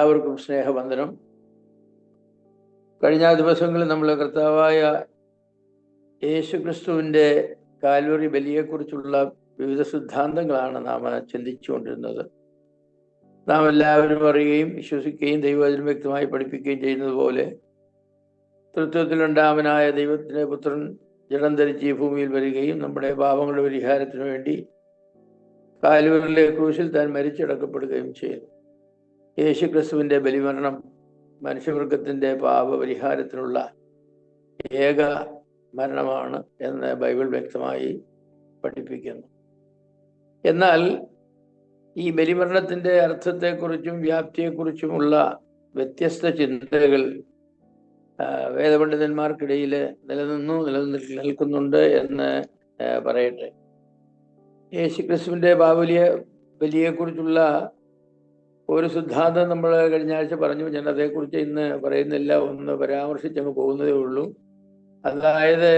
എല്ലാവർക്കും സ്നേഹവന്ദനം. കഴിഞ്ഞ ദിവസങ്ങളിൽ നമ്മൾ കർത്താവായ യേശുക്രിസ്തുവിൻ്റെ കാൽവറി ബലിയെക്കുറിച്ചുള്ള വിവിധ സിദ്ധാന്തങ്ങളാണ് നാം ചിന്തിച്ചുകൊണ്ടിരുന്നത്. നാം എല്ലാവരും അറിയുകയും വിശ്വസിക്കുകയും ദൈവവചനം വ്യക്തമായി പഠിപ്പിക്കുകയും ചെയ്യുന്നത് പോലെ തൃത്വത്തിലുണ്ടാമനായ ദൈവത്തിൻ്റെ പുത്രൻ ജഡം ധരിച്ച് ഈ ഭൂമിയിൽ വരികയും നമ്മുടെ പാപങ്ങളുടെ പരിഹാരത്തിനു വേണ്ടി കാൽവറിയിലെ ക്രൂശിൽ താൻ മരിച്ചടക്കപ്പെടുകയും ചെയ്തു. യേശുക്രിസ്തുവിൻ്റെ ബലിമരണം മനുഷ്യവർഗത്തിൻ്റെ പാപപരിഹാരത്തിനുള്ള ഏക മരണമാണ് എന്ന് ബൈബിൾ വ്യക്തമായി പഠിപ്പിക്കുന്നു. എന്നാൽ ഈ ബലിമരണത്തിൻ്റെ അർത്ഥത്തെക്കുറിച്ചും വ്യാപ്തിയെക്കുറിച്ചുമുള്ള വ്യത്യസ്ത ചിന്തകൾ വേദപണ്ഡിതന്മാർക്കിടയിൽ നിലനിൽക്കുന്നുണ്ട് എന്ന് പറയട്ടെ. യേശുക്രിസ്തുവിൻ്റെ ബലിയെക്കുറിച്ചുള്ള ഒരു സിദ്ധാന്തം നമ്മൾ കഴിഞ്ഞ ആഴ്ച പറഞ്ഞു. ഞാൻ അതേക്കുറിച്ച് ഇന്ന് പറയുന്നില്ല, ഒന്ന് പരാമർശിച്ചങ്ങ് പോകുന്നതേ ഉള്ളൂ. അതായത്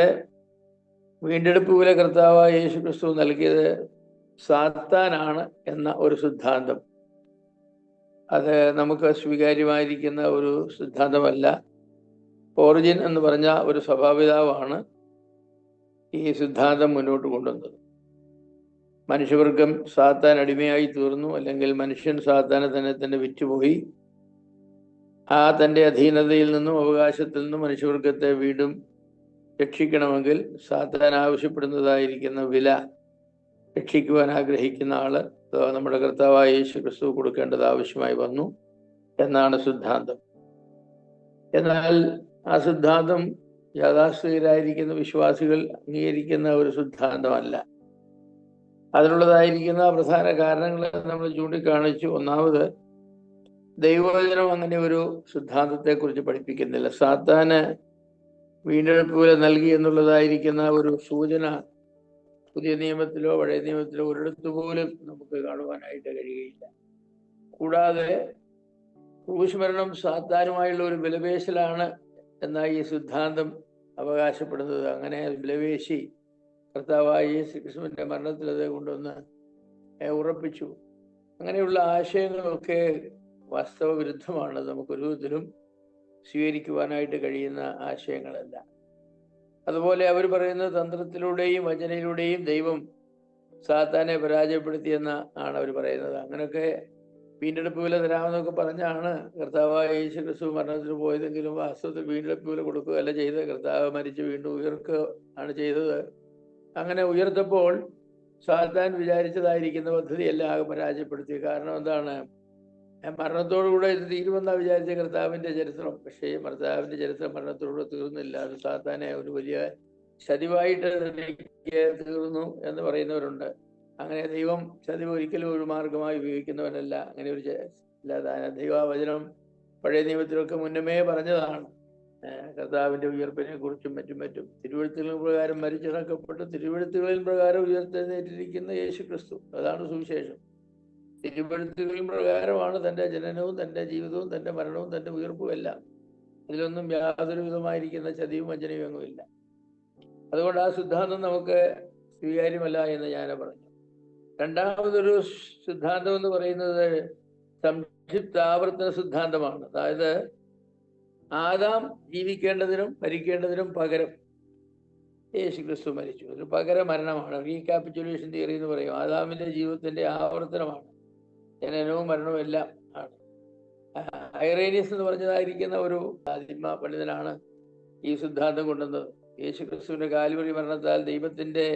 വീണ്ടെടുപ്പ് പോലെ കർത്താവായ യേശുക്രിസ്തു നൽകിയത് സാത്താനാണ് എന്ന ഒരു സിദ്ധാന്തം. അത് നമുക്ക് സ്വീകാര്യമായിരിക്കുന്ന ഒരു സിദ്ധാന്തമല്ല. ഓറിജിൻ എന്ന് പറഞ്ഞ ഒരു സഭാപിതാവാണ് ഈ സിദ്ധാന്തം മുന്നോട്ട് കൊണ്ടുവന്നത്. മനുഷ്യവർഗം സാത്താൻ അടിമയായി തീർന്നു, അല്ലെങ്കിൽ മനുഷ്യൻ സാത്താനെ തന്നെ വിറ്റുപോയി. ആ തൻ്റെ അധീനതയിൽ നിന്നും അവകാശത്തിൽ നിന്നും മനുഷ്യവർഗത്തെ വീണ്ടും രക്ഷിക്കണമെങ്കിൽ സാത്താൻ ആവശ്യപ്പെടുന്നതായിരിക്കുന്ന വില രക്ഷിക്കുവാൻ ആഗ്രഹിക്കുന്ന ആള് നമ്മുടെ കർത്താവായ യേശു ക്രിസ്തു കൊടുക്കേണ്ടത് ആവശ്യമായി വന്നു എന്നാണ് സിദ്ധാന്തം. എന്നാൽ ആ സിദ്ധാന്തം യാഥാസ്ഥിതരായിരിക്കുന്ന വിശ്വാസികൾ അംഗീകരിക്കുന്ന ഒരു സിദ്ധാന്തമല്ല. അതിനുള്ളതായിരിക്കുന്ന പ്രധാന കാരണങ്ങൾ നമ്മൾ ചൂണ്ടിക്കാണിച്ചു. ഒന്നാമത്, ദൈവവചനം അങ്ങനെ ഒരു സിദ്ധാന്തത്തെക്കുറിച്ച് പഠിപ്പിക്കുന്നില്ല. സാത്താന് വീണ്ടെടുപ്പ് വില നൽകി എന്നുള്ളതായിരിക്കുന്ന ഒരു സൂചന പുതിയ നിയമത്തിലോ പഴയ നിയമത്തിലോ ഒരിടത്തു പോലും നമുക്ക് കാണുവാനായിട്ട് കഴിയുകയില്ല. കൂടാതെ ക്രൂശ് മരണം സാത്താനുമായുള്ള ഒരു വിലപേശലാണ് എന്നാണ് ഈ സിദ്ധാന്തം അവകാശപ്പെടുന്നത്. അങ്ങനെ വിലപേശി കർത്താവായ യേശുക്രിസ്തുവിൻ്റെ മരണത്തിൽ അത് കൊണ്ടുവന്ന് ഉറപ്പിച്ചു. അങ്ങനെയുള്ള ആശയങ്ങളൊക്കെ വാസ്തവ വിരുദ്ധമാണ്. നമുക്കൊരു വിധത്തിലും സ്വീകരിക്കുവാനായിട്ട് കഴിയുന്ന ആശയങ്ങളല്ല. അതുപോലെ അവർ പറയുന്ന തന്ത്രത്തിലൂടെയും വചനയിലൂടെയും ദൈവം സാത്താനെ പരാജയപ്പെടുത്തിയെന്ന ആണ് അവർ പറയുന്നത്. അങ്ങനെയൊക്കെ വീണ്ടെടുപ്പ് വില തരാമെന്നൊക്കെ പറഞ്ഞാണ് കർത്താവായ യേശുക്രിസ്തു മരണത്തിന് പോയതെങ്കിലും വാസ്തവത്തിൽ വീണ്ടെടുപ്പ് വില കൊടുക്കുകയല്ല ചെയ്തത്. കർത്താവ് മരിച്ച് വീണ്ടും ഉയർക്കുക ആണ് ചെയ്തത്. അങ്ങനെ ഉയർത്തപ്പോൾ സാത്താൻ വിചാരിച്ചതായിരിക്കുന്ന പദ്ധതിയെല്ലാം ആകെ പരാജയപ്പെടുത്തി. കാരണം എന്താണ്? മരണത്തോടുകൂടെ ഇത് തീരുമെന്നാണ് വിചാരിച്ച കർത്താവിൻ്റെ ചരിത്രം. പക്ഷേ കർത്താവിൻ്റെ ചരിത്രം മരണത്തോടുകൂടെ തീർന്നില്ല. അത് സാത്താനെ ഒരു വലിയ ചതിവായിട്ട് തീർന്നു എന്ന് പറയുന്നവരുണ്ട്. അങ്ങനെ ദൈവം ചതിവ് ഒരിക്കലും ഒരു മാർഗമായി ഉപയോഗിക്കുന്നവനല്ല. അങ്ങനെ ഒരു ദൈവവചനം പഴയ നിയമത്തിലൊക്കെ മുന്നമേ പറഞ്ഞതാണ്. കർത്താവിൻ്റെ ഉയർപ്പിനെ കുറിച്ചും മറ്റും തിരുവെഴുത്തുകളിൻ പ്രകാരം മരിച്ചിറക്കപ്പെട്ട് തിരുവെഴുത്തുകളിൻ പ്രകാരം ഉയർത്തെഴുന്നേറ്റിരിക്കുന്ന യേശുക്രിസ്തു, അതാണ് സുവിശേഷം. തിരുവെഴുത്തുകളിൻ പ്രകാരമാണ് തൻ്റെ ജനനവും തൻ്റെ ജീവിതവും തൻ്റെ മരണവും തൻ്റെ ഉയർപ്പും എല്ലാം. ഇതിലൊന്നും യാതൊരു വിധമായിരിക്കുന്ന ചതിയും വഞ്ചനയും ഒന്നുമില്ല. അതുകൊണ്ട് ആ സിദ്ധാന്തം നമുക്ക് സ്വീകാര്യമല്ല എന്ന് ഞാൻ പറഞ്ഞു. രണ്ടാമതൊരു സിദ്ധാന്തം എന്ന് പറയുന്നത് സംക്ഷിപ്താവർത്തന സിദ്ധാന്തമാണ്. അതായത് ആദാം ജീവിക്കേണ്ടതിനും മരിക്കേണ്ടതിനും പകരം യേശുക്രിസ്തു മരിച്ചു. ഒരു പകര മരണമാണ്. റീകാപ്പിറ്റുലേഷൻ തിയറി എന്ന് പറയും. ആദാമിൻ്റെ ജീവിതത്തിൻ്റെ ആവർത്തനമാണ്. ജനനവും മരണവും എല്ലാം ആണ്. ഐറേനിയസ് എന്ന് പറഞ്ഞതായിരിക്കുന്ന ഒരു ആദിമ പണ്ഡിതനാണ് ഈ സിദ്ധാന്തം കൊണ്ടുവന്നത്. യേശുക്രിസ്തുവിൻ്റെ കാൽവരി മരണത്താൽ ദൈവത്തിൻ്റെ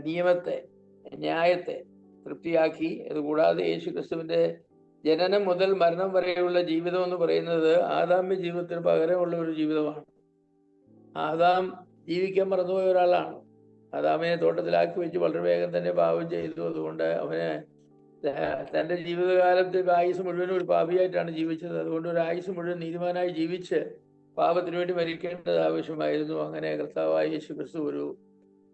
നിയമത്തെ, ന്യായത്തെ തൃപ്തിയാക്കി. അതുകൂടാതെ യേശുക്രിസ്തുവിൻ്റെ ജനനം മുതൽ മരണം വരെയുള്ള ജീവിതം എന്ന് പറയുന്നത് ആദാമ്യ ജീവിതത്തിന് പകരമുള്ള ഒരു ജീവിതമാണ്. ആദാം ജീവിക്കാൻ മറന്നുപോയ ഒരാളാണ്. ആദാമിനെ തോട്ടത്തിലാക്കി വെച്ച് വളരെ വേഗം തന്നെ പാപം ചെയ്തു. അതുകൊണ്ട് അവന് തൻ്റെ ജീവിതകാലത്ത് ആയുസ് മുഴുവനും ഒരു പാപിയായിട്ടാണ് ജീവിച്ചത്. അതുകൊണ്ട് ഒരു ആയുസ് മുഴുവൻ നീതിമാനായി ജീവിച്ച് പാപത്തിന് വേണ്ടി മരിക്കേണ്ടത് ആവശ്യമായിരുന്നു. അങ്ങനെ കർത്താവായ യേശുക്രിസ്തു ഒരു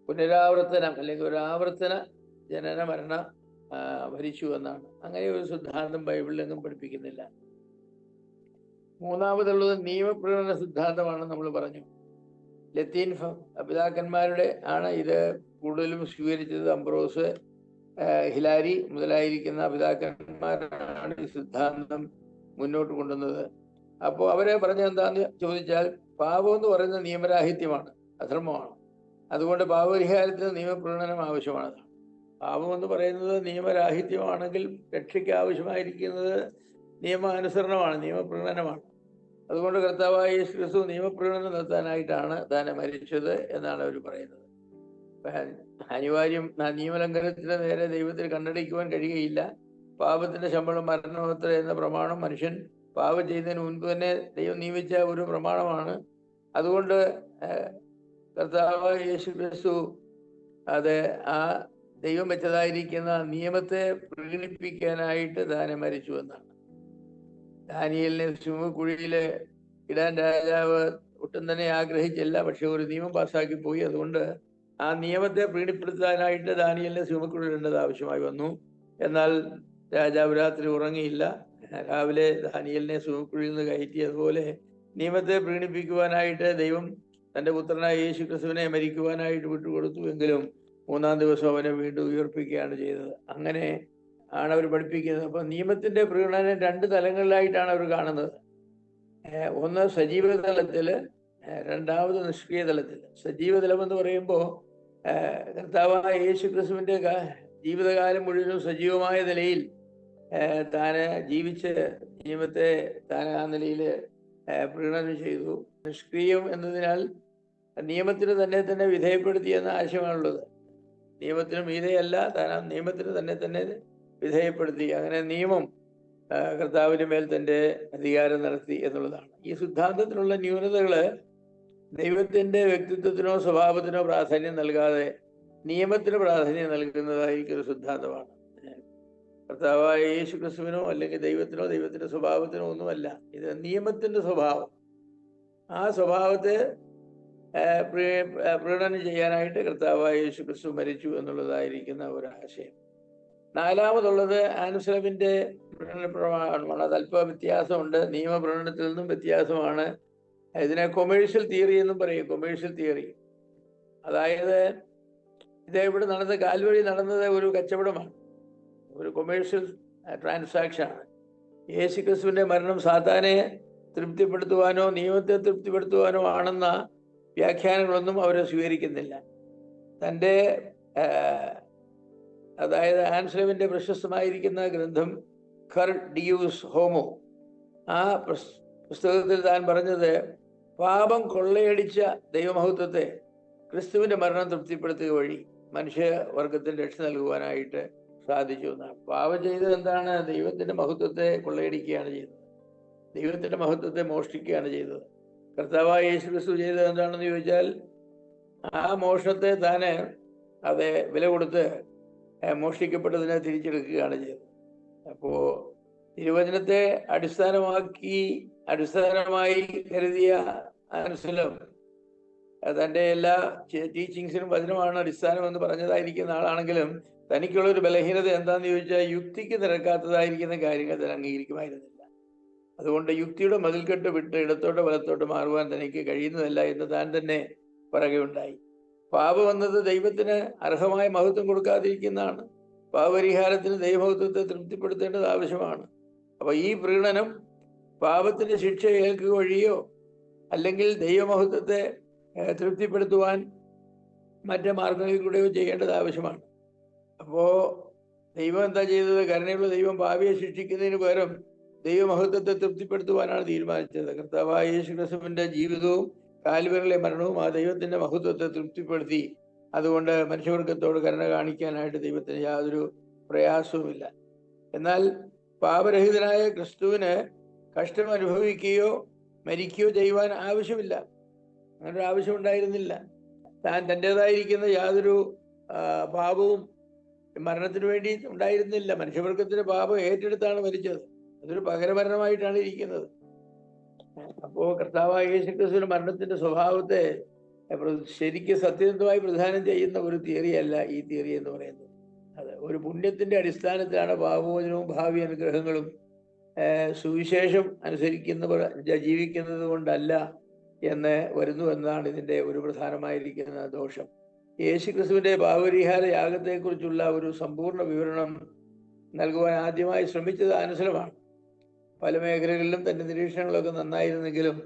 പുനരാവർത്തനം അല്ലെങ്കിൽ ഒരു ആവർത്തന ജനന മരണ മരിച്ചു എന്നാണ്. അങ്ങനെ ഒരു സിദ്ധാന്തം ബൈബിളിലെങ്ങും പഠിപ്പിക്കുന്നില്ല. മൂന്നാമതുള്ളത് നിയമപ്രകടന സിദ്ധാന്തമാണ്. നമ്മൾ പറഞ്ഞു ലത്തീൻ പിതാക്കന്മാരുടെ ആണ് ഇത് കൂടുതലും സ്വീകരിച്ചത്. അംബ്രോസ്, ഹിലാരി മുതലായിരിക്കുന്ന പിതാക്കന്മാരാണ് ഈ സിദ്ധാന്തം മുന്നോട്ട് കൊണ്ടുവന്നത്. അപ്പോൾ അവരെ പറഞ്ഞത് എന്താന്ന് ചോദിച്ചാൽ, പാപം എന്ന് പറയുന്നത് നിയമരാഹിത്യമാണ്, അധർമ്മമാണ്. അതുകൊണ്ട് പാപപരിഹാരത്തിന് നിയമപ്രകടനം ആവശ്യമാണ്. പാപം എന്ന് പറയുന്നത് നിയമരാഹിത്യമാണെങ്കിൽ രക്ഷയ്ക്ക് ആവശ്യമായിരിക്കുന്നത് നിയമാനുസരണമാണ്, നിയമപ്രകടനമാണ്. അതുകൊണ്ട് കർത്താവായ യേശു ക്രിസ്തു നിയമപ്രകടനം നടത്താനായിട്ടാണ് താൻ മരിച്ചത് എന്നാണ് അവർ പറയുന്നത്. അനിവാര്യം നിയമലംഘനത്തിന് നേരെ ദൈവത്തിന് കണ്ണടയ്ക്കുവാൻ കഴിയുകയില്ല. പാപത്തിന്റെ ശമ്പളം മരണമത്ര എന്ന പ്രമാണം മനുഷ്യൻ പാപം ചെയ്യുന്നതിന് മുൻപ് തന്നെ ദൈവം നിയമിച്ച ഒരു പ്രമാണമാണ്. അതുകൊണ്ട് കർത്താവായ യേശു ക്രിസ്തു അത് ആ ദൈവം വെച്ചതായിരിക്കുന്ന നിയമത്തെ പ്രകടിപ്പിക്കാനായിട്ട് താൻ മരിച്ചു എന്നാണ്. ദാനിയേലിനെ സിംഹക്കുഴിയിൽ ഇടാൻ രാജാവ് ഒട്ടും തന്നെ ആഗ്രഹിച്ചില്ല, പക്ഷെ ഒരു നിയമം പാസ്സാക്കി പോയി. അതുകൊണ്ട് ആ നിയമത്തെ പ്രകടിപ്പെടുത്താനായിട്ട് ദാനിയേലിനെ സിംഹക്കുഴിയിൽ ഇടേണ്ടത് ആവശ്യമായി വന്നു. എന്നാൽ രാജാവ് രാത്രി ഉറങ്ങിയില്ല. രാവിലെ ദാനിയേലിനെ സിംഹക്കുഴിയിൽ നിന്ന് കയറ്റി. അതുപോലെ നിയമത്തെ പ്രകടിപ്പിക്കുവാനായിട്ട് ദൈവം തൻ്റെ പുത്രനായ യേശു ക്രിസ്തുവിനെ മരിക്കുവാനായിട്ട് വിട്ടുകൊടുത്തു. എങ്കിലും മൂന്നാം ദിവസം അവനെ വീണ്ടും ഉയർപ്പിക്കുകയാണ് ചെയ്തത്. അങ്ങനെ ആണ് അവർ പഠിപ്പിക്കുന്നത്. അപ്പൊ നിയമത്തിന്റെ പ്രകടനം രണ്ട് തലങ്ങളിലായിട്ടാണ് അവർ കാണുന്നത്. ഒന്ന് സജീവ തലത്തില്, രണ്ടാമത് നിഷ്ക്രിയ തലത്തിൽ. സജീവ തലം എന്ന് പറയുമ്പോൾ കർത്താവായ യേശു ക്രിസ്തുവിന്റെ ജീവിതകാലം മുഴുവനും സജീവമായ നിലയിൽ താന് ജീവിച്ച് നിയമത്തെ താൻ ആ നിലയിൽ പ്രകടനം ചെയ്തു. നിഷ്ക്രിയം എന്നതിനാൽ നിയമത്തിന് തന്നെ വിധേയപ്പെടുത്തി എന്ന ആശയമാണുള്ളത്. നിയമത്തിന് മീതെയല്ല, താൻ ആ നിയമത്തിന് തന്നെ വിധേയപ്പെടുത്തി. അങ്ങനെ നിയമം കർത്താവിന്റെ മേൽ തന്റെ അധികാരം നടത്തി എന്നുള്ളതാണ്. ഈ സിദ്ധാന്തത്തിനുള്ള ന്യൂനതകള് ദൈവത്തിന്റെ വ്യക്തിത്വത്തിനോ സ്വഭാവത്തിനോ പ്രാധാന്യം നൽകാതെ നിയമത്തിന് പ്രാധാന്യം നൽകുന്നതായിരിക്കും ഒരു സിദ്ധാന്തമാണ്. കർത്താവായ യേശു ക്രിസ്തുവിനോ അല്ലെങ്കിൽ ദൈവത്തിനോ ദൈവത്തിന്റെ സ്വഭാവത്തിനോ ഒന്നുമല്ല, ഇത് നിയമത്തിന്റെ സ്വഭാവം. ആ സ്വഭാവത്തെ പ്രകടനം ചെയ്യാനായിട്ട് കർത്താവായ യേശു ക്രിസ്തു മരിച്ചു എന്നുള്ളതായിരിക്കുന്ന ഒരാശയം. നാലാമതുള്ളത് ആൻസലമിന്റെ പ്രകടന പ്രമാണമാണ്. അത് അല്പ വ്യത്യാസമുണ്ട്, നിയമപ്രകടനത്തിൽ നിന്നും വ്യത്യാസമാണ്. ഇതിനെ കൊമേഴ്ഷ്യൽ തിയറി എന്നും പറയും. കൊമേഴ്ഷ്യൽ തിയറി, അതായത് ഇത് ഇവിടെ നടന്നത്, കാൽവരി നടന്നത് ഒരു കച്ചവടമാണ്, ഒരു കൊമേഴ്ഷ്യൽ ട്രാൻസാക്ഷൻ ആണ്. യേശു ക്രിസ്തുവിന്റെ മരണം സാത്താനെ തൃപ്തിപ്പെടുത്തുവാനോ നിയമത്തെ തൃപ്തിപ്പെടുത്തുവാനോ ആണെന്ന വ്യാഖ്യാനങ്ങളൊന്നും അവർ സ്വീകരിക്കുന്നില്ല. തൻ്റെ അതായത് ആൻസലമിന്റെ പ്രശസ്തമായിരിക്കുന്ന ഗ്രന്ഥം കർ ഡിയൂസ് ഹോമോ, ആ പുസ്തകത്തിൽ താൻ പറഞ്ഞത് പാപം കൊള്ളയടിച്ച ദൈവമഹത്വത്തെ ക്രിസ്തുവിന്റെ മരണം തൃപ്തിപ്പെടുത്തുക വഴി മനുഷ്യവർഗത്തിന് രക്ഷ നൽകുവാനായിട്ട് സാധിച്ചു എന്നാണ്. പാപം ചെയ്തത് എന്താണ്? ദൈവത്തിന്റെ മഹത്വത്തെ കൊള്ളയടിക്കുകയാണ് ചെയ്തത്, ദൈവത്തിന്റെ മഹത്വത്തെ മോഷ്ടിക്കുകയാണ് ചെയ്തത്. കർത്താവായ യേശു ക്രിസ്തു ചെയ്തത് എന്താണെന്ന് ചോദിച്ചാൽ, ആ മോഷണത്തെ താന് അത് വില കൊടുത്ത് മോഷ്ടിക്കപ്പെട്ടതിനെ തിരിച്ചെടുക്കുകയാണ് ചെയ്തത്. അപ്പോ തിരുവചനത്തെ അടിസ്ഥാനമായി കരുതിയ ആൻസലം തൻ്റെ എല്ലാ ടീച്ചിങ്സിനും വചനമാണ് അടിസ്ഥാനമെന്ന് പറഞ്ഞതായിരിക്കുന്ന ആളാണെങ്കിലും തനിക്കുള്ള ഒരു ബലഹീനത എന്താണെന്ന് ചോദിച്ചാൽ യുക്തിക്ക് നിരക്കാത്തതായിരിക്കുന്ന കാര്യങ്ങൾ താൻ അംഗീകരിക്കുമായിരുന്നില്ല. അതുകൊണ്ട് യുക്തിയുടെ മതിൽക്കെട്ട് വിട്ട് ഇടത്തോട്ട് വലത്തോട്ട് മാറുവാൻ തനിക്ക് കഴിയുന്നതല്ല എന്ന് താൻ തന്നെ പറയുകയുണ്ടായി. പാപം എന്നത് ദൈവത്തിന് അർഹമായ മഹത്വം കൊടുക്കാതിരിക്കുന്നതാണ്. പാപപരിഹാരത്തിന് ദൈവമഹത്വത്തെ തൃപ്തിപ്പെടുത്തേണ്ടത് ആവശ്യമാണ്. അപ്പൊ ഈ പ്രകടനം പാപത്തിന്റെ ശിക്ഷ ഏൽക്കുക വഴിയോ അല്ലെങ്കിൽ ദൈവമഹത്വത്തെ തൃപ്തിപ്പെടുത്തുവാൻ മറ്റു മാർഗങ്ങളിൽ കൂടെയോ ചെയ്യേണ്ടത് ആവശ്യമാണ്. അപ്പോ ദൈവം എന്താ ചെയ്തത്? കരുണയുള്ള ദൈവം പാപിയെ ശിക്ഷിക്കുന്നതിന് പകരം ദൈവമഹത്വത്തെ തൃപ്തിപ്പെടുത്തുവാനാണ് തീരുമാനിച്ചത്. കർത്താവായ യേശു ക്രിസ്തുവിന്റെ ജീവിതവും കാൽവരിയിലെ മരണവും ആ ദൈവത്തിന്റെ മഹത്വത്തെ തൃപ്തിപ്പെടുത്തി. അതുകൊണ്ട് മനുഷ്യവർഗത്തോട് കരുണ കാണിക്കാനായിട്ട് ദൈവത്തിന് യാതൊരു പ്രയാസവുമില്ല. എന്നാൽ പാപരഹിതനായ ക്രിസ്തുവിന് കഷ്ടം അനുഭവിക്കുകയോ മരിക്കുകയോ ചെയ്യുവാൻ ആവശ്യമില്ല. അങ്ങനൊരു ആവശ്യം ഉണ്ടായിരുന്നില്ല. താൻ തൻ്റെതായിരിക്കുന്ന യാതൊരു പാപവും മരണത്തിന് വേണ്ടി ഉണ്ടായിരുന്നില്ല. മനുഷ്യവർഗത്തിന്റെ പാപം ഏറ്റെടുത്താണ് മരിച്ചത്. അതൊരു പകരമരണമായിട്ടാണ് ഇരിക്കുന്നത്. അപ്പോ കർത്താവായ യേശു ക്രിസ്തുവിന്റെ മരണത്തിന്റെ സ്വഭാവത്തെ ശരിക്കും സത്യസന്ധമായി പ്രദാനം ചെയ്യുന്ന ഒരു തിയറിയല്ല ഈ തിയറി എന്ന് പറയുന്നത്. അത് ഒരു പുണ്യത്തിന്റെ അടിസ്ഥാനത്തിലാണ് പാപമോചനവും ഭാവി അനുഗ്രഹങ്ങളും സുവിശേഷം അനുസരിക്കുന്നവർ ജീവിക്കുന്നത് കൊണ്ടല്ല എന്ന് വരുന്നു എന്നതാണ് ഇതിന്റെ ഒരു പ്രധാനമായിരിക്കുന്ന ദോഷം. യേശു ക്രിസ്തുവിന്റെ പാപപരിഹാര യാഗത്തെക്കുറിച്ചുള്ള ഒരു സമ്പൂർണ്ണ വിവരണം നൽകുവാൻ ആദ്യമായി ശ്രമിച്ചത് ആൻസലമാണ്. പല മേഖലകളിലും തന്റെ നിരീക്ഷണങ്ങളൊക്കെ നന്നായിരുന്നെങ്കിലും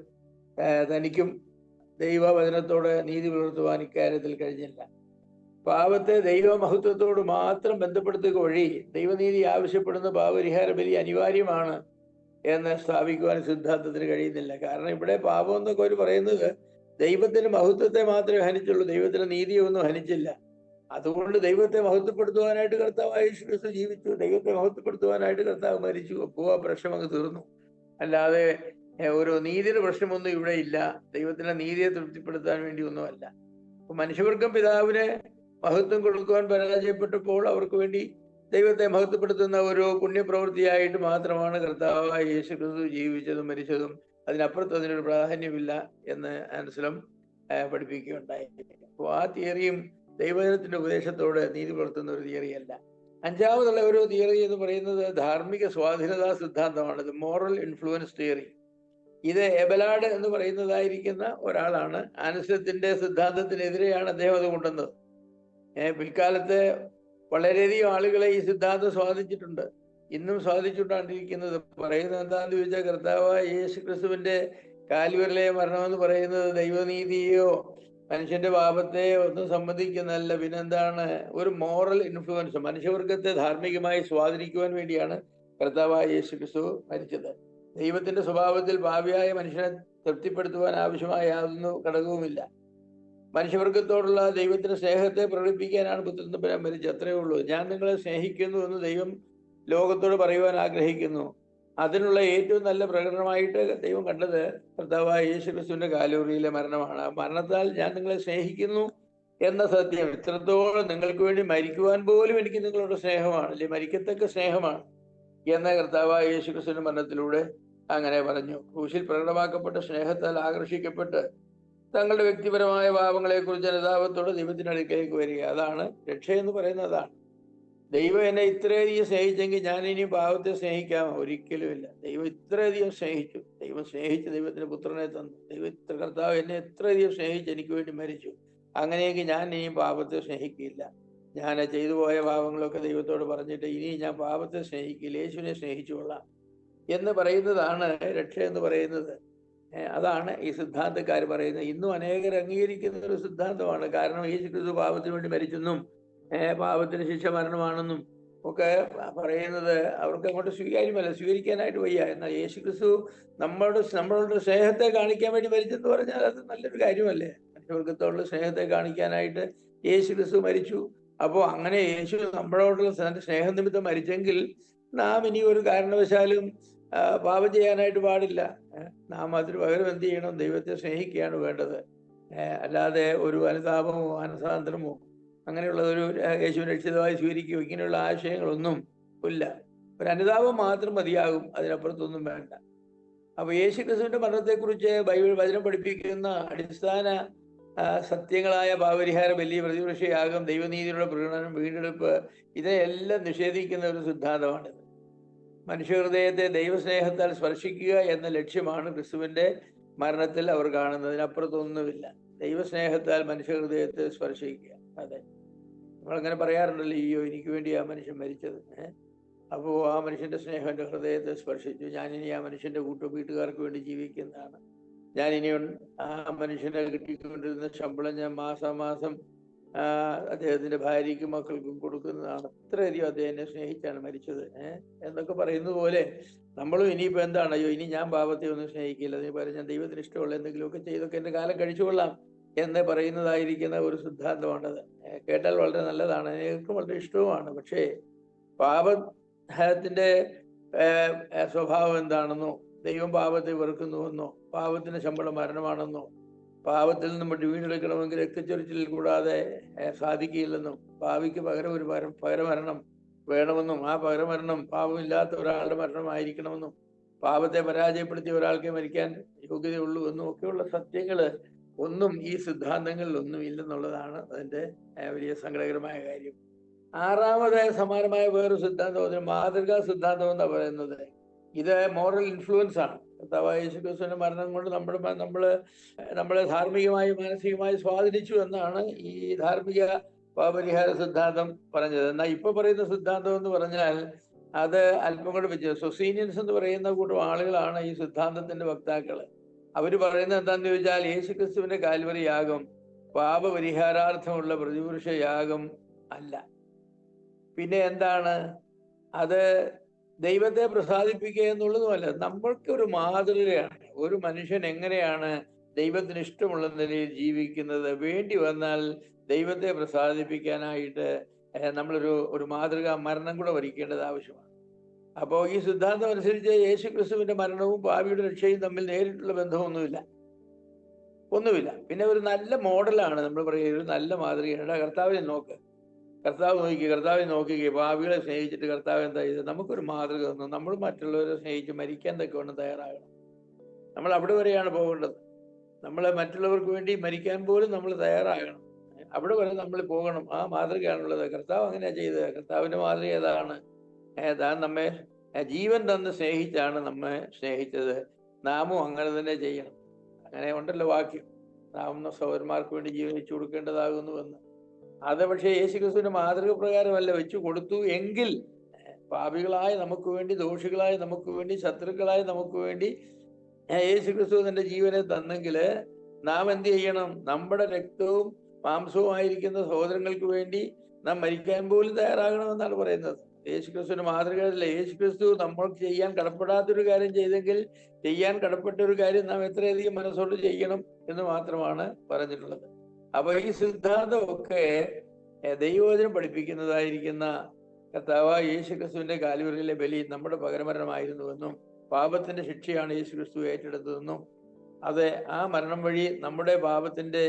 തനിക്കും ദൈവവചനത്തോട് നീതി പുലർത്തുവാൻ ഇക്കാര്യത്തിൽ കഴിഞ്ഞില്ല. പാപത്തെ ദൈവമഹത്വത്തോട് മാത്രം ബന്ധപ്പെടുത്തുക വഴി ദൈവനീതി ആവശ്യപ്പെടുന്ന പാപപരിഹാര ബലി അനിവാര്യമാണ് എന്ന് സ്ഥാപിക്കുവാൻ സിദ്ധാന്തത്തിന് കഴിയുന്നില്ല. കാരണം ഇവിടെ പാപം എന്നൊക്കെ അവർ പറയുന്നത് ദൈവത്തിന്റെ മഹത്വത്തെ മാത്രമേ ഹനിച്ചുള്ളൂ, ദൈവത്തിന്റെ നീതിയൊന്നും ഹനിച്ചില്ല. അതുകൊണ്ട് ദൈവത്തെ മഹത്വപ്പെടുത്തുവാനായിട്ട് കർത്താവായ യേശു ക്രിസ്തു ജീവിച്ചു, ദൈവത്തെ മഹത്വപ്പെടുത്തുവാനായിട്ട് കർത്താവ് മരിച്ചു. അപ്പോൾ ആ പ്രശ്നം അങ്ങ് തീർന്നു. അല്ലാതെ ഒരു നീതിയുടെ പ്രശ്നമൊന്നും ഇവിടെ ഇല്ല, ദൈവത്തിന്റെ നീതിയെ തൃപ്തിപ്പെടുത്താൻ വേണ്ടി ഒന്നുമല്ല. അപ്പൊ മനുഷ്യവർഗം പിതാവിനെ മഹത്വം കൊടുക്കുവാൻ പരാജയപ്പെട്ടപ്പോൾ അവർക്ക് വേണ്ടി ദൈവത്തെ മഹത്വപ്പെടുത്തുന്ന ഒരു പുണ്യപ്രവൃത്തിയായിട്ട് മാത്രമാണ് കർത്താവായ യേശു ക്രിസ്തു ജീവിച്ചതും മരിച്ചതും. അതിനപ്പുറത്ത് അതിനൊരു പ്രാധാന്യമില്ല എന്ന് ആൻസലം പഠിപ്പിക്കുകയുണ്ടായി. അപ്പോൾ ആ തിയറിയും ദൈവജനത്തിന്റെ ഉപദേശത്തോട് നീതി പുലർത്തുന്ന ഒരു തിയറിയല്ല. അഞ്ചാമതുള്ള ഒരു തിയറി എന്ന് പറയുന്നത് ധാർമ്മിക സ്വാധീനതാ സിദ്ധാന്തമാണ്, മോറൽ ഇൻഫ്ലുവൻസ് തിയറി. ഇത് എബലാഡ് എന്ന് പറയുന്നതായിരിക്കുന്ന ഒരാളാണ്. ആൻസലത്തിന്റെ സിദ്ധാന്തത്തിനെതിരെയാണ് അദ്ദേഹം അത് കൊണ്ടുവന്നത്. പിൽക്കാലത്ത് വളരെയധികം ആളുകളെ ഈ സിദ്ധാന്തം സ്വാധീനിച്ചിട്ടുണ്ട്, ഇന്നും സ്വാധീനിച്ചുകൊണ്ടിരിക്കുന്നത്. പറയുന്നത് എന്താണെന്ന് ചോദിച്ചാൽ, കർത്താവായ യേശു ക്രിസ്തുവിന്റെ കാൽവരിലെ മരണമെന്ന് പറയുന്നത് ദൈവനീതിയോ മനുഷ്യന്റെ പാപത്തെയോ ഒന്നും സംബന്ധിക്കുന്നതല്ല, പിന്നെന്താണ്, ഒരു മോറൽ ഇൻഫ്ലുവൻസ്, മനുഷ്യവർഗത്തെ ധാർമ്മികമായി സ്വാധീനിക്കുവാൻ വേണ്ടിയാണ് കർത്താവായ യേശു ക്രിസ്തു മരിച്ചത്. ദൈവത്തിന്റെ സ്വഭാവത്തിൽ ഭാവിയായ മനുഷ്യനെ തൃപ്തിപ്പെടുത്തുവാൻ ആവശ്യമായ യാതൊന്നും ഘടകവുമില്ല. മനുഷ്യവർഗത്തോടുള്ള ദൈവത്തിന്റെ സ്നേഹത്തെ പ്രകടിപ്പിക്കാനാണ് പുത്രൻ മരിച്ചത്, അത്രയേ ഉള്ളൂ. ഞാൻ നിങ്ങളെ സ്നേഹിക്കുന്നു എന്ന് ദൈവം ലോകത്തോട് പറയുവാൻ ആഗ്രഹിക്കുന്നു. അതിനുള്ള ഏറ്റവും നല്ല പ്രകടനമായിട്ട് ദൈവം കണ്ടത് കർത്താവായ യേശു ക്രിസ്തുവിന്റെ കാൽവരിയിലെ മരണമാണ്. ആ മരണത്താൽ ഞാൻ നിങ്ങളെ സ്നേഹിക്കുന്നു എന്ന സത്യം, ഇത്രത്തോളം നിങ്ങൾക്ക് വേണ്ടി മരിക്കുവാൻ പോലും എനിക്ക് നിങ്ങളോട് സ്നേഹമാണ്, അല്ലെ മരിക്കത്തക്ക സ്നേഹമാണ് എന്ന് കർത്താവായ യേശു ക്രിസ്തുവിന്റെ മരണത്തിലൂടെ അങ്ങനെ പറഞ്ഞു. ക്രൂശിൽ പ്രകടമാക്കപ്പെട്ട സ്നേഹത്താൽ ആകർഷിക്കപ്പെട്ട് തങ്ങളുടെ വ്യക്തിപരമായ പാപങ്ങളെക്കുറിച്ച് അനുതാപത്തോടെ ദൈവത്തിന്റെ അടുക്കലേക്ക് വരിക, അതാണ് രക്ഷയെന്ന് പറയുന്നത്. അതാണ് ദൈവം എന്നെ ഇത്രയധികം സ്നേഹിച്ചെങ്കിൽ ഞാൻ ഇനി പാപത്തെ സ്നേഹിക്കാമോ? ഒരിക്കലുമില്ല. ദൈവം ഇത്രയധികം സ്നേഹിച്ചു, ദൈവം സ്നേഹിച്ച് ദൈവത്തിന്റെ പുത്രനെ തന്നു. കർത്താവ് എന്നെ എത്രയധികം സ്നേഹിച്ച് എനിക്ക് വേണ്ടി മരിച്ചു. അങ്ങനെയെങ്കിൽ ഞാൻ ഇനിയും പാപത്തെ സ്നേഹിക്കില്ല. ഞാൻ ചെയ്തു പോയ പാപങ്ങളൊക്കെ ദൈവത്തോട് പറഞ്ഞിട്ട് ഇനി ഞാൻ പാപത്തെ സ്നേഹിക്കില്ല, യേശുവിനെ സ്നേഹിച്ചു കൊള്ളാം എന്ന് പറയുന്നതാണ് രക്ഷ എന്ന് പറയുന്നത്. അതാണ് ഈ സിദ്ധാന്തക്കാർ പറയുന്നത്. ഇന്നും അനേകർ അംഗീകരിക്കുന്ന ഒരു സിദ്ധാന്തമാണ്. കാരണം യേശു ക്രിസ്തു പാപത്തിന് വേണ്ടി മരിച്ചെന്നും പാപത്തിന് ശിക്ഷ മരണമാണെന്നും ഒക്കെ പറയുന്നത് അവർക്ക് അങ്ങോട്ട് സ്വീകാര്യമല്ല, സ്വീകരിക്കാനായിട്ട് വയ്യ. എന്നാൽ യേശു ക്രിസ്തു നമ്മളുടെ സ്നേഹത്തെ കാണിക്കാൻ വേണ്ടി മരിച്ചെന്ന് പറഞ്ഞാൽ അത് നല്ലൊരു കാര്യമല്ലേ? മനുഷ്യവർഗത്തോടുള്ള സ്നേഹത്തെ കാണിക്കാനായിട്ട് യേശു ക്രിസ്തു മരിച്ചു. അപ്പോൾ അങ്ങനെ യേശു നമ്മളോടുള്ള തന്റെ സ്നേഹം നിമിത്തം മരിച്ചെങ്കിൽ നാം ഇനി ഒരു കാരണവശാലും പാപം ചെയ്യാനായിട്ട് പാടില്ല. നാം അതിന് പകരം എന്ത് ചെയ്യണം? ദൈവത്തെ സ്നേഹിക്കുകയാണ് വേണ്ടത്. അല്ലാതെ ഒരു അനുതാപമോ അനുസാന്തരമോ അങ്ങനെയുള്ള ഒരു യേശുവിനെ രക്ഷിതമായി സ്വീകരിക്കുകയോ ഇങ്ങനെയുള്ള ആശയങ്ങളൊന്നും ഇല്ല. ഒരു അനുതാപം മാത്രം മതിയാകും, അതിനപ്പുറത്തൊന്നും വേണ്ട. അപ്പൊ യേശു ക്രിസ്തുവിന്റെ മരണത്തെക്കുറിച്ച് ബൈബിൾ വചനം പഠിപ്പിക്കുന്ന അടിസ്ഥാന സത്യങ്ങളായ പാപപരിഹാര ബലി, പ്രതിപക്ഷയാഗം, ദൈവനീതിയുടെ പ്രകടനം, വീണ്ടെടുപ്പ്, ഇതിനെല്ലാം നിഷേധിക്കുന്ന ഒരു സിദ്ധാന്തമാണിത്. മനുഷ്യഹൃദയത്തെ ദൈവസ്നേഹത്താൽ സ്പർശിക്കുക എന്ന ലക്ഷ്യമാണ് ക്രിസ്തുവിന്റെ മരണത്തിൽ അവർ കാണുന്നത്. അതിനപ്പുറത്തൊന്നുമില്ല. ദൈവസ്നേഹത്താൽ മനുഷ്യഹൃദയത്തെ സ്പർശിക്കുക. അതെ, നമ്മളങ്ങനെ പറയാറുണ്ടല്ലോ, അയ്യോ എനിക്ക് വേണ്ടി ആ മനുഷ്യൻ മരിച്ചത്, അപ്പോൾ ആ മനുഷ്യന്റെ സ്നേഹം എൻ്റെ ഹൃദയത്തെ സ്പർശിച്ചു, ഞാനിനി ആ മനുഷ്യന്റെ വീട്ടുകാർക്ക് വേണ്ടി ജീവിക്കുന്നതാണ്, ഞാനിനി ആ മനുഷ്യനെ കിട്ടിക്കൊണ്ടിരുന്ന ശമ്പളം ഞാൻ മാസാമാസം അദ്ദേഹത്തിന്റെ ഭാര്യയ്ക്കും മക്കൾക്കും കൊടുക്കുന്നതാണ്. അത്രയധികം അദ്ദേഹം എന്നെ സ്നേഹിച്ചാണ് മരിച്ചത് എന്നൊക്കെ പറയുന്നത് പോലെ നമ്മളും ഇനിയിപ്പോൾ എന്താണ്, അയ്യോ ഇനി ഞാൻ പാപത്തെ ഒന്നും സ്നേഹിക്കില്ല, അതിന് പകരം ഞാൻ ദൈവത്തിന് ഇഷ്ടമുള്ള എന്തെങ്കിലുമൊക്കെ ചെയ്തൊക്കെ എൻ്റെ കാലം കഴിച്ചുകൊള്ളാം എന്ന് പറയുന്നതായിരിക്കുന്ന ഒരു സിദ്ധാന്തമാണത്. കേട്ടാൽ വളരെ നല്ലതാണ്, എനിക്കും വളരെ ഇഷ്ടവുമാണ്. പക്ഷേ പാപത്തിന്റെ സ്വഭാവം എന്താണെന്നോ, ദൈവം പാപത്തെ വെറുക്കുന്നുവെന്നോ, പാപത്തിന്റെ ശമ്പളം മരണമാണെന്നോ, പാപത്തിൽ നിന്ന് വീണ്ടെടുക്കണമെങ്കിൽ രക്തച്ചൊരിച്ചിൽ കൂടാതെ സാധിക്കില്ലെന്നും, പാപിക്ക് പകരം ഒരു പകരമരണം വേണമെന്നും, ആ പകരമരണം പാപമില്ലാത്ത ഒരാളുടെ മരണമായിരിക്കണമെന്നും, പാപത്തെ പരാജയപ്പെടുത്തിയ ഒരാൾക്ക് മരിക്കാൻ യോഗ്യതയുള്ളൂ എന്നും ഒക്കെയുള്ള സത്യങ്ങള് ഒന്നും ഈ സിദ്ധാന്തങ്ങളിൽ ഒന്നും ഇല്ലെന്നുള്ളതാണ് അതിന്റെ വലിയ സങ്കടകരമായ കാര്യം. ആറാമത് സമാനമായ വേറൊരു സിദ്ധാന്തം, മാതൃകാ സിദ്ധാന്തം എന്നാ പറയുന്നത്. ഇത് മോറൽ ഇൻഫ്ലുവൻസ് ആണ്. കർത്താവായ യേശു ക്രിസ്തുവിന്റെ മരണം കൊണ്ട് നമ്മളെ ധാർമ്മികമായി മാനസികമായി സ്വാധീനിച്ചു എന്നാണ് ഈ ധാർമ്മിക പാപപരിഹാര സിദ്ധാന്തം പറഞ്ഞത്. എന്നാൽ ഇപ്പൊ പറയുന്ന സിദ്ധാന്തം എന്ന് പറഞ്ഞാൽ അത് അല്പം കൂടെ വെച്ച് സൊസീനിയൻസ് എന്ന് പറയുന്ന കൂട്ടം ആളുകളാണ് ഈ സിദ്ധാന്തത്തിന്റെ വക്താക്കള്. അവര് പറയുന്നത് എന്താന്ന് ചോദിച്ചാൽ യേശുക്രിസ്തുവിന്റെ കാൽവരി യാഗം പാപപരിഹാരാർത്ഥമുള്ള പ്രതിപുരുഷ യാഗം അല്ല. പിന്നെ എന്താണ് അത്? ദൈവത്തെ പ്രസാദിപ്പിക്കുക എന്നുള്ളതുമല്ല, നമ്മൾക്കൊരു മാതൃകയാണ്. ഒരു മനുഷ്യൻ എങ്ങനെയാണ് ദൈവത്തിന് ഇഷ്ടമുള്ള നിലയിൽ ജീവിക്കുന്നത്, വേണ്ടി വന്നാൽ ദൈവത്തെ പ്രസാദിപ്പിക്കാനായിട്ട് നമ്മളൊരു മാതൃകാ മരണം കൂടെ വരിക്കേണ്ടത് ആവശ്യമാണ്. അപ്പോൾ ഈ സിദ്ധാന്തം അനുസരിച്ച് യേശു ക്രിസ്തുവിന്റെ മരണവും പാപിയുടെ രക്ഷയും തമ്മിൽ നേരിട്ടുള്ള ബന്ധമൊന്നുമില്ല. പിന്നെ ഒരു നല്ല മോഡലാണ്, നമ്മൾ പറയുക ഒരു നല്ല മാതൃകയാണ്. കർത്താവിനെ നോക്ക്, കർത്താവിനെ നോക്കുക. പാപികളെ സ്നേഹിച്ചിട്ട് കർത്താവ് എന്താ ചെയ്തത്? നമുക്കൊരു മാതൃക തന്നു. നമ്മൾ മറ്റുള്ളവരെ സ്നേഹിച്ച് മരിക്കാൻ തക്കവണ്ണം തയ്യാറാകണം. നമ്മൾ അവിടെ വരെയാണ് പോകേണ്ടത്. നമ്മൾ മറ്റുള്ളവർക്ക് വേണ്ടി മരിക്കാൻ പോലും നമ്മൾ തയ്യാറാകണം. അവിടെ വരെ നമ്മൾ പോകണം. ആ മാതൃകയാണുള്ളത്. കർത്താവ് അങ്ങനെയാ ചെയ്തത്. കർത്താവിന്റെ മാതൃക ഏതാണ്? താൻ നമ്മെ ജീവൻ തന്ന് സ്നേഹിച്ചാണ് നമ്മെ സ്നേഹിച്ചത്. നാമും അങ്ങനെ തന്നെ ചെയ്യണം. അങ്ങനെ ഉണ്ടല്ലോ വാക്യം, നാം സഹോദരന്മാർക്ക് വേണ്ടി ജീവൻ വെച്ചു കൊടുക്കേണ്ടതാകുന്നുവെന്ന്. അത് പക്ഷേ യേശുക്രിസ്തുവിന്റെ മാതൃക പ്രകാരമല്ല വെച്ചു കൊടുത്തു എങ്കിൽ, പാപികളായ നമുക്ക് വേണ്ടി, ദോഷികളായ നമുക്ക് വേണ്ടി, ശത്രുക്കളായ നമുക്ക് വേണ്ടി യേശുക്രിസ്തു തന്റെ ജീവനെ തന്നെങ്കിൽ നാം എന്ത് ചെയ്യണം? നമ്മുടെ രക്തവും മാംസവും ആയിരിക്കുന്ന സഹോദരങ്ങൾക്ക് വേണ്ടി നാം മരിക്കാൻ പോലും തയ്യാറാകണമെന്നാണ് പറയുന്നത്. യേശുക്രിസ്തുവിന്റെ മാതൃകയല്ല. യേശുക്രിസ്തു നമ്മൾക്ക് ചെയ്യാൻ കടപ്പെടാത്തൊരു കാര്യം ചെയ്തെങ്കിൽ ചെയ്യാൻ കടപ്പെട്ട ഒരു കാര്യം നാം എത്രയധികം മനസ്സോട് ചെയ്യണം എന്ന് മാത്രമാണ് പറഞ്ഞിട്ടുള്ളത്. അപ്പൊ ഈ സിദ്ധാന്തമൊക്കെ ദൈവവചനം പഠിപ്പിക്കുന്നതായിരിക്കുന്ന കർത്താവായ യേശുക്രിസ്തുവിന്റെ കാൽവരിയിലെ ബലി നമ്മുടെ പകരമരണമായിരുന്നുവെന്നും പാപത്തിന്റെ ശിക്ഷയാണ് യേശുക്രിസ്തു ഏറ്റെടുത്തതെന്നും അത് ആ മരണം വഴി നമ്മുടെ പാപത്തിന്റെ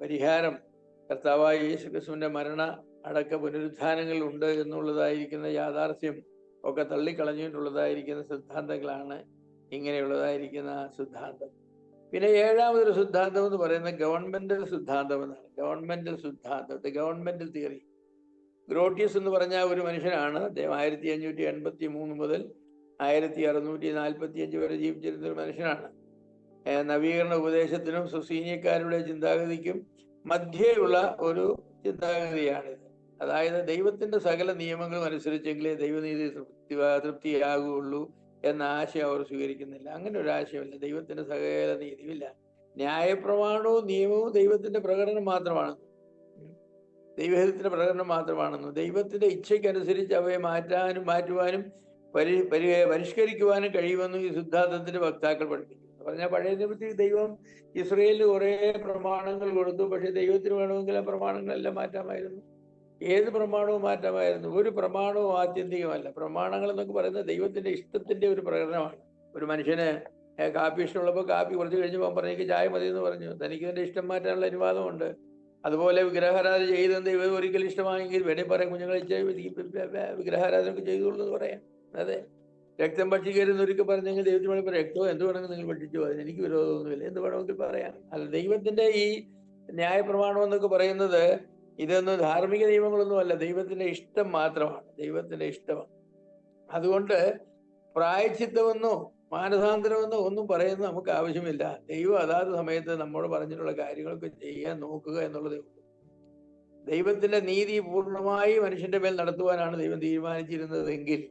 പരിഹാരം കർത്താവായ യേശുക്രിസ്തുവിന്റെ മരണ അടക്ക പുനരുത്ഥാനങ്ങൾ ഉണ്ട് എന്നുള്ളതായിരിക്കുന്ന യാഥാർത്ഥ്യം ഒക്കെ തള്ളിക്കളഞ്ഞിട്ടുള്ളതായിരിക്കുന്ന സിദ്ധാന്തങ്ങളാണ് ഇങ്ങനെയുള്ളതായിരിക്കുന്ന സിദ്ധാന്തം. പിന്നെ ഏഴാമതൊരു സിദ്ധാന്തം എന്ന് പറയുന്നത് ഗവൺമെന്റൽ സിദ്ധാന്തം എന്നാണ്. Governmental theory. ഗ്രോട്ടിയസ് എന്ന് പറഞ്ഞ ഒരു മനുഷ്യനാണ്. അദ്ദേഹം 1583 മുതൽ 1645 വരെ ജീവിച്ചിരുന്ന ഒരു മനുഷ്യനാണ്. നവീകരണ ഉപദേശത്തിനും സുസീനിയക്കാരുടെ ചിന്താഗതിക്കും മധ്യേയുള്ള ഒരു ചിന്താഗതിയാണിത്. അതായത് ദൈവത്തിന്റെ സകല നിയമങ്ങളും അനുസരിച്ചെങ്കിലേ ദൈവനീതി തൃപ്തിയാകുകയുള്ളൂ എന്ന ആശയം അവർ സ്വീകരിക്കുന്നില്ല. അങ്ങനെ ഒരു ആശയമില്ല. ദൈവത്തിന്റെ സകല നീതിയില്ല. ന്യായപ്രമാണവും നിയമവും ദൈവത്തിന്റെ പ്രകടനം മാത്രമാണ്, ദൈവഹിതത്തിന്റെ പ്രകടനം മാത്രമാണെന്നും ദൈവത്തിന്റെ ഇച്ഛയ്ക്കനുസരിച്ച് അവയെ മാറ്റുവാനും പരിഷ്കരിക്കുവാനും കഴിയുമെന്നും ഈ സിദ്ധാന്തത്തിന്റെ വക്താക്കൾ പഠിപ്പിക്കുന്നു. പറഞ്ഞാൽ പഴയ നിയമത്തിൽ ദൈവം ഇസ്രയേലിന് കുറെ പ്രമാണങ്ങൾ കൊടുത്തു. പക്ഷെ ദൈവത്തിന് വേണമെങ്കിൽ ആ പ്രമാണങ്ങളെല്ലാം മാറ്റാമായിരുന്നു. ഏത് പ്രമാണവും മാറ്റാമായിരുന്നു. ഒരു പ്രമാണവും ആത്യന്തികമല്ല. പ്രമാണങ്ങൾ എന്നൊക്കെ പറയുന്നത് ദൈവത്തിന്റെ ഇഷ്ടത്തിന്റെ ഒരു പ്രകടനമാണ്. ഒരു മനുഷ്യന് കാപ്പി ഇഷ്ടമുള്ളപ്പോൾ കാപ്പി കുറച്ച് കഴിഞ്ഞപ്പോൾ പറഞ്ഞേക്ക് ചായ മതി എന്ന് പറഞ്ഞു. തനിക്ക് അതിന്റെ ഇഷ്ടം മാറ്റാനുള്ള അനുവാദമുണ്ട്. അതുപോലെ വിഗ്രഹാരാധന ചെയ്തെന്ന് ദൈവം ഒരിക്കലും ഇഷ്ടമായെങ്കിൽ വേണേ പറയാം, കുഞ്ഞുങ്ങളെ വിഗ്രഹാരാധനയൊക്കെ ചെയ്തോളൂ എന്ന് പറയാം. അതെ, രക്തം ഭക്ഷിക്കരുതെന്ന് ഒരിക്കൽ പറഞ്ഞെങ്കിൽ ദൈവത്തിന് വേണമെങ്കിൽ രക്തമോ എന്ത് വേണമെങ്കിൽ നിങ്ങൾ ഭക്ഷിച്ചു, അതിന് എനിക്ക് വിരോധമൊന്നുമില്ല, എന്ത് വേണമെങ്കിൽ പറയാം. അല്ല, ദൈവത്തിന്റെ ഈ ന്യായപ്രമാണം എന്നൊക്കെ പറയുന്നത് ഇതൊന്നും ധാർമ്മിക നിയമങ്ങളൊന്നും അല്ല, ദൈവത്തിന്റെ ഇഷ്ടം മാത്രമാണ്. ദൈവത്തിന്റെ ഇഷ്ടമാണ്. അതുകൊണ്ട് പ്രായശ്ചിത്തമെന്നോ മാനസാന്തരമെന്നോ ഒന്നും പറയുന്നത് നമുക്ക് ആവശ്യമില്ല. ദൈവം അതാത് സമയത്ത് നമ്മോട് പറഞ്ഞിട്ടുള്ള കാര്യങ്ങളൊക്കെ ചെയ്യാൻ നോക്കുക എന്നുള്ളതേ ഉള്ളൂ. ദൈവത്തിന്റെ നീതി പൂർണ്ണമായി മനുഷ്യന്റെ മേൽ നടത്തുവാനാണ് ദൈവം തീരുമാനിച്ചിരുന്നതെങ്കിൽ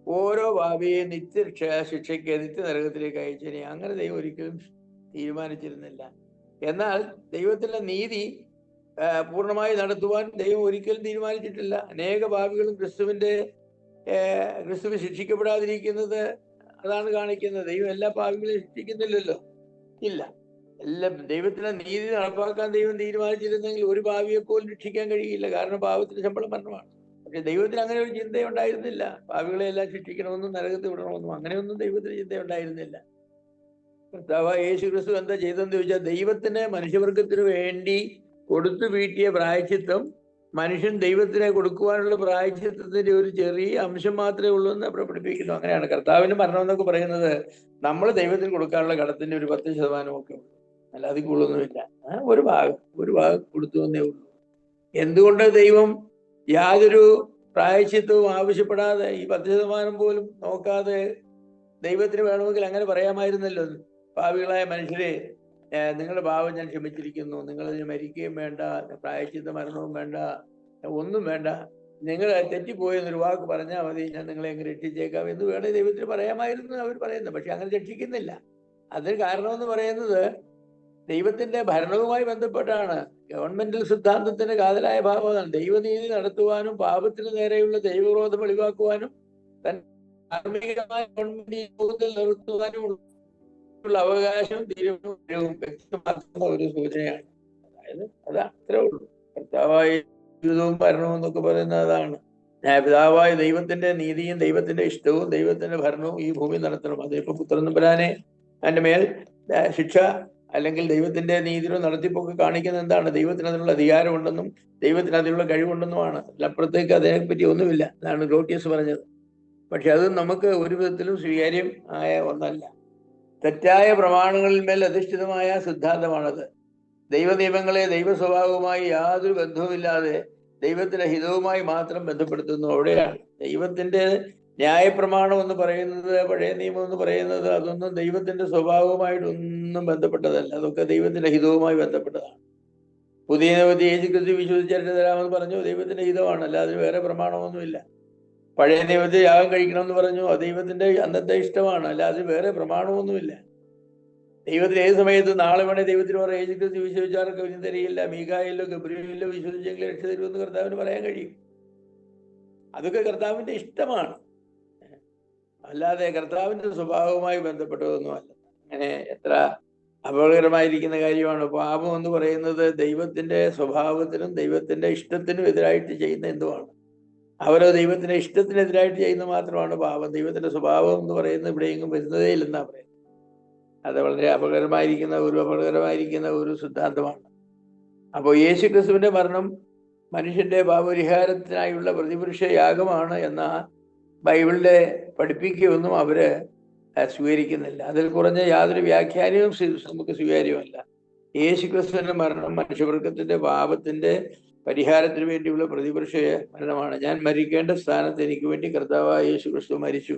ഓരോ പാപിയെ ശിക്ഷയ്ക്ക് നിത്യനരകത്തിലേക്ക് അയച്ചതിനെ അങ്ങനെ ദൈവം ഒരിക്കലും തീരുമാനിച്ചിരുന്നില്ല. എന്നാൽ ദൈവത്തിന്റെ നീതി പൂർണ്ണമായി നടത്തുവാൻ ദൈവം ഒരിക്കലും തീരുമാനിച്ചിട്ടില്ല. അനേക പാപികളും ക്രിസ്തുവിന് ശിക്ഷിക്കപ്പെടാതിരിക്കുന്നത് അതാണ് കാണിക്കുന്നത്. ദൈവം എല്ലാ പാപികളെയും ശിക്ഷിക്കുന്നില്ലല്ലോ, ഇല്ല. ദൈവത്തിന്റെ നീതി നടപ്പാക്കാൻ ദൈവം തീരുമാനിച്ചിരുന്നെങ്കിൽ ഒരു പാപിയെ പോലും രക്ഷിക്കാൻ കഴിയില്ല. കാരണം പാപത്തിന് ശമ്പളം മരണമാണ്. പക്ഷെ ദൈവത്തിന് അങ്ങനെ ഒരു ചിന്തയുണ്ടായിരുന്നില്ല. പാപികളെ എല്ലാം ശിക്ഷിക്കണമെന്നും നരകത്തിൽ വിടണമെന്നും അങ്ങനെയൊന്നും ദൈവത്തിന് ചിന്തയുണ്ടായിരുന്നില്ല. കർത്താവായ യേശു ക്രിസ്തു എന്താ ചെയ്തതെന്ന് ചോദിച്ചാൽ, ദൈവത്തിന് മനുഷ്യവർഗത്തിന് വേണ്ടി കൊടുത്തു വീട്ടിയ പ്രായശ്ചിത്തം മനുഷ്യൻ ദൈവത്തിനെ കൊടുക്കുവാനുള്ള പ്രായശ്ചിത്തത്തിന്റെ ഒരു ചെറിയ അംശം മാത്രമേ ഉള്ളൂ എന്ന് അവിടെ പഠിപ്പിക്കുന്നു. അങ്ങനെയാണ് കർത്താവിന്റെ മരണം എന്നൊക്കെ പറയുന്നത് നമ്മൾ ദൈവത്തിന് കൊടുക്കാനുള്ള കടത്തിന്റെ ഒരു 10% ഒക്കെ ഉള്ളൂ, അല്ലാതെ കൂടുതലൊന്നുമില്ല. ഒരു ഭാഗം കൊടുത്തു എന്നേ ഉള്ളൂ. എന്തുകൊണ്ട് ദൈവം യാതൊരു പ്രായശ്ചിത്തവും ആവശ്യപ്പെടാതെ ഈ 10% പോലും നോക്കാതെ ദൈവത്തിന് വേണമെങ്കിൽ അങ്ങനെ പറയാമായിരുന്നല്ലോ, പാപികളായ മനുഷ്യരെ നിങ്ങളുടെ പാപം ഞാൻ ക്ഷമിച്ചിരിക്കുന്നു, നിങ്ങളതിന് മരിക്കുകയും വേണ്ട, പ്രായശ്ചിത്ത മരണവും വേണ്ട, ഒന്നും വേണ്ട, നിങ്ങൾ തെറ്റിപ്പോയി എന്നൊരു വാക്ക് പറഞ്ഞാൽ മതി, ഞാൻ നിങ്ങളെ എങ്ങനെ രക്ഷിച്ചേക്കാം എന്ന് വേണേ ദൈവത്തിന് പറയാമായിരുന്നു അവർ പറയുന്നത്. പക്ഷെ അങ്ങനെ രക്ഷിക്കുന്നില്ല. അതിന് കാരണമെന്ന് പറയുന്നത് ദൈവത്തിന്റെ ഭരണവുമായി ബന്ധപ്പെട്ടാണ്. ഗവൺമെന്റൽ സിദ്ധാന്തത്തിന് കാതലായ ഭാവമാണ് ദൈവനീതി നടത്തുവാനും പാപത്തിന് നേരെയുള്ള ദൈവവിരോധം വെളിവാക്കുവാനും ധാർമ്മികമായ ഗവൺമെന്റ് യോഗത്തിൽ നിർത്തുവാനും ഉള്ള അവകാശം തീരുമാനവും വ്യക്തമാക്കുന്ന ഒരു സൂചനയാണ്. അതായത് അത് അത്രേ ഉള്ളൂ. കർത്താവായ ജീവിതവും ഭരണവും എന്നൊക്കെ പറയുന്നത് അതാണ്. പിതാവായ ദൈവത്തിന്റെ നീതിയും ദൈവത്തിന്റെ ഇഷ്ടവും ദൈവത്തിന്റെ ഭരണവും ഈ ഭൂമി നടത്തണം. അതിപ്പോ പുത്രൻ തമ്പുരാനെ അതിന്റെ മേൽ ശിക്ഷ അല്ലെങ്കിൽ ദൈവത്തിന്റെ നീതിയുടെ നടത്തിപ്പൊക്കെ കാണിക്കുന്ന എന്താണ്? ദൈവത്തിന് അതിനുള്ള അധികാരമുണ്ടെന്നും ദൈവത്തിന് അതിനുള്ള കഴിവുണ്ടെന്നുമാണ്. അപ്പുറത്തേക്ക് അതിനെപ്പറ്റി ഒന്നുമില്ല. അതാണ് ഗ്രോട്ടിയസ് പറഞ്ഞത്. പക്ഷെ അത് നമുക്ക് ഒരു വിധത്തിലും സ്വീകാര്യം ആയ ഒന്നല്ല. തെറ്റായ പ്രമാണങ്ങളിൽ മേൽ അധിഷ്ഠിതമായ സിദ്ധാന്തമാണത്. ദൈവനിയമങ്ങളെ ദൈവ സ്വഭാവവുമായി യാതൊരു ബന്ധവുമില്ലാതെ ദൈവത്തിന്റെ ഹിതവുമായി മാത്രം ബന്ധപ്പെടുത്തുന്നു. അവിടെയാണ് ദൈവത്തിന്റെ ന്യായപ്രമാണം എന്ന് പറയുന്നത്, പഴയ നിയമം എന്ന് പറയുന്നത്, അതൊന്നും ദൈവത്തിന്റെ സ്വഭാവവുമായിട്ടൊന്നും ബന്ധപ്പെട്ടതല്ല. അതൊക്കെ ദൈവത്തിന്റെ ഹിതവുമായി ബന്ധപ്പെട്ടതാണ്. പുതിയ നിയമത്തിൽ യേശുക്രിസ്തു വിശ്വസിച്ചിട്ട് തരാമെന്ന് പറഞ്ഞു, ദൈവത്തിന്റെ ഹിതമാണ്, അല്ലാതെ വേറെ പ്രമാണമൊന്നുമില്ല. പഴയ നിയമത്തിൽ യാഗം കഴിക്കണമെന്ന് പറഞ്ഞു, അത് ദൈവത്തിന്റെ അന്നത്തെ ഇഷ്ടമാണ്, അല്ലാതെ വേറെ പ്രമാണമൊന്നുമില്ല. ദൈവത്തിന് ഏത് സമയത്ത് നാളെ വേണേ ദൈവത്തിന് പറയാം യേശുക്രിസ്തു വിശ്വസിച്ചാർക്ക് ഒന്നും തരികയില്ല, മീഖായേലോ ഗബ്രിയേലോ വിശ്വസിച്ചെങ്കിൽ രക്ഷ തരുമെന്ന് കർത്താവിന് പറയാൻ കഴിയും. അതൊക്കെ കർത്താവിന്റെ ഇഷ്ടമാണ്, അല്ലാതെ കർത്താവിന്റെ സ്വഭാവവുമായി ബന്ധപ്പെട്ടതൊന്നുമല്ല. അങ്ങനെ എത്ര അപകടകരമായിരിക്കുന്ന കാര്യമാണ്. പാപം എന്ന് പറയുന്നത് ദൈവത്തിന്റെ സ്വഭാവത്തിനും ദൈവത്തിന്റെ ഇഷ്ടത്തിനും എതിരായിട്ട് ചെയ്യുന്ന എന്തുമാണ്. അവരോ ദൈവത്തിന്റെ ഇഷ്ടത്തിനെതിരായിട്ട് ചെയ്യുന്ന മാത്രമാണ് പാപം. ദൈവത്തിന്റെ സ്വഭാവം എന്ന് പറയുന്നത് ഇവിടെയെങ്കിലും വരുന്നതേ ഇല്ലെന്നാ പറയുന്നത്. അത് വളരെ അപകടകരമായിരിക്കുന്ന ഒരു സിദ്ധാന്തമാണ്. അപ്പോൾ യേശു ക്രിസ്തുവിന്റെ മരണം മനുഷ്യന്റെ പാപപരിഹാരത്തിനായുള്ള പ്രതിപുരുഷ യാഗമാണ് എന്ന ബൈബിളിലെ പഠിപ്പിക്കുകയൊന്നും അവര് സ്വീകരിക്കുന്നില്ല. അതിൽ കുറഞ്ഞ യാതൊരു വ്യാഖ്യാനവും നമുക്ക് സ്വീകാര്യമല്ല. യേശു ക്രിസ്തുവിന്റെ മരണം മനുഷ്യവർഗത്തിന്റെ പാപത്തിന്റെ പരിഹാരത്തിന് വേണ്ടിയുള്ള പ്രതിപുരുഷ മരണമാണ്. ഞാൻ മരിക്കേണ്ട സ്ഥാനത്ത് എനിക്ക് വേണ്ടി കർത്താവായ യേശു ക്രിസ്തു മരിച്ചു.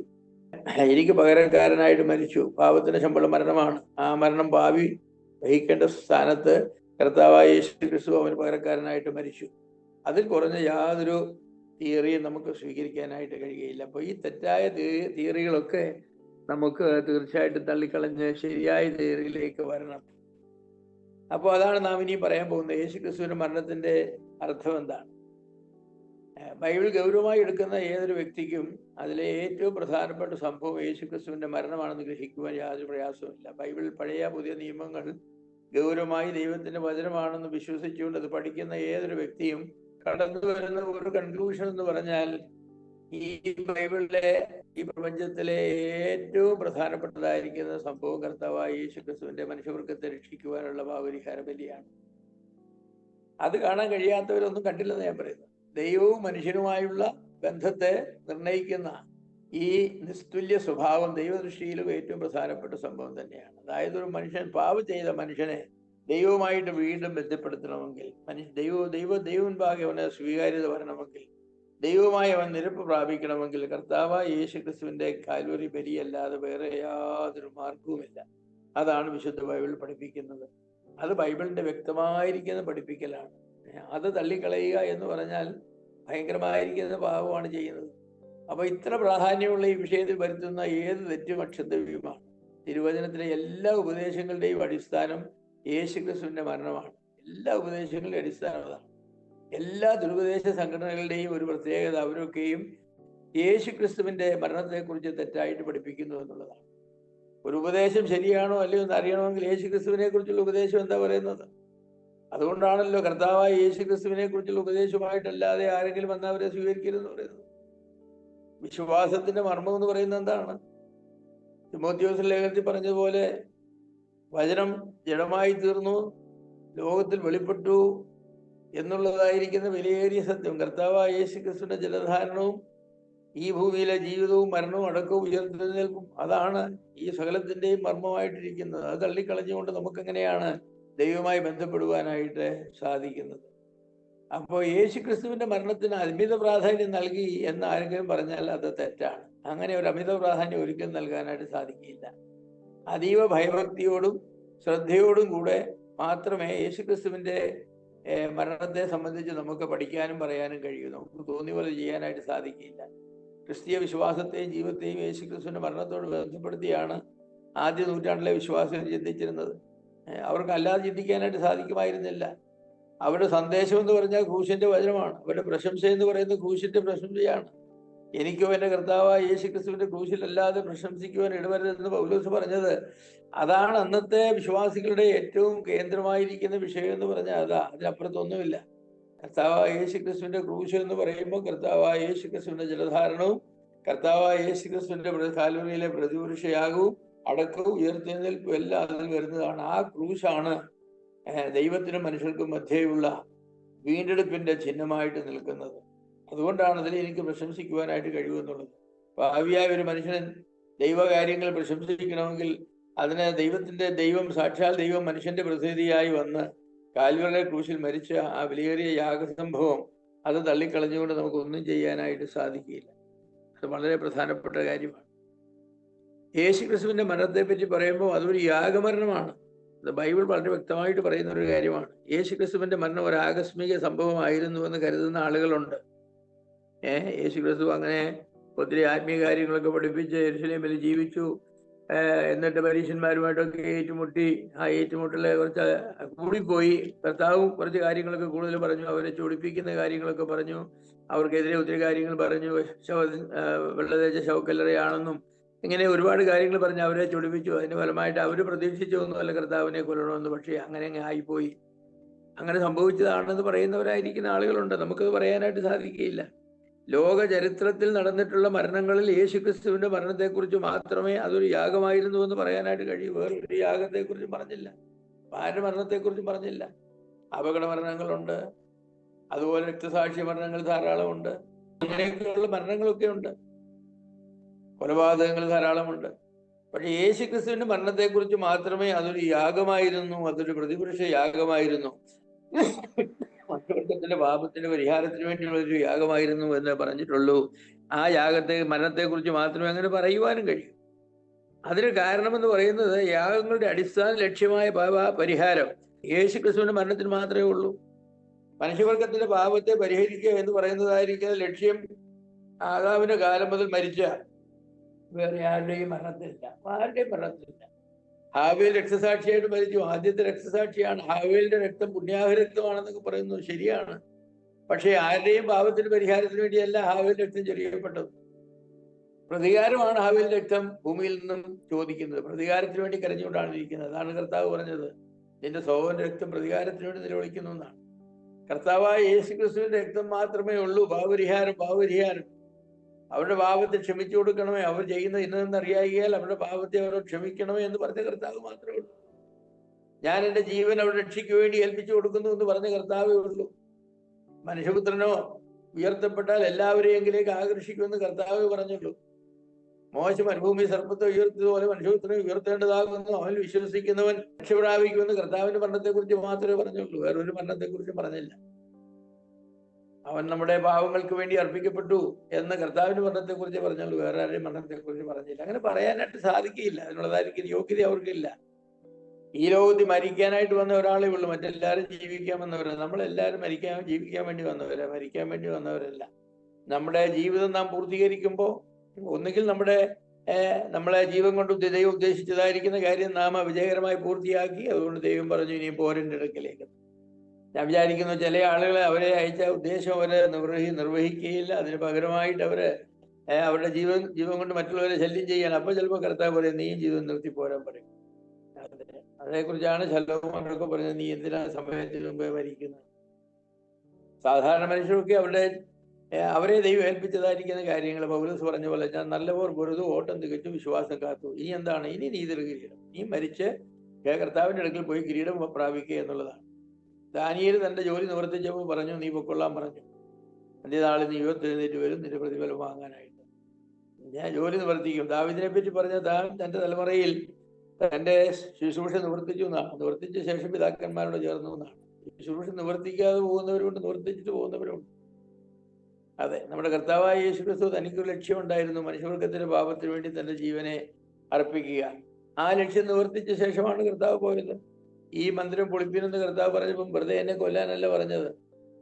എനിക്ക് പകരക്കാരനായിട്ട് മരിച്ചു. പാപത്തിന്റെ ശമ്പളം മരണമാണ്. ആ മരണം പാപി വഹിക്കേണ്ട സ്ഥാനത്ത് കർത്താവായ യേശു ക്രിസ്തു അവന് പകരക്കാരനായിട്ട് മരിച്ചു. അതിൽ കുറഞ്ഞ യാതൊരു തിയറിയും നമുക്ക് സ്വീകരിക്കാനായിട്ട് കഴിയുകയില്ല. അപ്പോൾ ഈ തെറ്റായ തിയറികളൊക്കെ നമുക്ക് തീർച്ചയായിട്ടും തള്ളിക്കളഞ്ഞ് ശരിയായ തിയറിയിലേക്ക് വരണം. അപ്പോൾ അതാണ് നാം ഇനി പറയാൻ പോകുന്നത്. യേശു ക്രിസ്തുവിന്റെ മരണത്തിന്റെ അർത്ഥം എന്താണ്? ബൈബിൾ ഗൗരവമായി എടുക്കുന്ന ഏതൊരു വ്യക്തിക്കും അതിലെ ഏറ്റവും പ്രധാനപ്പെട്ട സംഭവം യേശു ക്രിസ്തുവിന്റെ മരണമാണെന്ന് ഗ്രഹിക്കുവാൻ യാതൊരു പ്രയാസവുമില്ല. ബൈബിൾ പഴയ പുതിയ നിയമങ്ങൾ ഗൗരവമായി ദൈവത്തിന്റെ വചനമാണെന്ന് വിശ്വസിച്ചുകൊണ്ട് അത് പഠിക്കുന്ന ഏതൊരു വ്യക്തിയും കടന്നു വരുന്ന ഒരു കൺക്ലൂഷൻ എന്ന് പറഞ്ഞാൽ ഈ ബൈബിളിലെ ഈ പ്രപഞ്ചത്തിലെ ഏറ്റവും പ്രധാനപ്പെട്ടതായിരിക്കുന്ന സംഭവം കർത്താവായ യേശു ക്രിസ്തുവിന്റെ മനുഷ്യവർഗത്തെ രക്ഷിക്കുവാനുള്ള പാപപരിഹാര ബലിയാണ്. അത് കാണാൻ കഴിയാത്തവരൊന്നും കണ്ടില്ലെന്ന് ഞാൻ പറയുന്നത്. ദൈവവും മനുഷ്യനുമായുള്ള ബന്ധത്തെ നിർണയിക്കുന്ന ഈ നിസ്തുല്യ സ്വഭാവം ദൈവദൃഷ്ടിയിലും ഏറ്റവും പ്രധാനപ്പെട്ട സംഭവം തന്നെയാണ്. അതായത് ഒരു മനുഷ്യൻ പാപം ചെയ്ത മനുഷ്യനെ ദൈവവുമായിട്ട് വീണ്ടും ബന്ധപ്പെടുത്തണമെങ്കിൽ, ദൈവമുൻപാകെ അവന് സ്വീകാര്യത വരണമെങ്കിൽ, ദൈവവുമായി അവൻ നിരപ്പ് പ്രാപിക്കണമെങ്കിൽ കർത്താവായ യേശു ക്രിസ്തുവിന്റെ കാൽവരി ബലിയല്ലാതെ വേറെ യാതൊരു മാർഗവുമില്ല. അതാണ് വിശുദ്ധ ബൈബിൾ പഠിപ്പിക്കുന്നത്. അത് ബൈബിളിന്റെ വ്യക്തമായിരിക്കുന്ന പഠിപ്പിക്കലാണ്. അത് തള്ളിക്കളയുക എന്ന് പറഞ്ഞാൽ ഭയങ്കരമായിരിക്കുന്ന പാപമാണ് ചെയ്യുന്നത്. അപ്പൊ ഇത്ര പ്രാധാന്യമുള്ള ഈ വിഷയത്തിൽ വരുത്തുന്ന ഏത് തെറ്റും അക്ഷന്തവ്യമാണ്. തിരുവചനത്തിലെ എല്ലാ ഉപദേശങ്ങളുടെയും അടിസ്ഥാനം യേശു ക്രിസ്തുവിന്റെ മരണമാണ്. എല്ലാ ഉപദേശങ്ങളുടെയും അടിസ്ഥാനം അതാണ്. എല്ലാ ദുരുപദേശ സംഘടനകളുടെയും ഒരു പ്രത്യേകത അവരൊക്കെയും യേശു ക്രിസ്തുവിന്റെ മരണത്തെക്കുറിച്ച് തെറ്റായിട്ട് പഠിപ്പിക്കുന്നു എന്നുള്ളതാണ്. ഒരു ഉപദേശം ശരിയാണോ അല്ലയോ എന്ന് അറിയണമെങ്കിൽ യേശു ക്രിസ്തുവിനെ കുറിച്ചുള്ള ഉപദേശം എന്താ പറയുന്നത്? അതുകൊണ്ടാണല്ലോ കർത്താവായ യേശു ക്രിസ്തുവിനെ കുറിച്ചുള്ള ഉപദേശമായിട്ടല്ലാതെ ആരെങ്കിലും വന്നാൽ അവരെ സ്വീകരിക്കരുതെന്ന് പറയുന്നത്. വിശ്വാസത്തിന്റെ മർമ്മം എന്ന് പറയുന്നത് എന്താണ്? തിമോഥെയോസ് ലേഖനത്തിൽ പറഞ്ഞതുപോലെ വചനം ജഡമായി തീർന്നു, ലോകത്തിൽ വെളിപ്പെട്ടു എന്നുള്ളതായിരിക്കുന്ന വിലയേറിയ സത്യം. കർത്താവായ യേശു ക്രിസ്തുവിന്റെ ജലധാരണവും ഈ ഭൂമിയിലെ ജീവിതവും മരണവും അടക്കവും ഉയർത്തെഴുന്നേൽപ്പും അതാണ് ഈ സകലത്തിന്റെയും മർമ്മമായിട്ടിരിക്കുന്നത്. അത് തള്ളിക്കളഞ്ഞുകൊണ്ട് നമുക്കെങ്ങനെയാണ് ദൈവവുമായി ബന്ധപ്പെടുവാനായിട്ട് സാധിക്കുന്നത്? അപ്പോൾ യേശു ക്രിസ്തുവിന്റെ മരണത്തിന് അമിത പ്രാധാന്യം നൽകി എന്ന് ആരെങ്കിലും പറഞ്ഞാൽ അത് തെറ്റാണ്. അങ്ങനെ ഒരു അമിത പ്രാധാന്യം ഒരിക്കലും നൽകാനായിട്ട് സാധിക്കില്ല. അതീവ ഭയഭക്തിയോടും ശ്രദ്ധയോടും കൂടെ മാത്രമേ യേശു ക്രിസ്തുവിന്റെ മരണത്തെ സംബന്ധിച്ച് നമുക്ക് പഠിക്കാനും പറയാനും കഴിയും. നമുക്ക് തോന്നിയ പോലെ ചെയ്യാനായിട്ട് സാധിക്കില്ല. ക്രിസ്തീയ വിശ്വാസത്തെയും ജീവിതത്തെയും യേശുക്രിസ്തുവിന്റെ മരണത്തോട് ബന്ധപ്പെടുത്തിയാണ് ആദ്യ നൂറ്റാണ്ടിലെ വിശ്വാസികൾ ചിന്തിച്ചിരുന്നത്. അവർക്ക് അല്ലാതെ ചിന്തിക്കാനായിട്ട് സാധിക്കുമായിരുന്നില്ല. അവരുടെ സന്ദേശം എന്ന് പറഞ്ഞാൽ ക്രൂശിന്റെ വചനമാണ്. അവരുടെ പ്രശംസ എന്ന് പറയുന്നത് ക്രൂശിന്റെ പ്രശംസയാണ്. എനിക്കോ എന്റെ കർത്താവായ യേശുക്രിസ്തുവിന്റെ ക്രൂശിലല്ലാതെ പ്രശംസിക്കുവാൻ ഇടവരുതെന്ന് പൗലോസ് പറഞ്ഞത് അതാണ്. അന്നത്തെ വിശ്വാസികളുടെ ഏറ്റവും കേന്ദ്രമായിരിക്കുന്ന വിഷയം എന്ന് പറഞ്ഞാൽ അതാ, അതിനപ്പുറത്തൊന്നുമില്ല. കർത്താവായ യേശുക്രിസ്തുവിന്റെ ക്രൂശ് എന്ന് പറയുമ്പോൾ കർത്താവായ യേശുക്രിസ്തുവിന്റെ ജലധാരണവും കർത്താവായ യേശുക്രിസ്തുവിന്റെ കാൽവരിയിലെ പ്രതിപുരുഷയാകവും അടക്കവും ഉയർത്തെഴുന്നേൽപ്പും എല്ലാം അതിൽ വരുന്നതാണ്. ആ ക്രൂശാണ് ദൈവത്തിനും മനുഷ്യർക്കും മധ്യേയുള്ള വീണ്ടെടുപ്പിന്റെ ചിഹ്നമായിട്ട് നിൽക്കുന്നത്. അതുകൊണ്ടാണ് അതിൽ എനിക്ക് പ്രശംസിക്കുവാനായിട്ട് കഴിയുമെന്നുള്ളത്. ഭാവിയായ ഒരു മനുഷ്യൻ ദൈവകാര്യങ്ങൾ പ്രശംസിക്കണമെങ്കിൽ അതിന് ദൈവം സാക്ഷാൽ ദൈവം മനുഷ്യന്റെ പ്രതിനിധിയായി വന്ന് കാൽവരിയിലെ ക്രൂശിൽ മരിച്ച ആ വിലയേറിയ യാഗസംഭവം അത് തള്ളിക്കളഞ്ഞുകൊണ്ട് നമുക്കൊന്നും ചെയ്യാനായിട്ട് സാധിക്കില്ല. അത് വളരെ പ്രധാനപ്പെട്ട കാര്യമാണ്. യേശുക്രിസ്തുവിന്റെ മരണത്തെ പറ്റി പറയുമ്പോൾ അതൊരു യാഗമരണമാണ്. അത് ബൈബിൾ വളരെ വ്യക്തമായിട്ട് പറയുന്ന ഒരു കാര്യമാണ്. യേശുക്രിസ്തുവിന്റെ മരണം ഒരു ആകസ്മിക സംഭവമായിരുന്നു എന്ന് കരുതുന്ന ആളുകളുണ്ട്. യേശുക്രിസ്തു അങ്ങനെ ഒത്തിരി ആത്മീയ കാര്യങ്ങളൊക്കെ പഠിപ്പിച്ച് യെരുശലേമിൽ ജീവിച്ചു, എന്നിട്ട് പരീശന്മാരുമായിട്ടൊക്കെ ഏറ്റുമുട്ടി. ആ ഏറ്റുമുട്ടല് കുറച്ച് കൂടിപ്പോയി. കർത്താവും കുറച്ച് കാര്യങ്ങളൊക്കെ കൂടുതൽ പറഞ്ഞു, അവരെ ചൊടിപ്പിക്കുന്ന കാര്യങ്ങളൊക്കെ പറഞ്ഞു, അവർക്കെതിരെ ഒത്തിരി കാര്യങ്ങൾ പറഞ്ഞു. വെള്ളതേച്ച ശവക്കല്ലറയാണെന്നും ഇങ്ങനെ ഒരുപാട് കാര്യങ്ങൾ പറഞ്ഞ് അവരെ ചൊടിപ്പിച്ചു. അതിന് ഫലമായിട്ട് അവർ പ്രതീക്ഷിച്ചൊന്നും അല്ല കർത്താവിനെ കൊല്ലണമെന്ന്. പക്ഷേ അങ്ങനെ ആയിപ്പോയി. അങ്ങനെ സംഭവിച്ചതാണെന്ന് പറയുന്നവരായിരിക്കുന്ന ആളുകളുണ്ട്. നമുക്കത് പറയാനായിട്ട് സാധിക്കുകയില്ല. ലോക ചരിത്രത്തിൽ നടന്നിട്ടുള്ള മരണങ്ങളിൽ യേശുക്രിസ്തുവിന്റെ മരണത്തെക്കുറിച്ച് മാത്രമേ അതൊരു യാഗമായിരുന്നു എന്ന് പറയാനായിട്ട് കഴിയൂ. വേറൊരു യാഗത്തെക്കുറിച്ച് പറഞ്ഞില്ല, ആരുടെ മരണത്തെക്കുറിച്ചും പറഞ്ഞില്ല. അപകട മരണങ്ങളുണ്ട്, അതുപോലെ രക്തസാക്ഷി മരണങ്ങൾ ധാരാളമുണ്ട്, അങ്ങനെയൊക്കെയുള്ള മരണങ്ങളൊക്കെ ഉണ്ട്, കൊലപാതകങ്ങൾ ധാരാളമുണ്ട്. പക്ഷെ യേശുക്രിസ്തുവിന്റെ മരണത്തെക്കുറിച്ച് മാത്രമേ അതൊരു യാഗമായിരുന്നു, അതൊരു പ്രതിപുരുഷ യാഗമായിരുന്നു, മനുഷ്യവർഗത്തിന്റെ പാപത്തിന്റെ പരിഹാരത്തിന് വേണ്ടിയുള്ള ഒരു യാഗമായിരുന്നു എന്ന് പറഞ്ഞിട്ടുള്ളൂ. ആ മരണത്തെക്കുറിച്ച് മാത്രമേ അങ്ങനെ പറയുവാനും കഴിയൂ. അതിന് കാരണമെന്ന് പറയുന്നത് യാഗങ്ങളുടെ അടിസ്ഥാന ലക്ഷ്യമായ പാപ പരിഹാരം യേശുക്രിസ്തുവിന്റെ മരണത്തിന് മാത്രമേ ഉള്ളൂ. മനുഷ്യവർഗത്തിന്റെ പാപത്തെ പരിഹരിക്കുക എന്ന് പറയുന്നതായിരിക്കുന്ന ലക്ഷ്യം ആദാമിന്റെ കാലം മുതൽ മരിച്ച വേറെ ആരുടെയും മരണത്തിലില്ല, ആരുടെയും മരണത്തിലില്ല. ഹാവേൽ രക്തസാക്ഷിയായിട്ട് മരിച്ചു. ആദ്യത്തെ രക്തസാക്ഷിയാണ്. ഹാവേലിന്റെ രക്തം പുണ്യാഹ രക്തമാണെന്നൊക്കെ പറയുന്നത് ശരിയാണ്. പക്ഷേ ആരുടെയും പാപത്തിന് പരിഹാരത്തിന് വേണ്ടിയല്ല ഹാവേൽ രക്തം ചൊരിയപ്പെട്ടത്. പ്രതികാരമാണ് ഹാവേൽ രക്തം ഭൂമിയിൽ നിന്നും ചോദിക്കുന്നത്. പ്രതികാരത്തിന് വേണ്ടി കരഞ്ഞുകൊണ്ടാണ് ഇരിക്കുന്നത്. അതാണ് കർത്താവ് പറഞ്ഞത്, നിന്റെ സഹോദരന്റെ രക്തം പ്രതികാരത്തിന് വേണ്ടി നിലവിളിക്കുന്നു എന്നാണ്. കർത്താവായ യേശുക്രിസ്തുവിന്റെ രക്തം മാത്രമേ ഉള്ളൂ പാപപരിഹാരം. അവരുടെ പാപത്തെ ക്ഷമിച്ചു കൊടുക്കണമേ, അവർ ചെയ്യുന്നത് ഇന്നതെന്ന് അറിയാകിയാൽ അവരുടെ പാപത്തെ അവർ ക്ഷമിക്കണമേ എന്ന് പറഞ്ഞ കർത്താവ് മാത്രമേ ഉള്ളൂ. ഞാൻ എൻ്റെ ജീവൻ അവരുടെ രക്ഷയ്ക്ക് വേണ്ടി ഏൽപ്പിച്ചു കൊടുക്കുന്നു എന്ന് പറഞ്ഞ കർത്താവേ ഉള്ളൂ. മനുഷ്യപുത്രനോ ഉയർത്തപ്പെട്ടാൽ എല്ലാവരെയെങ്കിലേക്ക് ആകർഷിക്കുമെന്ന് കർത്താവേ പറഞ്ഞുള്ളൂ. മോശ മരുഭൂമി സർപ്പത്തെ ഉയർത്തിയതുപോലെ മനുഷ്യപുത്രനെ ഉയർത്തേണ്ടതാകുന്നു, അവൻ വിശ്വസിക്കുന്നവൻ രക്ഷപ്രാപിക്കുമെന്ന് കർത്താവിന്റെ മരണത്തെക്കുറിച്ച് മാത്രമേ പറഞ്ഞുള്ളൂ. വേറൊരു മരണത്തെക്കുറിച്ച് പറഞ്ഞില്ല. അവൻ നമ്മുടെ പാവങ്ങൾക്ക് വേണ്ടി അർപ്പിക്കപ്പെട്ടു എന്ന് കർത്താവിന്റെ മരണത്തെക്കുറിച്ച് പറഞ്ഞുള്ളൂ, വേറെ ആരുടെയും മരണത്തെക്കുറിച്ച് പറഞ്ഞില്ല. അങ്ങനെ പറയാനായിട്ട് സാധിക്കില്ല. അതിനുള്ളതായിരിക്കും യോഗ്യത അവർക്കില്ല. ഈ ലോകത്തിൽ മരിക്കാനായിട്ട് വന്ന ഒരാളേ ഉള്ളൂ, മറ്റെല്ലാവരും ജീവിക്കാൻ വന്നവരല്ല. നമ്മളെല്ലാവരും ജീവിക്കാൻ വേണ്ടി വന്നവരാ, മരിക്കാൻ വേണ്ടി വന്നവരല്ല. നമ്മുടെ ജീവിതം നാം പൂർത്തീകരിക്കുമ്പോൾ ഒന്നുകിൽ നമ്മളെ ജീവൻ കൊണ്ട് ദൈവം ഉദ്ദേശിച്ചതായിരിക്കുന്ന കാര്യം നാം വിജയകരമായി പൂർത്തിയാക്കി. അതുകൊണ്ട് ദൈവം പറഞ്ഞു ഇനി പോരന്റെ അടുക്കലേക്ക്. ഞാൻ വിചാരിക്കുന്നു ചില ആളുകളെ അവരെ അയച്ച ഉദ്ദേശം അവരെ നിർവഹിക്കുകയില്ല. അതിന് പകരമായിട്ട് അവരുടെ ജീവൻ കൊണ്ട് മറ്റുള്ളവരെ ശല്യം ചെയ്യാൻ. അപ്പൊ ചിലപ്പോൾ കർത്താവ് പറയും നീയും ജീവൻ നിർത്തി പോരാൻ പറയും. അതേക്കുറിച്ചാണ് ശലോമോനൊക്കെ പറഞ്ഞത്, നീ എന്തിനാണ് സമയത്തിന് മുമ്പേ മരിക്കുന്നത്. സാധാരണ മനുഷ്യരൊക്കെ അവരെ ദൈവം ഏൽപ്പിച്ചതായിരിക്കുന്ന കാര്യങ്ങൾ പൗലോസ് പറഞ്ഞ പോലെ, ഞാൻ നല്ലപോർ പൊരുതു, ഓട്ടം തികച്ചു, വിശ്വാസം കാത്തു. ഇനി എന്താണ്? ഇനി നീതിയുടെ കിരീടം. നീ മരിച്ച് കർത്താവിന്റെ അടുക്കൽ പോയി കിരീടം പ്രാപിക്കുക എന്നുള്ളതാണ്. ദാനിയേൽ തന്റെ ജോലി നിവർത്തിച്ചപ്പോൾ പറഞ്ഞു, നീ പൊക്കൊള്ളാൻ പറഞ്ഞു. അന്ത്യനാളിൽ നീ ഉയർത്തെഴുന്നേറ്റ് വരും നിന്റെ പ്രതിഫലം വാങ്ങാനായിട്ട്. ഞാൻ ജോലി നിവർത്തിക്കും. ദാവീദിനെ പറ്റി പറഞ്ഞ തന്റെ തലമുറയിൽ തന്റെ ശുശ്രൂഷ നിവർത്തിച്ചു എന്നാണ്. നിവർത്തിച്ച ശേഷം പിതാക്കന്മാരോട് ചേർന്നു എന്നാണ്. ശുശ്രൂഷ നിവർത്തിക്കാതെ പോകുന്നവരുണ്ട്, നിവർത്തിച്ചിട്ട് പോകുന്നവരുണ്ട്. അതെ, നമ്മുടെ കർത്താവായ യേശുക്രിസ്തു തനിക്കൊരു ലക്ഷ്യമുണ്ടായിരുന്നു, മനുഷ്യവർഗത്തിന്റെ പാപത്തിന് വേണ്ടി തന്റെ ജീവനെ അർപ്പിക്കുക. ആ ലക്ഷ്യം നിവർത്തിച്ച ശേഷമാണ് കർത്താവ് പോയത്. ഈ മന്ദിരം പൊളിപ്പിനെന്ന് കർത്താവ് പറഞ്ഞപ്പം വെറുതെ എന്നെ കൊല്ലാനല്ല പറഞ്ഞത്.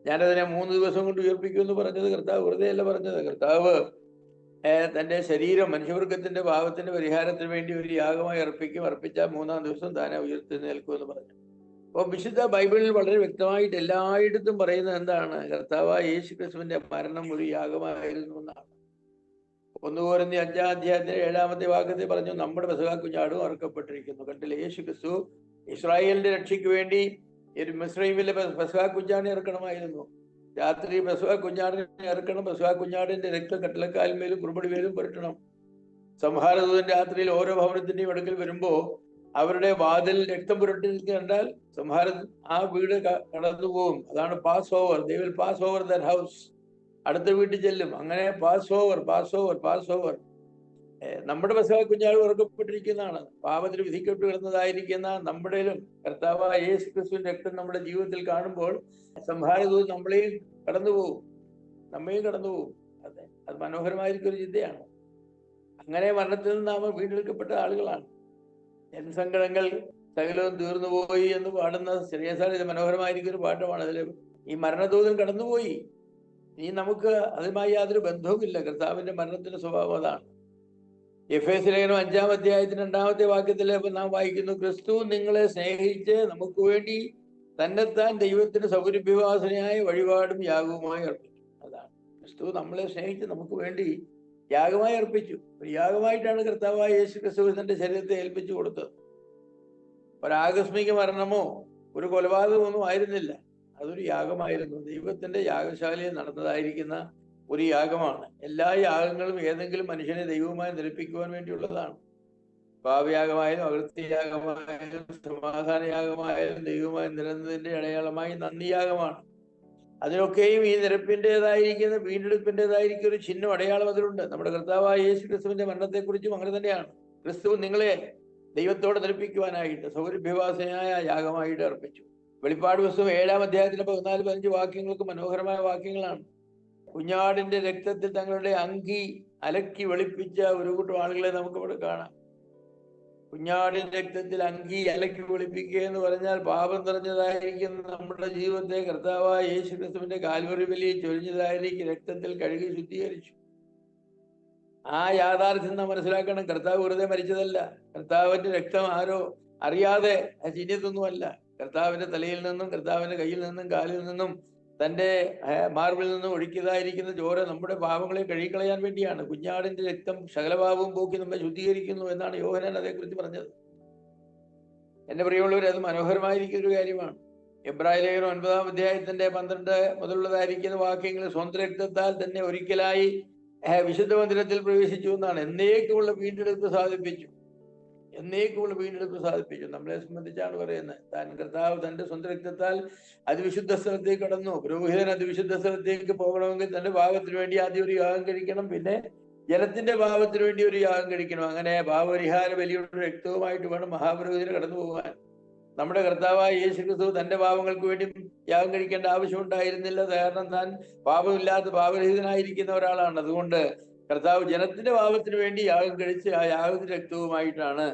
ഞാനതിനെ 3 ദിവസം കൊണ്ട് ഉയർപ്പിക്കുമെന്ന് പറഞ്ഞത് കർത്താവ് വെറുതെ അല്ല പറഞ്ഞത്. കർത്താവ് തന്റെ ശരീരം മനുഷ്യവർഗത്തിന്റെ പാപത്തിന്റെ പരിഹാരത്തിന് വേണ്ടി ഒരു യാഗമായി അർപ്പിച്ചാൽ 3-ാം ദിവസം താനെ ഉയർത്തെഴുന്നേൽക്കുമെന്ന് പറഞ്ഞു. അപ്പോൾ വിശുദ്ധ ബൈബിളിൽ വളരെ വ്യക്തമായിട്ട് എല്ലായിടത്തും പറയുന്നത് എന്താണ്? കർത്താവായ യേശു ക്രിസ്തുവിന്റെ മരണം ഒരു യാഗമായിരുന്നു എന്നാണ്. 1 കൊരിന്ത്യർ 5-ാം അധ്യായത്തിന്റെ 7-ാമത്തെ വാക്യത്തിൽ പറഞ്ഞു, നമ്മുടെ പെസഹ കുഞ്ഞാടും അറുക്കപ്പെട്ടിരിക്കുന്നു. കണ്ടില്ലേ, യേശു ക്രിസ്തു ഇസ്രായേലിന്റെ രക്ഷയ്ക്ക് വേണ്ടി ഒരു മിസ്രൈമിലെ പെസഹ കുഞ്ഞാടിനെ ഇറക്കണമായിരുന്നു. രാത്രി പെസഹ കുഞ്ഞാടിനെ ഇറക്കണം. പെസഹ കുഞ്ഞാടിന്റെ രക്തം കട്ടിലക്കാലിന്മേലും കുറുപടിമേലും പുരട്ടണം. സംഹാരദൂതൻ രാത്രിയിൽ ഓരോ ഭവനത്തിന്റെയും അടുക്കൽ വരുമ്പോ അവരുടെ വാതിൽ രക്തം പുരട്ടി കണ്ടാൽ ആ വീട് കടന്നു പോകും. അതാണ് pass over. They will pass over that house. അടുത്ത വീട്ടിൽ ചെല്ലും. അങ്ങനെ പാസ് ഓവർ. നമ്മുടെ പെസഹ കുഞ്ഞാട് ഉറക്കപ്പെട്ടിരിക്കുന്നതാണ്. പാപത്തിന് വിധിക്കപ്പെട്ട് കിടന്നതായിരിക്കുന്ന നമ്മുടെയും കർത്താവായ യേശു ക്രിസ്തുവിന്റെ രക്തം നമ്മുടെ ജീവിതത്തിൽ കാണുമ്പോൾ സംഹാരദൂതൻ നമ്മളെയും കടന്നുപോകും. അതെ, അത് മനോഹരമായിരിക്കും ഒരു ചിന്തയാണ്. അങ്ങനെ മരണത്തിൽ നിന്ന് നാം വീണ്ടെടുക്കപ്പെട്ട ആളുകളാണ്. ജനസങ്കടങ്ങൾ സകലവും തീർന്നുപോയി എന്ന് പാടുന്ന ശ്രേയസാണ്. ഇത് മനോഹരമായിരിക്കും ഒരു പാട്ടമാണ്. അതിൽ ഈ മരണദൂതൻ കടന്നുപോയി, ഇനി നമുക്ക് അതുമായി യാതൊരു ബന്ധവുമില്ല. കർത്താവിന്റെ മരണത്തിന്റെ സ്വഭാവം അതാണ്. എഫേസ്യ ലേഖനം 5-ാം അധ്യായത്തിന് 2-ാമത്തെ വാക്യത്തിൽ നാം വായിക്കുന്നു, ക്രിസ്തു നിങ്ങളെ സ്നേഹിച്ച് നമുക്ക് വേണ്ടി തന്നെത്താൻ ദൈവത്തിന് സൗരഭ്യവാസനയായ വഴിപാടും യാഗവുമായി അർപ്പിച്ചു. അതാണ്, ക്രിസ്തു നമ്മളെ സ്നേഹിച്ച് നമുക്ക് വേണ്ടി യാഗമായി അർപ്പിച്ചു. ഒരു യാഗമായിട്ടാണ് കർത്താവായ യേശു ക്രിസ്തു തന്റെ ശരീരത്തെ ഏൽപ്പിച്ചു കൊടുത്തത്. ഒരാകസ്മിക മരണമോ ഒരു കൊലപാതകമൊന്നും ആയിരുന്നില്ല. അതൊരു യാഗമായിരുന്നു. ദൈവത്തിന്റെ യാഗശാലയിൽ നടന്നതായിരിക്കുന്ന ഒരു യാഗമാണ്. എല്ലാ യാഗങ്ങളും ഏതെങ്കിലും മനുഷ്യനെ ദൈവവുമായി നിരപ്പിക്കുവാൻ വേണ്ടിയുള്ളതാണ്. പാപയാഗമായാലും അകൃത്യയാഗമായാലും സമാധാന യാഗമായാലും ദൈവവുമായി നിരന്നതിന്റെ അടയാളമായി നന്ദിയാഗമാണ്. അതിനൊക്കെയും ഈ നിരപ്പിൻ്റെതായിരിക്കുന്ന വീണ്ടെടുപ്പിൻ്റെതായിരിക്കും ഒരു ചിഹ്നം, അടയാളം അതിലുണ്ട്. നമ്മുടെ കർത്താവായ യേശു ക്രിസ്തുവിന്റെ മരണത്തെക്കുറിച്ചും അങ്ങനെ തന്നെയാണ്. ക്രിസ്തു നിങ്ങളെ ദൈവത്തോടെ നിരപ്പിക്കുവാനായിട്ട് സൗരഭ്യവാസനായ യാഗമായിട്ട് അർപ്പിച്ചു. വെളിപ്പാട് പുസ്തകം 7-ാം അധ്യായത്തിന്റെ 14-15 വാക്യങ്ങൾക്ക് മനോഹരമായ വാക്യങ്ങളാണ്. കുഞ്ഞാടിന്റെ രക്തത്തിൽ തങ്ങളുടെ അങ്കി അലക്കി വെളുപ്പിച്ച ഒരു കൂട്ടം ആളുകളെ നമുക്ക് ഇവിടെ കാണാം. കുഞ്ഞാടിന്റെ രക്തത്തിൽ അങ്കി അലക്കി വെളുപ്പിക്കുക എന്ന് പറഞ്ഞാൽ പാപം നിറഞ്ഞതായിരിക്കുന്ന നമ്മുടെ ജീവിതത്തെ കർത്താവായ യേശു ക്രിസ്തുവിന്റെ കാൽവറി ബലിയെ ചൊരിഞ്ഞതായിരിക്കും രക്തത്തിൽ കഴുകി ശുദ്ധീകരിച്ചു. ആ യാഥാർത്ഥ്യം നാം മനസ്സിലാക്കണം. കർത്താവ് വെറുതെ മരിച്ചതല്ല. കർത്താവിന്റെ രക്തം ആരോ അറിയാതെ ചിഹ്നത്തൊന്നുമല്ല. കർത്താവിന്റെ തലയിൽ നിന്നും കർത്താവിന്റെ കയ്യിൽ നിന്നും കാലിൽ നിന്നും തന്റെ മാർബിൽ നിന്നും ഒഴുക്കിയതായിരിക്കുന്ന ചോര നമ്മുടെ പാപങ്ങളെ കഴുകിക്കളയാൻ വേണ്ടിയാണ്. കുഞ്ഞാടിന്റെ രക്തം സകലപാപവും പോക്കി നമ്മെ ശുദ്ധീകരിക്കുന്നു എന്നാണ് യോഹന്നാൻ അതേക്കുറിച്ച് പറഞ്ഞത്. എന്റെ പ്രിയമുള്ളവർ, അത് മനോഹരമായിരിക്കുന്ന ഒരു കാര്യമാണ്. എബ്രായ ലേഖനം 9-ാം അധ്യായത്തിന്റെ 12 മുതലുള്ളതായിരിക്കുന്ന വാക്യങ്ങൾ സ്വന്തം രക്തത്താൽ തന്നെ ഒരിക്കലായി വിശുദ്ധ മന്ദിരത്തിൽ പ്രവേശിച്ചു എന്നാണ്. എന്നേക്കുമുള്ള വീണ്ടെടുപ്പ് സാധിപ്പിച്ചു. നമ്മളെ സംബന്ധിച്ചാണ് പറയുന്നത്. കർത്താവ് തന്റെ സ്വന്തം രക്തത്താൽ അതിവിശുദ്ധ സ്ഥലത്തേക്ക് കടന്നു. പുരോഹിതൻ അതിവിശുദ്ധ സ്ഥലത്തേക്ക് പോകണമെങ്കിൽ തന്റെ പാപത്തിന് വേണ്ടി ആദ്യം ഒരു യാഗം കഴിക്കണം, പിന്നെ ജനത്തിന്റെ പാപത്തിന് വേണ്ടി ഒരു യാഗം കഴിക്കണം. അങ്ങനെ പാപപരിഹാര ബലിയുടെ രക്തവുമായിട്ട് വേണം മഹാപുരോഹിതന് കടന്നു പോകാൻ. നമ്മുടെ കർത്താവായ യേശു ക്രിസ്തു തന്റെ പാപങ്ങൾക്ക് വേണ്ടി യാഗം കഴിക്കേണ്ട ആവശ്യമുണ്ടായിരുന്നില്ല. കാരണം താൻ പാപമില്ലാത്ത പാപരഹിതനായിരിക്കുന്ന ഒരാളാണ്. അതുകൊണ്ട് കർത്താവ് ജനത്തിന്റെ പാപത്തിന് വേണ്ടി യാഗം കഴിച്ച് ആ യാഗത്തിന്റെ രക്തവുമായിട്ടാണ്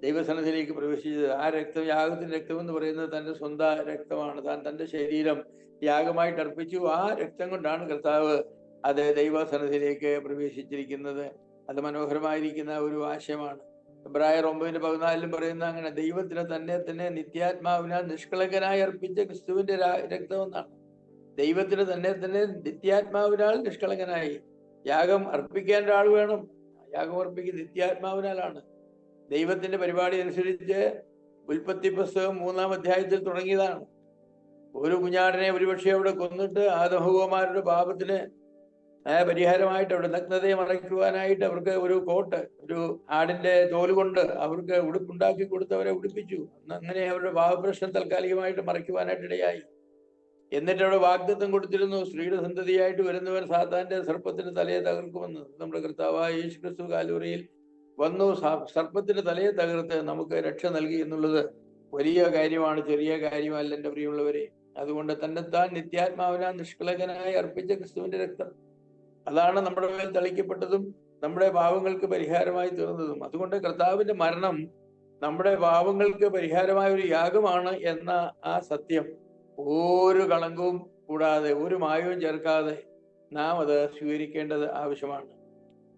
ദൈവസന്നിധിയിലേക്ക് പ്രവേശിച്ചത്. ആ രക്തം, യാഗത്തിന്റെ രക്തം എന്ന് പറയുന്നത് തന്റെ സ്വന്തം രക്തമാണ്. താൻ തന്റെ ശരീരം യാഗമായിട്ട് അർപ്പിച്ചു. ആ രക്തം കൊണ്ടാണ് കർത്താവ് അത് ദൈവസന്നിധിയിലേക്ക് പ്രവേശിച്ചിരിക്കുന്നത്. അത് മനോഹരമായിരിക്കുന്ന ഒരു ആശയമാണ്. എബ്രായർ 9:14 പറയുന്ന അങ്ങനെ ദൈവത്തിന് തന്നെ നിത്യാത്മാവിനാൽ നിഷ്കളങ്കനായി അർപ്പിച്ച ക്രിസ്തുവിന്റെ രക്തം എന്നാണ്. ദൈവത്തിന് തന്നെ നിത്യാത്മാവിനാൽ നിഷ്കളങ്കനായി. യാഗം അർപ്പിക്കാൻ ഒരാൾ വേണം. യാഗം അർപ്പിക്കുന്ന നിത്യാത്മാവിനാലാണ്. ദൈവത്തിന്റെ പരിപാടി അനുസരിച്ച് ഉൽപ്പത്തി പുസ്തകം 3-ാം അധ്യായത്തിൽ തുടങ്ങിയതാണ്. ഒരു കുഞ്ഞാടിനെ ഒരുപക്ഷെ അവിടെ കൊന്നിട്ട് ആദമഹവ്വമാരുടെ പാപത്തിന് പരിഹാരമായിട്ട് അവിടെ നഗ്നതയെ മറയ്ക്കുവാനായിട്ട് അവർക്ക് ഒരു കോട്ട്, ഒരു ആടിന്റെ തോല് കൊണ്ട് അവർക്ക് ഉടുപ്പുണ്ടാക്കി കൊടുത്തവരെ ഉടുപ്പിച്ചു. അങ്ങനെ അവരുടെ പാപപ്രശ്നം താൽക്കാലികമായിട്ട് മറയ്ക്കുവാനായിട്ട് ഇടയായി. എന്നിട്ട് അവിടെ വാഗ്ദത്തം കൊടുത്തിരുന്നു, സ്ത്രീയുടെ സന്തതിയായിട്ട് വരുന്നവൻ സാത്താന്റെ സർപ്പത്തിന്റെ തലയെ തകർക്കുമെന്ന്. നമ്മുടെ കർത്താവായ യേശു ക്രിസ്തു കാൽവറിയിൽ വന്നു സർപ്പത്തിന്റെ തലയെ തകർത്ത് നമുക്ക് രക്ഷ നൽകി എന്നുള്ളത് വലിയ കാര്യമാണ്, ചെറിയ കാര്യമല്ല എൻ്റെ പ്രിയമുള്ളവരെ. അതുകൊണ്ട് തന്നെത്താൻ നിത്യാത്മാവിനാൽ നിഷ്കളങ്കനായി അർപ്പിച്ച ക്രിസ്തുവിന്റെ രക്തം, അതാണ് നമ്മുടെ മേൽ തളിക്കപ്പെട്ടതും നമ്മുടെ പാവങ്ങൾക്ക് പരിഹാരമായി തീർന്നതും. അതുകൊണ്ട് കർത്താവിന്റെ മരണം നമ്മുടെ പാപങ്ങൾക്ക് പരിഹാരമായ ഒരു യാഗമാണ് എന്ന ആ സത്യം ഒരു കളങ്കവും കൂടാതെ ഒരു മായവും ചേർക്കാതെ നാം അത് സ്വീകരിക്കേണ്ടത് ആവശ്യമാണ്.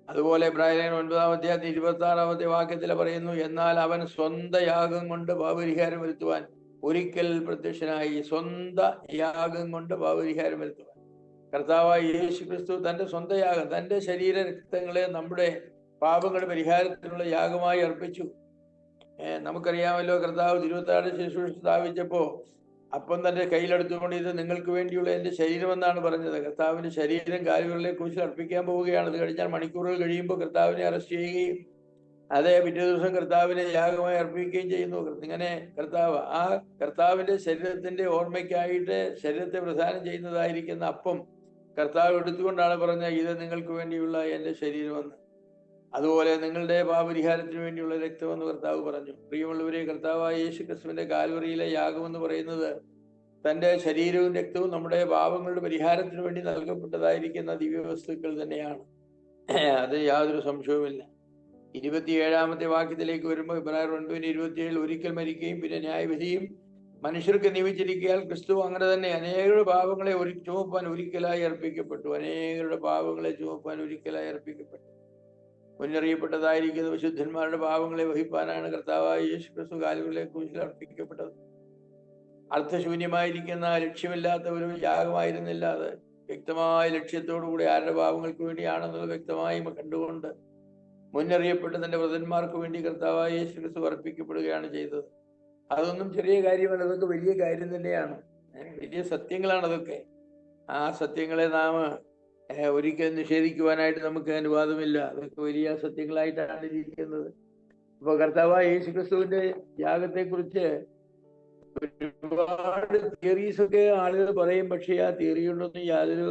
അതുപോലെ ഇബ്രാഹിം 9-ാം അധ്യായത്തിൽ 26-ാമത്തെ വാക്യത്തിൽ പറയുന്നു, എന്നാൽ അവൻ സ്വന്ത യാഗം കൊണ്ട് പാപപരിഹാരം വരുത്തുവാൻ ഒരിക്കൽ പ്രത്യക്ഷനായി. സ്വന്ത യാഗം കൊണ്ട് പാപപരിഹാരം വരുത്തുവാൻ കർത്താവായ യേശു ക്രിസ്തു തന്റെ സ്വന്തം യാഗം, തന്റെ ശരീര രക്തങ്ങളെ നമ്മുടെ പാപങ്ങളുടെ പരിഹാരത്തിനുള്ള യാഗമായി അർപ്പിച്ചു. നമുക്കറിയാമല്ലോ, കർത്താവ് തിരുവത്താഴ ശുശ്രൂഷ സ്ഥാപിച്ചപ്പോ അപ്പം തന്റെ കയ്യിലെടുത്തുകൊണ്ട് ഇത് നിങ്ങൾക്ക് വേണ്ടിയുള്ള എന്റെ ശരീരമെന്നാണ് പറഞ്ഞത്. കർത്താവിന്റെ ശരീരം കാലുകളിലെ കുരിശിൽ അർപ്പിക്കാൻ പോവുകയാണ്. അത് കഴിഞ്ഞാൽ മണിക്കൂറുകൾ കഴിയുമ്പോൾ കർത്താവിനെ അറസ്റ്റ് ചെയ്യുകയും അതേ പിറ്റേ ദിവസം കർത്താവിനെ യാഗമായി അർപ്പിക്കുകയും ചെയ്യുന്നു. ഇങ്ങനെ കർത്താവിന്റെ ശരീരത്തിന്റെ ഓർമ്മയ്ക്കായിട്ട് ശരീരത്തെ പ്രദാനം ചെയ്യുന്നതായിരിക്കുന്ന അപ്പം കർത്താവ് എടുത്തുകൊണ്ടാണ് പറഞ്ഞത്, ഇത് നിങ്ങൾക്ക് വേണ്ടിയുള്ള എന്റെ ശരീരമെന്ന്. അതുപോലെ നിങ്ങളുടെ പാപപരിഹാരത്തിന് വേണ്ടിയുള്ള രക്തമെന്ന് കർത്താവ് പറഞ്ഞു. പ്രിയമുള്ളവരെ, കർത്താവായ യേശു ക്രിസ്തുവിന്റെ കാൽവറിയിലെ യാഗമെന്ന് പറയുന്നത് തന്റെ ശരീരവും രക്തവും നമ്മുടെ പാപങ്ങളുടെ പരിഹാരത്തിന് വേണ്ടി നൽകപ്പെട്ടതായിരിക്കുന്ന ദിവ്യവസ്തുക്കൾ തന്നെയാണ്. അത് യാതൊരു സംശയവുമില്ല. 27-ാമത്തെ വാക്യത്തിലേക്ക് വരുമ്പോൾ ഇബ്രായർ 9:27 ഒരിക്കൽ മരിക്കുകയും പിന്നെ ന്യായവിധിയും മനുഷ്യർക്ക് നിയമിച്ചിരിക്കാൻ ക്രിസ്തു അങ്ങനെ തന്നെ അനേകരുടെ പാപങ്ങളെ ചുമപ്പാൻ ഒരിക്കലായി അർപ്പിക്കപ്പെട്ടു. അനേകരുടെ പാപങ്ങളെ ചുമപ്പാൻ ഒരിക്കലായി അർപ്പിക്കപ്പെട്ടു. മുന്നറിയപ്പെട്ടതായിരിക്കുന്ന വിശുദ്ധന്മാരുടെ പാപങ്ങളെ വഹിപ്പാനാണ് കർത്താവായ യേശു ക്രിസ്തു കാലുകളിലെ ക്രൂശിൽ അർപ്പിക്കപ്പെട്ടത്. അർത്ഥശൂന്യമായിരിക്കുന്ന ലക്ഷ്യമില്ലാത്ത ഒരു യാഗമായിരുന്നില്ല അത്. വ്യക്തമായ ലക്ഷ്യത്തോടുകൂടി ആരുടെ പാപങ്ങൾക്ക് വേണ്ടിയാണെന്നുള്ളത് വ്യക്തമായി കണ്ടുകൊണ്ട് മുന്നറിയപ്പെട്ട് തന്റെ വ്രതന്മാർക്ക് വേണ്ടി കർത്താവായ യേശു ക്രിസ്തു അർപ്പിക്കപ്പെടുകയാണ് ചെയ്തത്. അതൊന്നും ചെറിയ കാര്യമല്ല, അതൊക്കെ വലിയ കാര്യം തന്നെയാണ്. വലിയ സത്യങ്ങളാണ് അതൊക്കെ. ആ സത്യങ്ങളെ നാം ഒരിക്കലും നിഷേധിക്കുവാനായിട്ട് നമുക്ക് അനുവാദമില്ല. അതൊക്കെ വലിയ സത്യങ്ങളായിട്ടാണ് ഇരിക്കുന്നത്. അപ്പൊ കർത്താവായ യേശു ക്രിസ്തുവിന്റെ യാഗത്തെക്കുറിച്ച് ഒരുപാട് തിയറീസൊക്കെ ആളുകൾ പറയും. പക്ഷേ ആ തിയറിയുള്ളൊന്നും യാതൊരു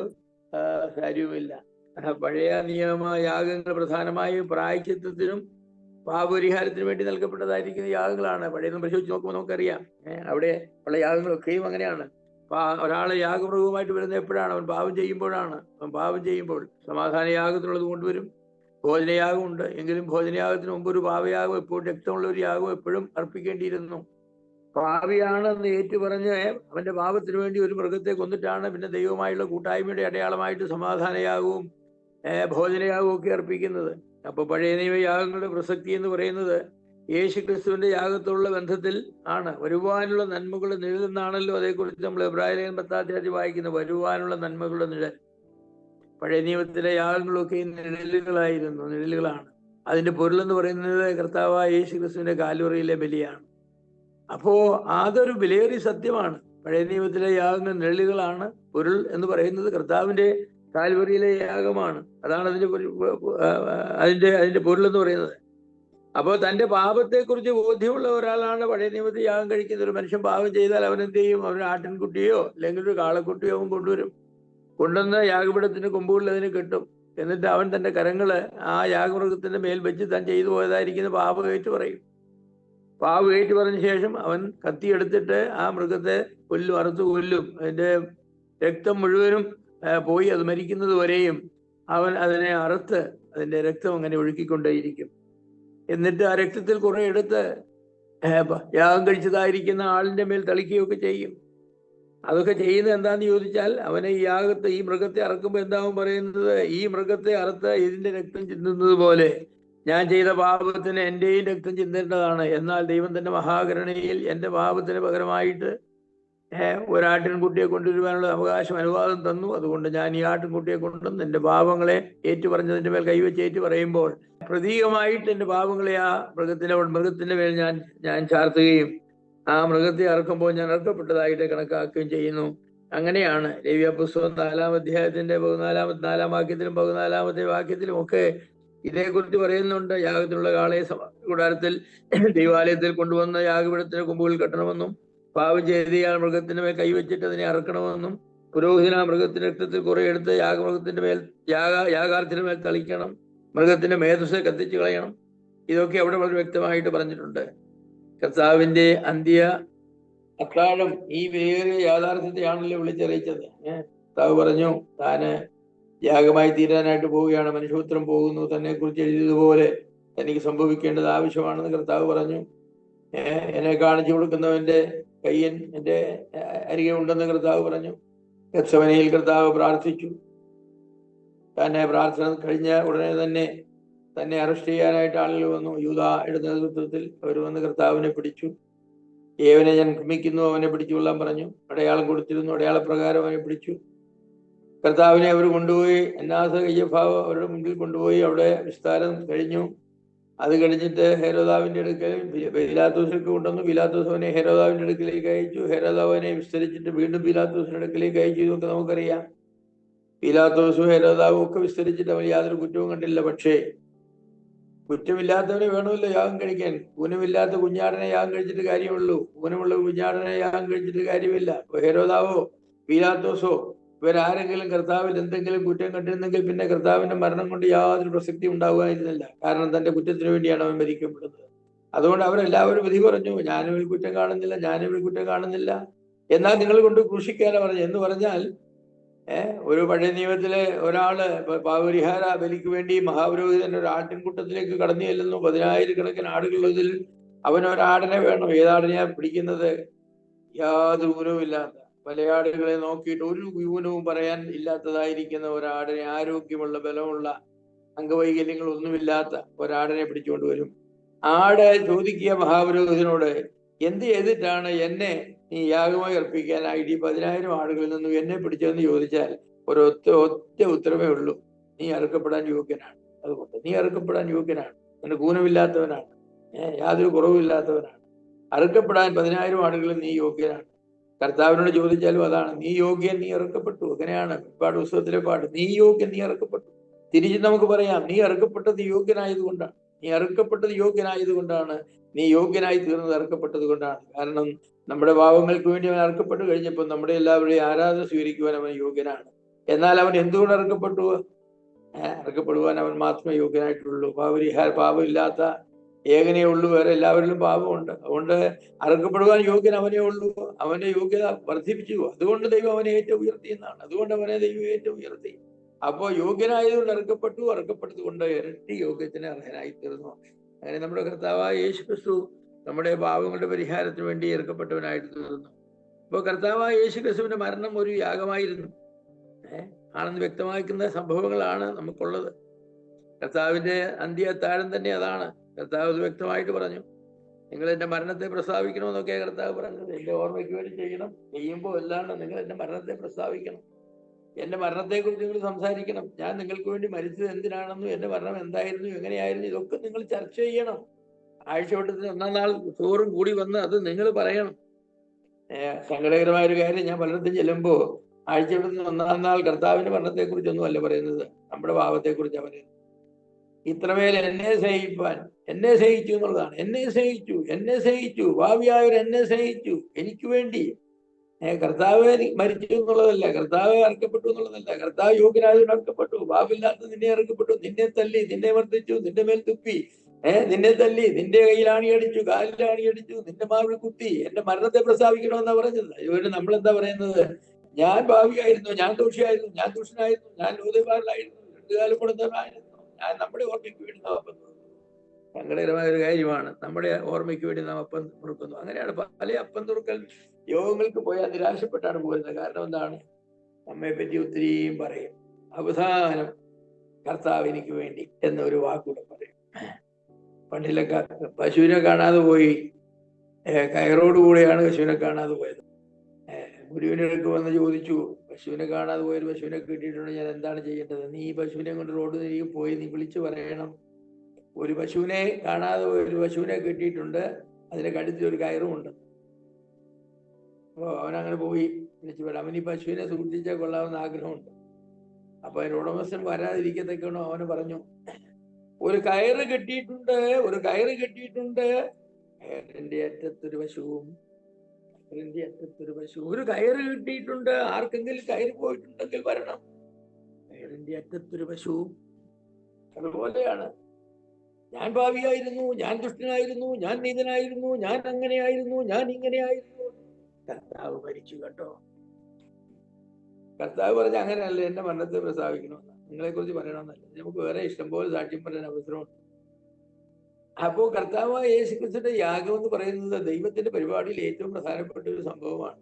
കാര്യവുമില്ല. പഴയ നിയമ യാഗങ്ങൾ പ്രധാനമായും പ്രായശ്ചിത്തത്തിനും പാപപരിഹാരത്തിനും വേണ്ടി നൽകപ്പെട്ടതായിരിക്കുന്ന യാഗങ്ങളാണ്. പഴയതും പരിശോധിച്ച് നോക്കുമ്പോൾ നമുക്കറിയാം, അവിടെ ഉള്ള യാഗങ്ങളൊക്കെയും അങ്ങനെയാണ്. ഒരാളെ യാഗമൃഗവുമായിട്ട് വരുന്നത് എപ്പോഴാണ്? അവൻ പാപം ചെയ്യുമ്പോഴാണ്. അവൻ പാപം ചെയ്യുമ്പോൾ സമാധാന യാഗത്തിനുള്ളത് കൊണ്ടുവരും. ഭോജനയാഗമുണ്ട്, എങ്കിലും ഭോജനയാഗത്തിന് മുമ്പ് ഒരു പാപയാഗം എപ്പോഴും, രക്തമുള്ള ഒരു യാഗം എപ്പോഴും അർപ്പിക്കേണ്ടിയിരുന്നു. പാപിയാണെന്ന് ഏറ്റുപറഞ്ഞ് അവന്റെ പാപത്തിന് വേണ്ടി ഒരു മൃഗത്തെ കൊന്നിട്ടാണ് പിന്നെ ദൈവമായുള്ള കൂട്ടായ്മയുടെ അടയാളമായിട്ട് സമാധാനയാഗവും ഭോജനയാഗവും ഒക്കെ അർപ്പിക്കുന്നത്. അപ്പൊ പഴയ നിയമയാഗങ്ങളുടെ പ്രസക്തി എന്ന് പറയുന്നത് യേശു ക്രിസ്തുവിന്റെ യാഗത്തോടുള്ള ബന്ധത്തിൽ ആണ്. വരുവാനുള്ള നന്മകളുടെ നിഴലെന്നാണല്ലോ അതേക്കുറിച്ച് നമ്മൾ എബ്രായർ 10-ാം അധ്യായത്തിൽ വായിക്കുന്നത്. വരുവാനുള്ള നന്മകളുടെ നിഴൽ. പഴയ നിയമത്തിലെ യാഗങ്ങളൊക്കെ നിഴലുകളാണ്. അതിന്റെ പൊരുളെന്ന് പറയുന്നത് കർത്താവായ യേശു ക്രിസ്തുവിന്റെ കാൽവറിയിലെ ബലിയാണ്. അപ്പോ അതൊരു വിലയേറിയ സത്യമാണ്. പഴയ നിയമത്തിലെ യാഗങ്ങൾ നിഴലുകളാണ്. പൊരുൾ എന്ന് പറയുന്നത് കർത്താവിന്റെ കാൽവറിയിലെ യാഗമാണ്. അതാണ് അതിന്റെ പൊരുൾ എന്ന് പറയുന്നത്. അപ്പോൾ തന്റെ പാപത്തെക്കുറിച്ച് ബോധ്യമുള്ള ഒരാളാണ് പഴയ നിയമത്തിൽ യാഗം കഴിക്കുന്നത്. ഒരു മനുഷ്യൻ പാപം ചെയ്താൽ അവൻ എന്ത് ചെയ്യും? അവൻ ആട്ടിൻകുട്ടിയോ അല്ലെങ്കിൽ ഒരു കാളക്കുട്ടിയോ അവൻ കൊണ്ടുവരും. കൊണ്ടുവന്ന് യാഗപീഠത്തിന് കൊമ്പുകളിൽ അതിന് കെട്ടും. എന്നിട്ട് അവൻ തന്റെ കരങ്ങള് ആ യാഗമൃഗത്തിന്റെ മേൽ വെച്ച് താൻ ചെയ്തു പോയതായിരിക്കുന്ന പാപം ഏറ്റു പറയും. പാപം ഏറ്റു പറഞ്ഞ ശേഷം അവൻ കത്തിയെടുത്തിട്ട് ആ മൃഗത്തെ അറുത്ത് കൊല്ലും. അതിന്റെ രക്തം മുഴുവനും പോയി അത് മരിക്കുന്നത് വരെയും അവൻ അതിനെ അറുത്ത് അതിന്റെ രക്തം അങ്ങനെ ഒഴുക്കിക്കൊണ്ടേയിരിക്കും. എന്നിട്ട് ആ രക്തത്തിൽ കുറെ എടുത്ത് യാഗം കഴിച്ചതായിരിക്കുന്ന ആളിന്റെ മേൽ തളിക്കുകയൊക്കെ ചെയ്യും. അതൊക്കെ ചെയ്യുന്നത് എന്താന്ന് ചോദിച്ചാൽ, അവനെ ഈ മൃഗത്തെ അറക്കുമ്പോൾ എന്താവും പറയുന്നത്? ഈ മൃഗത്തെ അറുത്ത് ഇതിന്റെ രക്തം ചിന്തുന്നത് പോലെ ഞാൻ ചെയ്ത പാപത്തിന് എന്റെയും രക്തം ചിന്തേണ്ടതാണ്. എന്നാൽ ദൈവം തന്റെ മഹാകരുണയിൽ എന്റെ പാപത്തിന് പകരമായിട്ട് ഒരാട്ടിൻകുട്ടിയെ കൊണ്ടുവരുവാനുള്ള അനുവാദം തന്നു. അതുകൊണ്ട് ഞാൻ ഈ ആട്ടിൻകുട്ടിയെ കൊണ്ടും എന്റെ പാപങ്ങളെ ഏറ്റുപറഞ്ഞതിന്റെ മേൽ കൈവച്ച് ഏറ്റു പറയുമ്പോൾ പ്രതീകമായിട്ട് എന്റെ പാപങ്ങളെ ആ മൃഗത്തിന്റെ മേൽ ഞാൻ ചാർത്തുകയും ആ മൃഗത്തെ അറക്കുമ്പോൾ ഞാൻ അറക്കപ്പെട്ടതായിട്ട് കണക്കാക്കുകയും ചെയ്യുന്നു. അങ്ങനെയാണ് ലേവ്യ പുസ്തകം 4-ാം അധ്യായത്തിന്റെ 4-ാം വാക്യത്തിലും 14-ാമത്തെ വാക്യത്തിലും ഒക്കെ ഇതേക്കുറിച്ച് പറയുന്നുണ്ട്. യാഗത്തിലുള്ള കാളയെ കൂടാരത്തിൽ ദൈവാലയത്തിൽ കൊണ്ടുവന്ന യാഗപീഠത്തിന് കൊമ്പുകൾ കെട്ടണമെന്നും പാപം ചെയ്തയാൾ മൃഗത്തിന്റെ മേൽ കൈവച്ചിട്ട് അതിനെ അറക്കണമെന്നും പുരോഹിതൻ ആ മൃഗത്തിന്റെ രക്തത്തിൽ കുറെ എടുത്ത് യാഗമൃഗത്തിന്റെ മേൽ യാഗാർത്ഥിന്റെ മേൽ തളിക്കണം. മൃഗത്തിന്റെ മേധസ് കത്തിച്ചു കളയണം. ഇതൊക്കെ അവിടെ വളരെ വ്യക്തമായിട്ട് പറഞ്ഞിട്ടുണ്ട്. കർത്താവിന്റെ അന്ത്യ അത്താഴം ഈ വേറെ യാഥാർത്ഥ്യത്തെയാണല്ലോ വിളിച്ചറിയിച്ചത്. കർത്താവ് പറഞ്ഞു, താന് യാഗമായി തീരാനായിട്ട് പോവുകയാണ്, മനുഷ്യപുത്രം പോകുന്നു, തന്നെ കുറിച്ച് എഴുതിയതുപോലെ തനിക്ക് സംഭവിക്കേണ്ടത് ആവശ്യമാണെന്ന് കർത്താവ് പറഞ്ഞു. എന്നെ കാണിച്ചു കൊടുക്കുന്നവന്റെ കയ്യൻ എൻ്റെ അരികെ ഉണ്ടെന്ന് കർത്താവ് പറഞ്ഞു. ഗത്സമനയിൽ കർത്താവ് പ്രാർത്ഥിച്ചു. തന്നെ പ്രാർത്ഥന കഴിഞ്ഞ ഉടനെ തന്നെ അറസ്റ്റ് ചെയ്യാനായിട്ട് ആളുകൾ വന്നു. യൂദായുടെ നേതൃത്വത്തിൽ അവർ വന്ന് കർത്താവിനെ പിടിച്ചു. ഏവനെ ഞാൻ ക്രമിക്കുന്നു, അവനെ പിടിച്ചുകൊള്ളാൻ പറഞ്ഞു. അടയാളം കൊടുത്തിരുന്നു. അടയാളപ്രകാരം അവനെ പിടിച്ചു. കർത്താവിനെ അവർ കൊണ്ടുപോയി അന്നാസ് കയ്യഫാവ് അവരുടെ മുമ്പിൽ കൊണ്ടുപോയി. അവിടെ വിസ്താരം കഴിഞ്ഞു. അത് കഴിഞ്ഞിട്ട് ഹെരോദാവിന്റെ അടുക്കൽ പീലാത്തോസിലേക്ക് കൊണ്ടുവന്നു. പീലാത്തോസ് അവനെ ഹെരോദാവിന്റെ അടുക്കലേക്ക് അയച്ചു. ഹെരോദാവ് അവനെ വിസ്തരിച്ചിട്ട് വീണ്ടും പീലാത്തോസിന്റെ അടുക്കലേക്ക് അയച്ചു. ഇതൊക്കെ നമുക്കറിയാം. പീലാത്തോസും ഹെരോദാവും ഒക്കെ വിസ്തരിച്ചിട്ട് അവൻ യാതൊരു കുറ്റവും കണ്ടില്ല. പക്ഷേ കുറ്റമില്ലാത്തവനെ വേണമല്ലോ യാഗം കഴിക്കാൻ. ഊനമില്ലാത്ത കുഞ്ഞാടനെ യാഗം കഴിച്ചിട്ട് കാര്യമുള്ളൂ. ഊനമുള്ള കുഞ്ഞാടനെ യാഗം കഴിച്ചിട്ട് കാര്യമില്ല. ഹെരോദാവോ പീലാത്തോസോ ഇവരാരെങ്കിലും കർത്താവിൽ എന്തെങ്കിലും കുറ്റം കണ്ടിരുന്നെങ്കിൽ പിന്നെ കർത്താവിന്റെ മരണം കൊണ്ട് യാതൊരു പ്രസക്തി ഉണ്ടാകുമായിരുന്നില്ല. കാരണം തന്റെ കുറ്റത്തിന് വേണ്ടിയാണ് അവൻ മരിക്കപ്പെടുന്നത്. അതുകൊണ്ട് അവരെല്ലാവരും വിധി പറഞ്ഞു, ഞാനും കുറ്റം കാണുന്നില്ല, ഞാനും കുറ്റം കാണുന്നില്ല. എന്നാൽ നിങ്ങൾ കൊണ്ട് ക്രൂശിക്കാനാ പറഞ്ഞു. എന്ന് പറഞ്ഞാൽ ഒരു പഴയ നിയമത്തിലെ ഒരാള് പാപപരിഹാര ബലിക്ക് വേണ്ടി മഹാപുരോഹിതൻ ഒരു ആട്ടിൻകൂട്ടത്തിലേക്ക് കടന്നു ചെല്ലുന്നു. 10,000 ആടുകളുള്ളതിൽ അവനൊരാടിനെ വേണം. ഏതാടിനെയാ പിടിക്കുന്നത്? യാതൊരു ഊനവും ഇല്ലാത്ത, പല ആടുകളെ നോക്കിയിട്ട് ഒരു ഊനവും പറയാൻ ഇല്ലാത്തതായിരിക്കുന്ന ഒരാടിനെ, ആരോഗ്യമുള്ള ബലമുള്ള അംഗവൈകല്യങ്ങൾ ഒന്നുമില്ലാത്ത ഒരാടിനെ പിടിച്ചുകൊണ്ട് വരും. ആട് ചോദിക്കുക മഹാപുരോഹിതനോട്, എന്ത് ചെയ്തിട്ടാണ് എന്നെ നീ യാഗമായി അർപ്പിക്കാനായിട്ട് ഈ 10,000 ആടുകളിൽ നിന്നും എന്നെ പിടിച്ചതെന്ന് ചോദിച്ചാൽ ഒറ്റ ഉത്തരവേ ഉള്ളൂ, നീ അറുക്കപ്പെടാൻ യോഗ്യനാണ്. അതുകൊണ്ട് നീ അറുക്കപ്പെടാൻ യോഗ്യനാണ്. നിനക്ക് ഊനമില്ലാത്തവനാണ്, യാതൊരു കുറവുമില്ലാത്തവനാണ്. അറുക്കപ്പെടാൻ 10,000 ആടുകളിൽ നീ യോഗ്യനാണ്. കർത്താവിനോട് ചോദിച്ചാലും അതാണ്, നീ യോഗ്യൻ, നീ ഇറക്കപ്പെട്ടു. അങ്ങനെയാണ് പുസ്തകത്തിലെ പാട്ട്, നീ യോഗ്യൻ, നീ ഇറക്കപ്പെട്ടു. തിരിച്ച് നമുക്ക് പറയാം, നീ ഇറക്കപ്പെട്ടത് യോഗ്യനായതുകൊണ്ടാണ്. നീ ഇറക്കപ്പെട്ടത് യോഗ്യനായതുകൊണ്ടാണ്. നീ യോഗ്യനായി തീർന്നത് ഇറക്കപ്പെട്ടത് കൊണ്ടാണ്. കാരണം നമ്മുടെ പാവങ്ങൾക്ക് വേണ്ടി അവൻ ഇറക്കപ്പെട്ടു കഴിഞ്ഞപ്പോൾ നമ്മുടെ എല്ലാവരുടെയും ആരാധന സ്വീകരിക്കുവാൻ അവൻ യോഗ്യനാണ്. എന്നാൽ അവൻ എന്തുകൊണ്ട് ഇറക്കപ്പെട്ടു? ഇറക്കപ്പെടുവാൻ അവൻ മാത്രമേ യോഗ്യനായിട്ടുള്ളൂ. പാപമില്ലാത്ത ഏകനേ ഉള്ളൂ, വേറെ എല്ലാവരിലും പാപമുണ്ട്. അതുകൊണ്ട് അറുക്കപ്പെടുവാൻ യോഗ്യൻ അവനേ ഉള്ളൂ. അവന്റെ യോഗ്യത വർദ്ധിപ്പിച്ചു. അതുകൊണ്ട് ദൈവം അവനെ ഏറ്റവും ഉയർത്തി എന്നാണ്. അതുകൊണ്ട് അവനെ ദൈവം ഏറ്റവും ഉയർത്തി. അപ്പോ യോഗ്യനായതുകൊണ്ട് അറുക്കപ്പെട്ടത് കൊണ്ട് ഇരട്ടി യോഗ്യത്തിന് അർഹനായി തീർന്നു. അങ്ങനെ നമ്മുടെ കർത്താവായ യേശുക്രിസ്തു നമ്മുടെ പാപങ്ങളുടെ പരിഹാരത്തിന് വേണ്ടി ഇറക്കപ്പെട്ടവനായിട്ട് തീർന്നു. അപ്പോൾ കർത്താവായ യേശുക്രിസ്തുവിന്റെ മരണം ഒരു യാഗമായിരുന്നു ആണെന്ന് വ്യക്തമാക്കുന്ന സംഭവങ്ങളാണ് നമുക്കുള്ളത്. കർത്താവിന്റെ അന്ത്യ അത്താഴം തന്നെ അതാണ്. കർത്താവ് അത് വ്യക്തമായിട്ട് പറഞ്ഞു, നിങ്ങൾ എന്റെ മരണത്തെ പ്രസ്താവിക്കണമെന്നൊക്കെ കർത്താവ് പറഞ്ഞത്. എന്റെ ഓർമ്മയ്ക്ക് വേണ്ടി ചെയ്യുമ്പോൾ അല്ലാണ്ട് നിങ്ങൾ എന്റെ മരണത്തെ പ്രസ്താവിക്കണം. എന്റെ മരണത്തെക്കുറിച്ച് നിങ്ങൾ സംസാരിക്കണം. ഞാൻ നിങ്ങൾക്ക് വേണ്ടി മരിച്ചത് എന്തിനാണെന്നും എന്റെ മരണം എന്തായിരുന്നു, എങ്ങനെയായിരുന്നു, ഇതൊക്കെ നിങ്ങൾ ചർച്ച ചെയ്യണം. ആഴ്ചവട്ടത്തിന് 1-ാം നാൾ തോറും കൂടി വന്ന് അത് നിങ്ങൾ പറയണം. സങ്കടകരമായ ഒരു കാര്യം, ഞാൻ പലയിടത്തും ചെല്ലുമ്പോ ആഴ്ചവട്ടത്തിന് 1-ാം നാൾ കർത്താവിന്റെ മരണത്തെക്കുറിച്ചൊന്നും അല്ല പറയുന്നത്, നമ്മുടെ പാപത്തെക്കുറിച്ചാണ് പറയുന്നത്. ഇത്രമേൽ എന്നെ സ്നേഹിച്ചു എന്നുള്ളതാണ്. എന്നെ സ്നേഹിച്ചു ഭാവിയായവർ എന്നെ സ്നേഹിച്ചു, എനിക്ക് വേണ്ടി. കർത്താവ് മരിച്ചു എന്നുള്ളതല്ല, കർത്താവ് അറക്കപ്പെട്ടു എന്നുള്ളതല്ല. കർത്താവ് യോഗ്യനായവൻ അറക്കപ്പെട്ടു. പാപില്ലാത്ത നിന്നെ അറക്കപ്പെട്ടു. നിന്നെ തല്ലി, നിന്നെ മർദ്ദിച്ചു, നിന്റെ മേൽ തുപ്പി, നിന്നെ തല്ലി, നിന്റെ കയ്യിൽ ആണിയടിച്ചു, കാലിൽ ആണിയടിച്ചു, നിന്റെ മാവിൽ കുത്തി, എന്റെ മരണത്തെ പ്രസ്താവിക്കണമെന്നാ പറഞ്ഞത്. അതുകൊണ്ട് നമ്മൾ എന്താ പറയുന്നത്? ഞാൻ ഭാവിയായിരുന്നു, ഞാൻ ദോഷിയായിരുന്നു, ഞാൻ ദുഷ്ടനായിരുന്നു, ഞാൻ ലോകപാലനായിരുന്നു, 2 കാലം കൊടുത്തവനായിരുന്നു. ഞാൻ നമ്മുടെ ഓർമ്മയ്ക്ക് വേണ്ടി നാം അപ്പം സങ്കടകരമായ ഒരു കാര്യമാണ്. നമ്മുടെ ഓർമ്മയ്ക്ക് വേണ്ടി നാം അപ്പം തുറക്കുന്നു. അങ്ങനെയാണ് പല അപ്പം തുറക്കൽ യോഗങ്ങൾക്ക് പോയാൽ നിരാശപ്പെട്ടാണ് പോകുന്നത്. കാരണം എന്താണ്? നമ്മെ പറ്റി ഒത്തിരിയും പറയും. അവസാനം കർത്താവ് എനിക്ക് വേണ്ടി എന്നൊരു വാക്കൂടെ പറയും. പണ്ടിലൊക്കെ പശുവിനെ കാണാതെ പോയി, കയറോടുകൂടെയാണ് പശുവിനെ കാണാതെ പോയത്. ഗുരുവിനടുക്ക് വന്ന് ചോദിച്ചു, പശുവിനെ കാണാതെ പോയൊരു പശുവിനെ കിട്ടിയിട്ടുണ്ട്, ഞാൻ എന്താണ് ചെയ്യേണ്ടത്? നീ ഈ പശുവിനെ കൊണ്ട് റോഡ് തിരികെ പോയി നീ വിളിച്ചു പറയണം, ഒരു പശുവിനെ കാണാതെ പോയൊരു പശുവിനെ കിട്ടിയിട്ടുണ്ട്, അതിന്റെ കഴുത്തിൽ ഒരു കയറുമുണ്ട്. അപ്പോൾ അവനങ്ങനെ പോയി വിളിച്ചു പറയാം. അവൻ ഈ പശുവിനെ സൂക്ഷിച്ചാൽ കൊള്ളാമെന്ന് ആഗ്രഹമുണ്ട്. അപ്പൊ അതിന് ഉടമസ്ഥൻ വരാതിരിക്കത്തക്കണോ അവന് പറഞ്ഞു, ഒരു കയറ് കെട്ടിയിട്ടുണ്ട്, കയറിന്റെ അറ്റത്തൊരു പശുവും, ഒരു കയറ് കിട്ടിയിട്ടുണ്ട്, ആർക്കെങ്കിലും കയറി പോയിട്ടുണ്ടെങ്കിൽ വരണം, കയറിന്റെ അറ്റത്തൊരു പശുവും. അതുപോലെയാണ്, ഞാൻ ഭാവിയായിരുന്നു, ഞാൻ ദുഷ്ടനായിരുന്നു, ഞാൻ നീതനായിരുന്നു, ഞാൻ അങ്ങനെയായിരുന്നു, ഞാൻ ഇങ്ങനെയായിരുന്നു. കർത്താവ് മരിച്ചു കേട്ടോ. കർത്താവ് പറഞ്ഞ അങ്ങനെയല്ല, എന്റെ മരണത്തെ പ്രസ്താവിക്കണമെന്ന്, നിങ്ങളെ കുറിച്ച് പറയണമെന്നല്ല. നമുക്ക് വേറെ ഇഷ്ടംപോലെ സാക്ഷ്യം പറയാൻ അവസരമുണ്ട്. അപ്പോ കർത്താവായ യേശു ക്രിസ്തുവിന്റെ യാഗം എന്ന് പറയുന്നത് ദൈവത്തിന്റെ പരിപാടിയിൽ ഏറ്റവും പ്രധാനപ്പെട്ട ഒരു സംഭവമാണ്.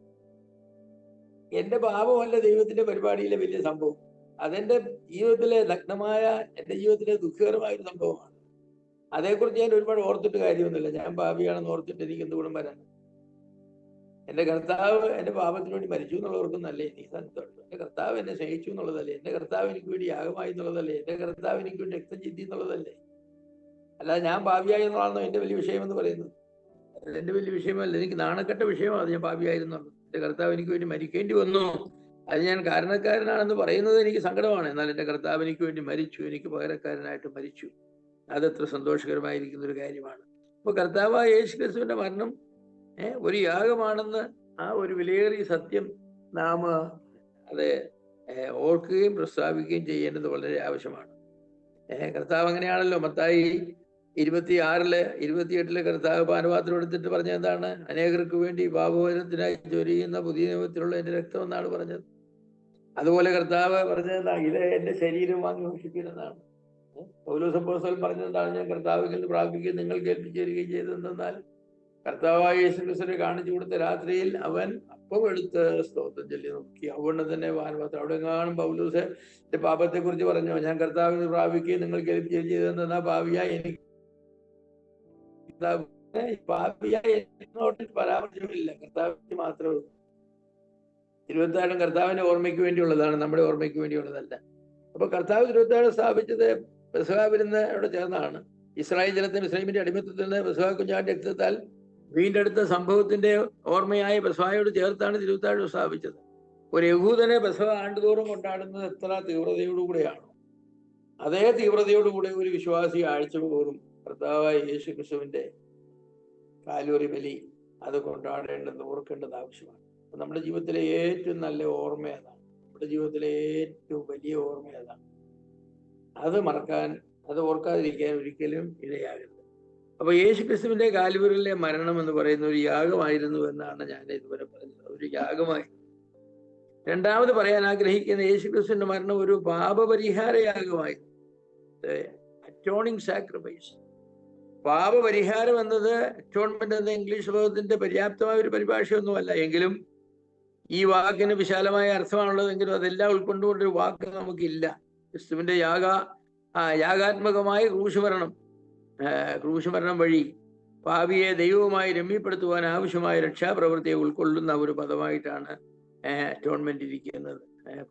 എന്റെ പാപമല്ല ദൈവത്തിന്റെ പരിപാടിയിലെ വലിയ സംഭവം. അതെന്റെ ജീവിതത്തിലെ നഗ്നമായ, എന്റെ ജീവിതത്തിലെ ദുഃഖകരമായ ഒരു സംഭവമാണ്. അതേക്കുറിച്ച് ഞാൻ ഒരുപാട് ഓർത്തിട്ട് കാര്യമൊന്നുമില്ല. ഞാൻ പാപിയാണെന്ന് ഓർത്തിട്ട് എനിക്ക് എന്തുകൂടെ വരാൻ? എന്റെ കർത്താവ് എന്റെ പാപത്തിന് വേണ്ടി മരിച്ചു എന്നുള്ളവർക്കൊന്നല്ലേ എനിക്ക് സന്തോഷം. എന്റെ കർത്താവ് എന്നെ സ്നേഹിച്ചു എന്നുള്ളതല്ലേ, എന്റെ കർത്താവ് എനിക്ക് വേണ്ടി യാഗമായി എന്നുള്ളതല്ലേ, എന്റെ കർത്താവ് എനിക്ക് വേണ്ടി രക്തം ചിന്തി എന്നുള്ളതല്ലേ. അല്ലാതെ ഞാൻ പാപിയായി എന്നുള്ളതാണോ എന്റെ വലിയ വിഷയം എന്ന് പറയുന്നത്? എന്റെ വലിയ വിഷയമല്ല, എനിക്ക് നാണക്കെട്ട വിഷയമാണ് അത്. ഞാൻ പാപിയായിരുന്നുള്ളൂ, എന്റെ കർത്താവ് എനിക്ക് വേണ്ടി മരിക്കേണ്ടി വന്നു, അത് ഞാൻ കാരണക്കാരനാണെന്ന് പറയുന്നത് എനിക്ക് സങ്കടമാണ്. എന്നാൽ എന്റെ കർത്താവ് എനിക്ക് വേണ്ടി മരിച്ചു, എനിക്ക് പകരക്കാരനായിട്ട് മരിച്ചു. അതത്ര സന്തോഷകരമായിരിക്കുന്ന ഒരു കാര്യമാണ്. അപ്പൊ കർത്താവായ യേശു ക്രിസ്തുവിന്റെ മരണം ഒരു യാഗമാണെന്ന് ആ ഒരു വിലയേറിയ സത്യം നാം അത് ഓർക്കുകയും പ്രസ്താവിക്കുകയും ചെയ്യേണ്ടത് വളരെ ആവശ്യമാണ്. കർത്താവ് അങ്ങനെയാണല്ലോ. മത്തായി 26:28 കർത്താവ് പാനപാത്രം എടുത്തിട്ട് പറഞ്ഞ എന്താണ്? അനേകർക്ക് വേണ്ടി പാപമോചനത്തിനായി ചൊരിയുന്ന പുതിയ നിയമത്തിലുള്ള എന്റെ രക്തം എന്നാണ് പറഞ്ഞത്. അതുപോലെ കർത്താവ് പറഞ്ഞത് ഇത് എന്റെ ശരീരം വാങ്ങി ഭക്ഷിക്കുന്നതാണ്. പൗലോസ് അപ്പോസ്തലൻ പറഞ്ഞതാണ്, ഞാൻ കർത്താവിൽ നിന്ന് പ്രാപിക്കുകയും നിങ്ങൾക്ക് ഏൽപ്പിച്ചു തരികയും ചെയ്തതെന്നാൽ കർത്താവായ യേശു ക്രിസ്തുവിനെ കാണിച്ചു കൊടുത്ത രാത്രിയിൽ അവൻ അപ്പം എടുത്ത് സ്തോത്രം ചൊല്ലി നോക്കി. അതുകൊണ്ട് തന്നെ പാനപാത്രം അവിടെ കാണും പൗലോസ് പാപത്തെ കുറിച്ച് പറഞ്ഞു, ഞാൻ കർത്താവിൽ നിന്ന് പ്രാപിക്കുകയും നിങ്ങൾക്ക് ഏൽപ്പിച്ചു ചെയ്തതെന്നാ പാപിയായി എനിക്ക് പരാമർശമില്ല, കർത്താവിന് മാത്രമേ. തിരുവത്താഴം കർത്താവിന്റെ ഓർമ്മയ്ക്ക് വേണ്ടിയുള്ളതാണ്, നമ്മുടെ ഓർമ്മയ്ക്ക് വേണ്ടിയുള്ളതല്ല. അപ്പൊ കർത്താവ് തിരുവത്താഴം സ്ഥാപിച്ചത് പെസഹ വിരുന്നോട് ചേർന്നാണ്. ഇസ്രായേൽ ജനത്തിന് ഇസ്രായേലിന്റെ അടിമത്തത്തിൽ നിന്ന് പെസഹ കുഞ്ഞാന്റെ രക്തത്താൽ വീണ്ടെടുത്ത സംഭവത്തിന്റെ ഓർമ്മയായ പെസഹയോട് ചേർത്താണ് തിരുവത്താഴം സ്ഥാപിച്ചത്. ഒരു യഹൂദനെ പെസഹ ആണ്ടുതോറും കൊണ്ടാടുന്നത് എത്ര തീവ്രതയോടുകൂടെയാണോ, അതേ തീവ്രതയോടുകൂടെ ഒരു വിശ്വാസി ആഴ്ചതോറും കർത്താവായ യേശു ക്രിസ്തുവിന്റെ കാൽവരി ബലി അത് കൊണ്ടാടേണ്ടത്, ഓർക്കേണ്ടത് ആവശ്യമാണ്. നമ്മുടെ ജീവിതത്തിലെ ഏറ്റവും നല്ല ഓർമ്മ അതാണ്. നമ്മുടെ ജീവിതത്തിലെ ഏറ്റവും വലിയ ഓർമ്മ അതാണ്. അത് മറക്കാൻ, അത് ഓർക്കാതിരിക്കാൻ ഒരിക്കലും ഇടയാകരുത്. അപ്പൊ യേശു ക്രിസ്തുവിന്റെ കാൽവരിയിലെ മരണം എന്ന് പറയുന്ന ഒരു യാഗമായിരുന്നു എന്നാണ് ഞാൻ ഇതുവരെ പറഞ്ഞത്. ഒരു യാഗമായി. രണ്ടാമത് പറയാൻ ആഗ്രഹിക്കുന്ന യേശു ക്രിസ്തുവിന്റെ മരണം ഒരു പാപപരിഹാര യാഗമായി, അറ്റോണിങ് സാക്രിഫൈസ്. പാപപരിഹാരം എന്നത് അറ്റോൺമെന്റ് എന്ന ഇംഗ്ലീഷ് പദത്തിന്റെ പര്യാപ്തമായ ഒരു പരിഭാഷയൊന്നുമല്ല. എങ്കിലും ഈ വാക്കിന് വിശാലമായ അർത്ഥമാണുള്ളതെങ്കിലും അതെല്ലാം ഉൾക്കൊണ്ടുകൊണ്ടൊരു വാക്ക് നമുക്കില്ല. ക്രിസ്തുവിന്റെ യാഗാത്മകമായ ക്രൂശുമരണം വഴി പാപിയെ ദൈവവുമായി രമ്യപ്പെടുത്തുവാൻ ആവശ്യമായ രക്ഷാപ്രവൃത്തിയെ ഉൾക്കൊള്ളുന്ന ഒരു പദമായിട്ടാണ് അറ്റോൺമെന്റ് ഇരിക്കുന്നത്.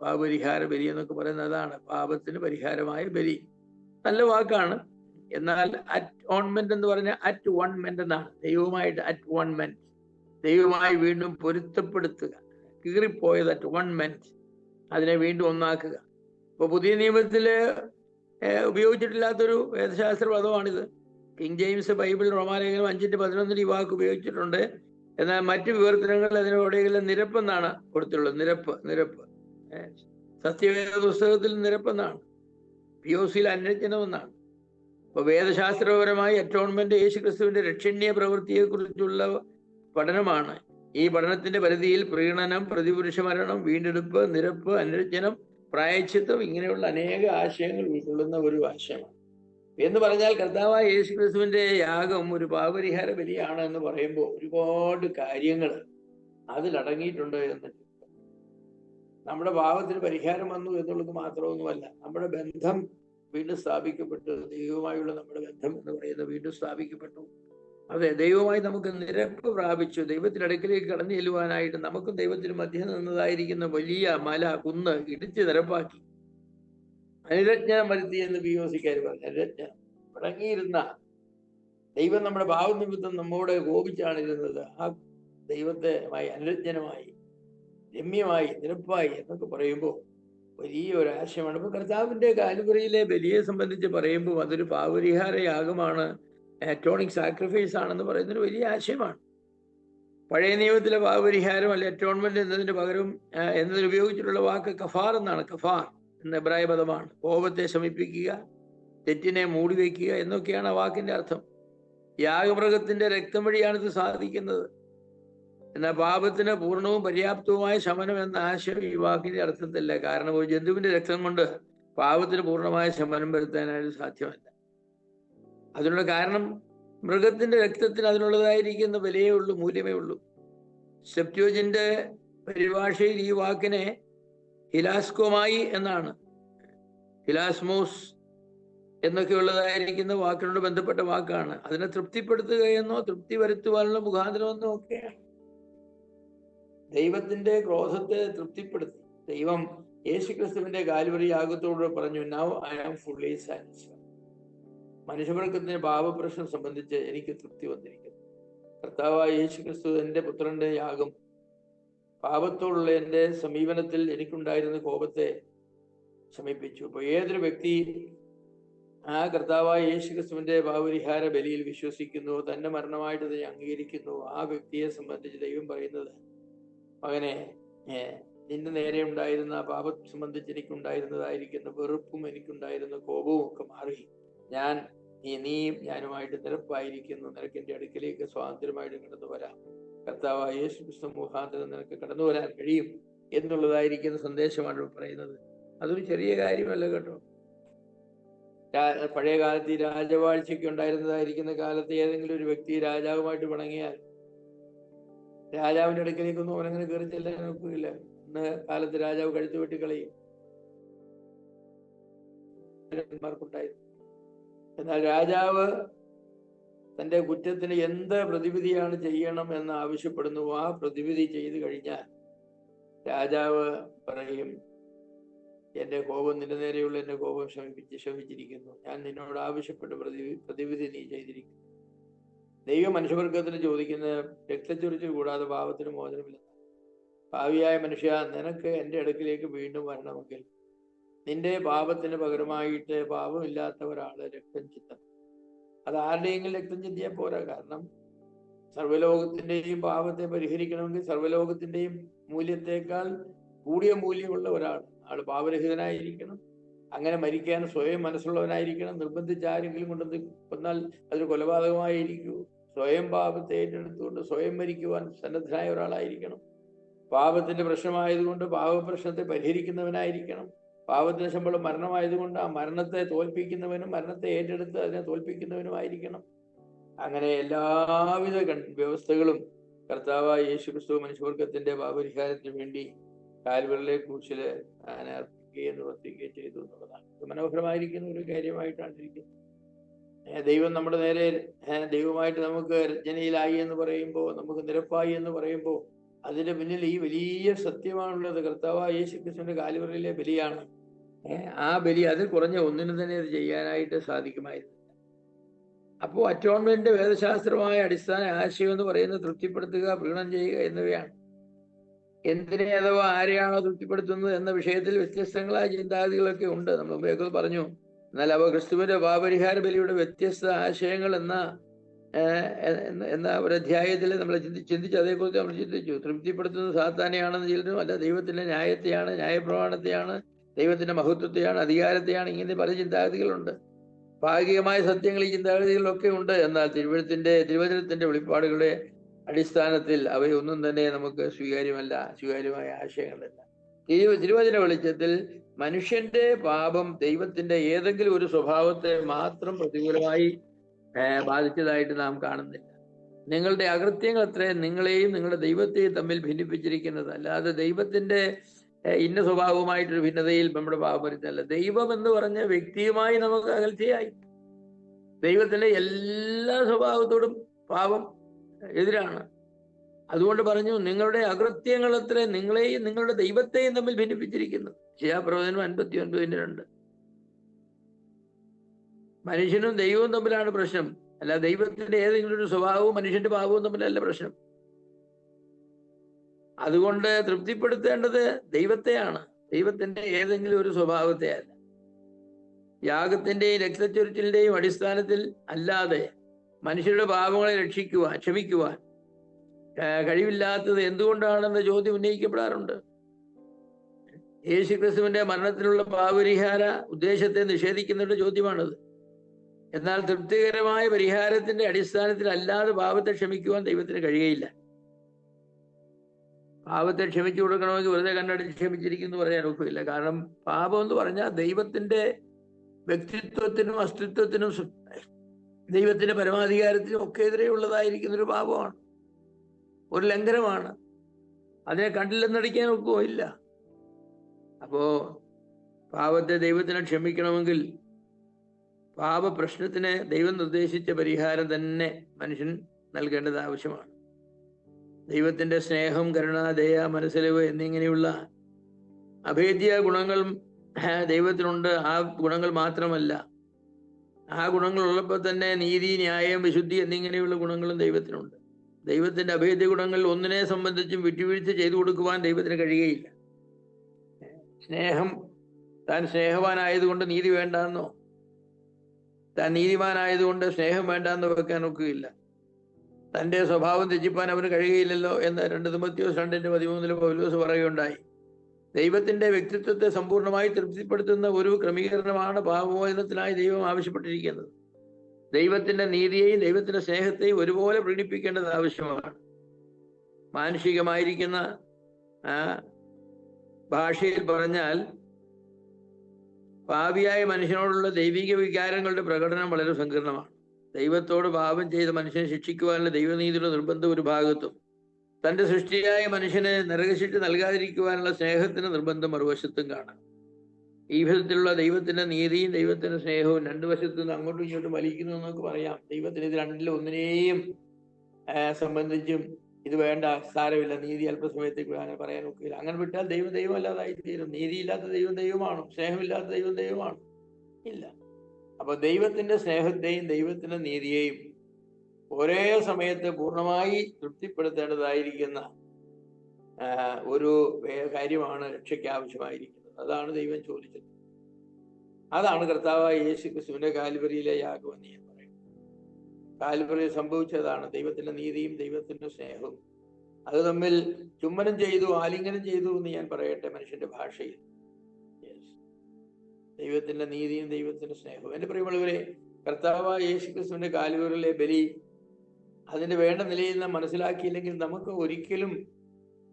പാപപരിഹാര ബലി എന്നൊക്കെ പറയുന്നത് അതാണ്, പാപത്തിന് പരിഹാരമായ ബലി. നല്ല വാക്കാണ്. എന്നാൽ അറ്റോൺമെന്റ് എന്ന് പറഞ്ഞാൽ അറ്റ് വൺ മെന്റ് എന്നാണ്. ദൈവവുമായിട്ട് അറ്റ് വൺ മെന്റ്, ദൈവമായി വീണ്ടും പൊരുത്തപ്പെടുത്തുക. കീറിപ്പോയത് അറ്റ് വൺ മെന്റ്, അതിനെ വീണ്ടും ഒന്നാക്കുക. ഇപ്പൊ പുതിയ നിയമത്തില് ഉപയോഗിച്ചിട്ടില്ലാത്തൊരു വേദശാസ്ത്ര പദമാണിത്. കിങ് ജെയിംസ് ബൈബിൾ റോമാലേഖനം 5:11 ഈ വാക്ക് ഉപയോഗിച്ചിട്ടുണ്ട്. എന്നാൽ മറ്റു വിവർത്തനങ്ങൾ അതിനോടെങ്കിലും നിരപ്പെന്നാണ് കൊടുത്തിട്ടുള്ളത്. നിരപ്പ് സത്യവേദ പുസ്തകത്തിൽ നിരപ്പെന്നാണ്, പിയോസിൽ അന്വേഷണമെന്നാണ്. അപ്പൊ വേദശാസ്ത്രപരമായി അറ്റോൺമെന്റ് യേശു ക്രിസ്തുവിന്റെ രക്ഷണീയ പ്രവൃത്തിയെ കുറിച്ചുള്ള പഠനമാണ്. ഈ പഠനത്തിന്റെ പരിധിയിൽ പ്രീണനം, പ്രതിപുരുഷ മരണം, വീണ്ടെടുപ്പ്, നിരപ്പ്, അന്വേഷണം, പ്രായശ്ചിത്തം ഇങ്ങനെയുള്ള അനേക ആശയങ്ങൾ ഉൾക്കൊള്ളുന്ന ഒരു ആശയമാണ്. എന്ന് പറഞ്ഞാൽ കർത്താവായ യേശു ക്രിസ്തുവിന്റെ യാഗം ഒരു പാപപരിഹാര ബലിയാണ് എന്ന് പറയുമ്പോൾ ഒരുപാട് കാര്യങ്ങൾ അതിലടങ്ങിയിട്ടുണ്ട് എന്ന്. നമ്മുടെ പാപത്തിന് പരിഹാരം വന്നു എന്നുള്ളത് മാത്രമൊന്നുമല്ല, നമ്മുടെ ബന്ധം വീണ്ടും സ്ഥാപിക്കപ്പെട്ടു. ദൈവവുമായുള്ള നമ്മുടെ ബന്ധം എന്ന് പറയുന്നത് വീണ്ടും സ്ഥാപിക്കപ്പെട്ടു. അതെ, ദൈവവുമായി നമുക്ക് നിരപ്പ് പ്രാപിച്ചു. ദൈവത്തിന്റെ അടുക്കിലേക്ക് കടന്നു ചെല്ലുവാനായിട്ട് നമുക്കും ദൈവത്തിന് മധ്യം നിന്നതായിരിക്കുന്ന വലിയ മല, കുന്ന് ഇടിച്ച് നിരപ്പാക്കി അനുരജ്ഞനം വരുത്തി എന്ന് പിയോസിക്കാർ പറഞ്ഞു. അനുരജ്ഞനം തുടങ്ങിയിരുന്ന ദൈവം നമ്മുടെ ഭാവനിമിത്തം നമ്മോട് കോപിച്ചാണ് ഇരുന്നത്. ആ ദൈവത്തെ അനുരജ്ഞനമായി, രമ്യമായി, നിരപ്പായി എന്നൊക്കെ പറയുമ്പോൾ വലിയ ഒരു ആശയമാണ്. ഇപ്പൊ കർത്താവിന്റെ കാൽവരിയിലെ ബലിയെ സംബന്ധിച്ച് പറയുമ്പോൾ അതൊരു പാപപരിഹാര യാഗമാണ്, അറ്റോണിക് സാക്രിഫൈസ് ആണെന്ന് പറയുന്നൊരു വലിയ ആശയമാണ്. പഴയ നിയമത്തിലെ പാപപരിഹാരം അല്ലെ അറ്റോൺമെന്റ് എന്നതിന് പകരം എന്നതിന് ഉപയോഗിച്ചിട്ടുള്ള വാക്ക് കഫാർ എന്നാണ്. കഫാർ എന്ന എബ്രായ പദമാണ്. കോപത്തെ ശമിപ്പിക്കുക, തെറ്റിനെ മൂടി വയ്ക്കുക എന്നൊക്കെയാണ് ആ വാക്കിന്റെ അർത്ഥം. യാഗമൃഗത്തിന്റെ രക്തം വഴിയാണ് ഇത് സാധിക്കുന്നത്. എന്നാൽ പാപത്തിന് പൂർണ്ണവും പര്യാപ്തവുമായ ശമനം എന്ന ആശയം ഈ വാക്കിന്റെ അർത്ഥത്തില്ല. കാരണം ഒരു ജന്തുവിന്റെ രക്തം കൊണ്ട് പാപത്തിന് പൂർണ്ണമായ ശമനം വരുത്താനായിട്ട് സാധ്യമല്ല. അതിനുള്ള കാരണം മൃഗത്തിന്റെ രക്തത്തിന് അതിനുള്ളതായിരിക്കുന്ന വിലയേ ഉള്ളൂ, മൂല്യമേ ഉള്ളൂ. സെപ്റ്റ്വജിന്റെ പരിഭാഷയിൽ ഈ വാക്കിനെ ഹിലാസ്കോമായി എന്നാണ്, ഹിലാസ്മോസ് എന്നൊക്കെ ഉള്ളതായിരിക്കുന്ന വാക്കിനോട് ബന്ധപ്പെട്ട വാക്കാണ്. അതിനെ തൃപ്തിപ്പെടുത്തുക എന്നോ തൃപ്തി വരുത്തുവാനുള്ള മുഖാന്തരമെന്നോ ഒക്കെയാണ്. ദൈവത്തിന്റെ ക്രോധത്തെ തൃപ്തിപ്പെടുത്തി ദൈവം യേശുക്രിസ്തുവിന്റെ കാൽവരി യാഗത്തോട് പറഞ്ഞു, now I am fully satisfied. മനുഷ്യവർഗത്തിന്റെ പാപപ്രശ്നം സംബന്ധിച്ച് എനിക്ക് തൃപ്തി വന്നിരിക്കുന്നു. കർത്താവായ യേശുക്രിസ്തു എന്റെ പുത്രന്റെ യാഗം പാപത്തോടുള്ള എന്റെ സമീപനത്തിൽ എനിക്കുണ്ടായിരുന്ന കോപത്തെ ശമിപ്പിച്ചു. അപ്പൊ ഏതൊരു വ്യക്തി ആ കർത്താവായ യേശുക്രിസ്തുവിന്റെ പാപപരിഹാര ബലിയിൽ വിശ്വസിക്കുന്നു, തന്റെ മരണമായിട്ട് തന്നെ അംഗീകരിക്കുന്നു, ആ വ്യക്തിയെ സംബന്ധിച്ച് ദൈവം പറയുന്നത്, മകനെ, നിന്റെ നേരെ ഉണ്ടായിരുന്ന പാപം സംബന്ധിച്ച് എനിക്കുണ്ടായിരുന്നതായിരിക്കുന്ന വെറുപ്പും എനിക്കുണ്ടായിരുന്ന കോപവും ഒക്കെ മാറി നീയും ഞാനുമായിട്ട് നിരപ്പായിരിക്കുന്നു. നിനക്ക് എന്റെ അടുക്കിലേക്ക് സ്വാതന്ത്ര്യമായിട്ട് കടന്നു വരാം. കർത്താവായ യേശുക്രിസ്തു മുഖാന്തരം നിനക്ക് കടന്നു വരാൻ കഴിയും എന്നുള്ളതായിരിക്കുന്ന സന്ദേശമാണ് പറയുന്നത്. അതൊരു ചെറിയ കാര്യമല്ല കേട്ടോ. പഴയ കാലത്ത് ഈ രാജവാഴ്ചയ്ക്ക് ഉണ്ടായിരുന്നതായിരിക്കുന്ന കാലത്ത് ഏതെങ്കിലും ഒരു വ്യക്തി രാജാവുമായിട്ട് പിണങ്ങിയാൽ രാജാവിന്റെ അടുക്കലേക്കൊന്നും അവനങ്ങനെ കയറി ചെല്ലാൻ നോക്കുകയില്ല. ഇന്ന് കാലത്ത് രാജാവ് കഴുത്ത് വെട്ടിക്കളയും ായിരുന്നു. എന്നാൽ രാജാവ് തന്റെ കുറ്റത്തിന് എന്ത് പ്രതിവിധിയാണ് ചെയ്യണം എന്ന് ആവശ്യപ്പെടുന്നു, ആ പ്രതിവിധി ചെയ്തു കഴിഞ്ഞാൽ രാജാവ് പറയും, എന്റെ കോപം നിന്റെ നേരെയുള്ള എന്റെ കോപം ശമിച്ചിരിക്കുന്നു, ഞാൻ നിന്നോട് ആവശ്യപ്പെട്ട പ്രതിവിധി നീ ചെയ്തിരിക്കുന്നു. ദൈവം മനുഷ്യവർഗത്തിന് ചോദിക്കുന്ന രക്തച്ചൊരിച്ചിൽ കൂടാതെ പാപത്തിന് മോചനമില്ല. ഭാവിയായ മനുഷ്യ, നിനക്ക് എന്റെ അടുക്കിലേക്ക് വീണ്ടും വരണമെങ്കിൽ നിന്റെ പാപത്തിന് പകരമായിട്ട് പാപമില്ലാത്ത ഒരാള് രക്തം ചിന്തണം. അത് ആരുടെയെങ്കിലും രക്തം ചിന്തിയാൽ പോരാ. കാരണം സർവ്വലോകത്തിന്റെയും പാപത്തെ പരിഹരിക്കണമെങ്കിൽ സർവ്വലോകത്തിന്റെയും മൂല്യത്തെക്കാൾ കൂടിയ മൂല്യമുള്ള ആള് പാപരഹിതനായിരിക്കണം. അങ്ങനെ മരിക്കാൻ സ്വയം മനസ്സുള്ളവനായിരിക്കണം. നിർബന്ധിച്ച് ആരെങ്കിലും കൊണ്ടു കൊന്നാൽ അതൊരു കൊലപാതകമായിരിക്കൂ. സ്വയം പാപത്തെ ഏറ്റെടുത്തുകൊണ്ട് സ്വയം മരിക്കുവാൻ സന്നദ്ധനായ ഒരാളായിരിക്കണം. പാപത്തിന്റെ പ്രശ്നമായതുകൊണ്ട് പാപപ്രശ്നത്തെ പരിഹരിക്കുന്നവനായിരിക്കണം. പാപത്തിന് ശമ്പളം മരണമായതുകൊണ്ട് ആ മരണത്തെ തോൽപ്പിക്കുന്നവനും മരണത്തെ ഏറ്റെടുത്ത് അതിനെ തോൽപ്പിക്കുന്നവനുമായിരിക്കണം. അങ്ങനെ എല്ലാവിധ വ്യവസ്ഥകളും കർത്താവായ യേശുക്രിസ്തു മനുഷ്യവർഗത്തിന്റെ പാപപരിഹാരത്തിന് വേണ്ടി കാൽവരിലെ കുരിശില് അർപ്പിക്കുകയും നിവർത്തിക്കുകയും ചെയ്തു എന്നുള്ളതാണ്. മനോഹരമായിരിക്കുന്ന ഒരു കാര്യമായിട്ടാണ് ഇരിക്കുന്നത്. ദൈവം നമ്മുടെ നേരെ ദൈവമായിട്ട് നമുക്ക് രചനയിലായി എന്ന് പറയുമ്പോൾ, നമുക്ക് നിരപ്പായി എന്ന് പറയുമ്പോൾ, അതിന്റെ പിന്നിൽ ഈ വലിയ സത്യമാണുള്ളത്. കർത്താവായ യേശുക്രിസ്തുവിന്റെ കാൽവരിയിലെ ബലിയാണ്. ആ ബലി അതിൽ കുറഞ്ഞ ഒന്നിനും തന്നെ അത് ചെയ്യാനായിട്ട് സാധിക്കുമായിരുന്നില്ല. അപ്പോൾ അറ്റോൺമെന്റ് വേദശാസ്ത്രമായ അടിസ്ഥാന ആശയം എന്ന് പറയുന്നത് തൃപ്തിപ്പെടുത്തുക, പ്രീണം ചെയ്യുക എന്നിവയാണ്. എന്തിനെ അഥവാ ആരെയാണോ തൃപ്തിപ്പെടുത്തുന്നത് എന്ന വിഷയത്തിൽ വ്യത്യസ്തങ്ങളായ ചിന്താഗതികളൊക്കെ ഉണ്ട്. നമ്മൾ മുമ്പേക്കത് പറഞ്ഞു. എന്നാൽ അവ ക്രിസ്തുവിന്റെ പാപപരിഹാര ബലിയുടെ വ്യത്യസ്ത ആശയങ്ങൾ എന്ന ഒരു അധ്യായത്തിൽ നമ്മൾ ചിന്തിച്ചു. അതേക്കുറിച്ച് നമ്മൾ ചിന്തിച്ചു. തൃപ്തിപ്പെടുത്തുന്നത് സാത്താനെയാണെന്ന് ചിലരും, അല്ല ദൈവത്തിന്റെ ന്യായത്തെയാണ്, ന്യായപ്രമാണത്തെയാണ്, ദൈവത്തിന്റെ മഹത്വത്തെയാണ്, അധികാരത്തെയാണ്. ഇങ്ങനെ പല ചിന്താഗതികളുണ്ട്. ഭാഗികമായ സത്യങ്ങൾ ഈ ചിന്താഗതികളിലൊക്കെ ഉണ്ട്. എന്നാൽ തിരുവചനത്തിന്റെ വെളിപ്പാടുകളുടെ അടിസ്ഥാനത്തിൽ അവയൊന്നും തന്നെ നമുക്ക് സ്വീകാര്യമായ ആശയങ്ങളല്ല. തിരുവചന വെളിച്ചത്തിൽ മനുഷ്യന്റെ പാപം ദൈവത്തിന്റെ ഏതെങ്കിലും ഒരു സ്വഭാവത്തെ മാത്രം പ്രതികൂലമായി ബാധിച്ചതായിട്ട് നാം കാണുന്നില്ല. നിങ്ങളുടെ അകൃത്യങ്ങൾ അത്രേ നിങ്ങളെയും നിങ്ങളുടെ ദൈവത്തെയും തമ്മിൽ ഭിന്നിപ്പിച്ചിരിക്കുന്നത്. അല്ലാതെ ദൈവത്തിന്റെ ഇന്ന സ്വഭാവമായിട്ടൊരു ഭിന്നതയിൽ നമ്മുടെ പാപം വരുന്നതല്ല. ദൈവം എന്ന് പറഞ്ഞ വ്യക്തിയുമായി നമുക്ക് അകൽച്ചയായി. ദൈവത്തിന്റെ എല്ലാ സ്വഭാവത്തോടും പാപം എതിരാണ്. അതുകൊണ്ട് പറഞ്ഞു, നിങ്ങളുടെ അകൃത്യങ്ങൾ അത്ര നിങ്ങളെയും നിങ്ങളുടെ ദൈവത്തെയും തമ്മിൽ ഭിന്നിപ്പിച്ചിരിക്കുന്നു. ശിയാപ്രവചനം 59:2. മനുഷ്യനും ദൈവവും തമ്മിലാണ് പ്രശ്നം, അല്ല ദൈവത്തിന്റെ ഏതെങ്കിലും ഒരു സ്വഭാവവും മനുഷ്യന്റെ പാപവും തമ്മിലല്ല പ്രശ്നം. അതുകൊണ്ട് തൃപ്തിപ്പെടുത്തേണ്ടത് ദൈവത്തെയാണ്, ദൈവത്തിന്റെ ഏതെങ്കിലും ഒരു സ്വഭാവത്തെ അല്ല. യാഗത്തിന്റെയും രക്തച്ചൊരിച്ചിലിന്റെയും അടിസ്ഥാനത്തിൽ അല്ലാതെ മനുഷ്യരുടെ പാപങ്ങളെ ക്ഷമിക്കുവാൻ കഴിവില്ലാത്തത് എന്തുകൊണ്ടാണെന്ന ചോദ്യം ഉന്നയിക്കപ്പെടാറുണ്ട്. യേശുക്രിസ്തുവിന്റെ മരണത്തിലുള്ള പാപപരിഹാര ഉദ്ദേശത്തെ നിഷേധിക്കുന്നവരുടെ ചോദ്യമാണത്. എന്നാൽ തൃപ്തികരമായ പരിഹാരത്തിന്റെ അടിസ്ഥാനത്തിൽ അല്ലാതെ പാപത്തെ ക്ഷമിക്കുവാൻ ദൈവത്തിന് കഴിയുകയില്ല. പാപത്തെ ക്ഷമിച്ചു കൊടുക്കണമെങ്കിൽ വെറുതെ കണ്ണടിച്ച് ക്ഷമിച്ചിരിക്കുന്നു പറയാൻ ഒക്കില്ല. കാരണം പാപം എന്ന് പറഞ്ഞാൽ ദൈവത്തിന്റെ വ്യക്തിത്വത്തിനും അസ്തിത്വത്തിനും ദൈവത്തിന്റെ പരമാധികാരത്തിനും ഒക്കെ എതിരെയുള്ളതായിരിക്കുന്ന ഒരു പാപമാണ്, ഒരു ലംഘനമാണ്. അതിനെ കണ്ടില്ലെന്നടിക്കാൻ ഒക്കുമില്ല. അപ്പോ പാപത്തെ ദൈവത്തിനെ ക്ഷമിക്കണമെങ്കിൽ പാപപ്രശ്നത്തിന് ദൈവം നിർദ്ദേശിച്ച പരിഹാരം തന്നെ മനുഷ്യൻ നൽകേണ്ടത് ആവശ്യമാണ്. ദൈവത്തിന്റെ സ്നേഹം, കരുണ, ദയ, മനസ്സലിവ് എന്നിങ്ങനെയുള്ള അഭേദ്യ ഗുണങ്ങൾ ദൈവത്തിനുണ്ട്. ആ ഗുണങ്ങൾ മാത്രമല്ല, ആ ഗുണങ്ങൾ ഉള്ളപ്പോൾ തന്നെ നീതി, ന്യായം, വിശുദ്ധി എന്നിങ്ങനെയുള്ള ഗുണങ്ങളും ദൈവത്തിനുണ്ട്. ദൈവത്തിന്റെ അഭേദ്യ ഗുണങ്ങൾ ഒന്നിനെ സംബന്ധിച്ചും വിട്ടുവീഴ്ച ചെയ്തു കൊടുക്കുവാൻ ദൈവത്തിന് കഴിയുകയില്ല. സ്നേഹം, താൻ സ്നേഹവാനായതുകൊണ്ട് നീതി വേണ്ടെന്നോ, താൻ നീതിമാനായതുകൊണ്ട് സ്നേഹം വേണ്ടെന്നോ വെക്കാൻ ഒക്കുകയില്ല. തന്റെ സ്വഭാവം ത്യജിപ്പാൻ അവന് കഴിയുകയില്ലല്ലോ എന്ന് 2 തിമോഥെയോസ് 2:13 പൗലോസ് പറയുകയുണ്ടായി. ദൈവത്തിന്റെ വ്യക്തിത്വത്തെ സമ്പൂർണ്ണമായി തൃപ്തിപ്പെടുത്തുന്ന ഒരു ക്രമീകരണമാണ് പാപമോചനത്തിനായി ദൈവം ആവശ്യപ്പെട്ടിരിക്കുന്നത്. ദൈവത്തിന്റെ നീതിയെയും ദൈവത്തിന്റെ സ്നേഹത്തെയും ഒരുപോലെ പ്രകടിപ്പിക്കേണ്ടത് ആവശ്യമാണ്. മാനുഷികമായിരിക്കുന്ന ഭാഷയിൽ പറഞ്ഞാൽ, പാപിയായ മനുഷ്യനോടുള്ള ദൈവിക വികാരങ്ങളുടെ പ്രകടനം വളരെ സങ്കീർണമാണ്. ദൈവത്തോട് പാപം ചെയ്ത മനുഷ്യനെ ശിക്ഷിക്കുവാനുള്ള ദൈവനീതിയുടെ നിർബന്ധം ഒരു ഭാഗത്തും, തന്റെ സൃഷ്ടിയായ മനുഷ്യന് നരകശിക്ഷ നൽകാതിരിക്കുവാനുള്ള സ്നേഹത്തിന് നിർബന്ധം മറുവശത്തും കാണാം. ഈ വിധത്തിലുള്ള ദൈവത്തിന്റെ നീതിയും ദൈവത്തിന്റെ സ്നേഹവും രണ്ടു വശത്തു നിന്ന് അങ്ങോട്ടും ഇങ്ങോട്ടും വലിക്കുന്നു എന്നൊക്കെ പറയാം. ദൈവത്തിന് ഇത് രണ്ടിലും ഒന്നിനെയും സംബന്ധിച്ചും ഇത് വേണ്ട, സാരമില്ല, നീതി അല്പസമയത്തേക്ക് അങ്ങനെ പറയാൻ ഒക്കില്ല. അങ്ങനെ വിട്ടാൽ ദൈവം ദൈവമല്ലാതായി തീരും. നീതിയില്ലാത്ത ദൈവം ദൈവമാണോ? സ്നേഹമില്ലാത്ത ദൈവം ദൈവമാണോ? ഇല്ല. അപ്പൊ ദൈവത്തിന്റെ സ്നേഹത്തെയും ദൈവത്തിന്റെ നീതിയെയും ഒരേ സമയത്ത് പൂർണ്ണമായി തൃപ്തിപ്പെടുത്തേണ്ടതായിരിക്കുന്ന ഒരു കാര്യമാണ് രക്ഷയ്ക്ക് ആവശ്യമായിരിക്കുന്നത്. അതാണ് ദൈവം ചോദിച്ചത്. അതാണ് കർത്താവായ യേശു ക്രിസ്തുവിന്റെ കാൽവരിയിലെ യാഗമെന്ന് ഞാൻ പറയുന്നത്. കാൽവരിയിൽ സംഭവിച്ചതാണ് ദൈവത്തിന്റെ നീതിയും ദൈവത്തിന്റെ സ്നേഹവും. അത് തമ്മിൽ ചുംബനം ചെയ്തു, ആലിംഗനം ചെയ്തു എന്ന് ഞാൻ പറയട്ടെ മനുഷ്യന്റെ ഭാഷയിൽ. ദൈവത്തിന്റെ നീതിയും ദൈവത്തിന്റെ സ്നേഹവും. എന്റെ പ്രിയമുള്ളവരെ, കർത്താവായ യേശു ക്രിസ്തുവിന്റെ കാൽവരിയിലെ ബലി അതിന്റെ വേണ്ട നിലയിൽ നാം മനസ്സിലാക്കിയില്ലെങ്കിൽ നമുക്ക് ഒരിക്കലും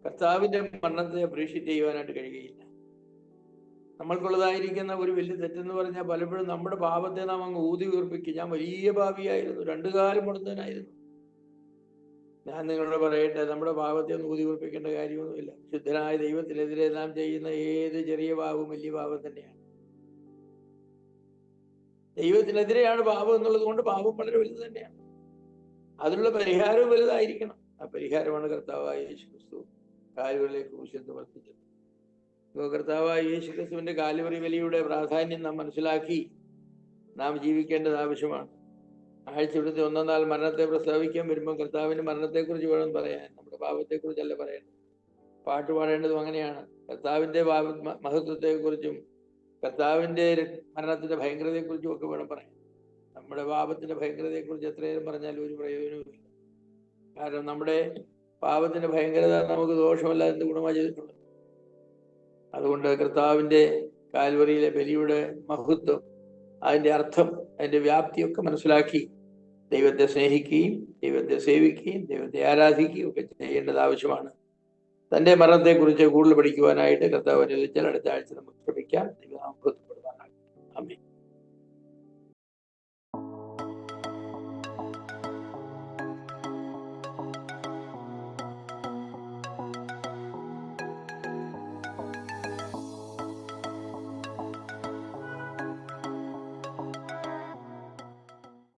കർത്താവിന്റെ മരണത്തെ അപ്രീഷിയേറ്റ് ചെയ്യുവാനായിട്ട് കഴിയുകയില്ല. നമ്മൾക്കുള്ളതായിരിക്കുന്ന ഒരു വലിയ തെറ്റെന്ന് പറഞ്ഞാൽ പലപ്പോഴും നമ്മുടെ പാപത്തെ നാം അങ്ങ് ഊതി ഉയർപ്പിക്കും. ഞാൻ വലിയ പാപിയായിരുന്നു, 2 കാലം മുടന്തനായിരുന്നു. ഞാൻ നിങ്ങളോട് പറയട്ടെ, നമ്മുടെ പാപത്തെ ഒന്ന് ഊതി ഉയർപ്പിക്കേണ്ട കാര്യമൊന്നുമില്ല. ശുദ്ധനായ ദൈവത്തിനെതിരെ നാം ചെയ്യുന്ന ഏത് ചെറിയ പാപവും വലിയ പാപം തന്നെയാണ്. ദൈവത്തിനെതിരെയാണ് പാപം എന്നുള്ളത് കൊണ്ട് പാപം വളരെ വലുത് തന്നെയാണ്. അതിനുള്ള പരിഹാരവും വലുതായിരിക്കണം. ആ പരിഹാരമാണ് കർത്താവായ യേശു ക്രിസ്തു കാൽവരിയിലെ ക്രൂശിൽ നിവർത്തിച്ചത്. കർത്താവായ യേശു ക്രിസ്തുവിന്റെ കാൽവരി ബലിയുടെ പ്രാധാന്യം നാം മനസ്സിലാക്കി നാം ജീവിക്കേണ്ടത് ആവശ്യമാണ്. ആഴ്ചയുടെ 1-ാം നാൾ മരണത്തെ പ്രസ്താവിക്കാൻ വരുമ്പോൾ കർത്താവിന്റെ മരണത്തെക്കുറിച്ച് വേണം പറയാൻ, നമ്മുടെ പാപത്തെക്കുറിച്ചല്ല പറയേണ്ടത്. പാട്ട് പാടേണ്ടതും അങ്ങനെയാണ്. കർത്താവിന്റെ മഹത്വത്തെക്കുറിച്ചും കർത്താവിന്റെ മരണത്തിന്റെ ഭയങ്കരതയെക്കുറിച്ചും ഒക്കെ വേണം പറയാൻ. നമ്മുടെ പാപത്തിന്റെ ഭയങ്കരതയെക്കുറിച്ച് എത്രയേരം പറഞ്ഞാലും ഒരു പ്രയോജനവുമില്ല. കാരണം നമ്മുടെ പാപത്തിന്റെ ഭയങ്കരത നമുക്ക് ദോഷമല്ല, എന്ത് ഗുണമാണ് ചെയ്തിട്ടുള്ളത്. അതുകൊണ്ട് കർത്താവിന്റെ കാൽവരിയിലെ ബലിയുടെ മഹത്വം, അതിന്റെ അർത്ഥം, അതിന്റെ വ്യാപ്തിയൊക്കെ മനസ്സിലാക്കി ദൈവത്തെ സ്നേഹിക്കുകയും ദൈവത്തെ സേവിക്കുകയും ദൈവത്തെ ആരാധിക്കുകയും ഒക്കെ ചെയ്യേണ്ടത് ആവശ്യമാണ്. തന്റെ മരണത്തെക്കുറിച്ച് കൂടുതൽ പഠിക്കുവാനായിട്ട് കർത്താവ് അനുവദിച്ചാൽ അടുത്ത ആഴ്ച നമുക്ക് ശ്രമിക്കാം. ദൈവനാമം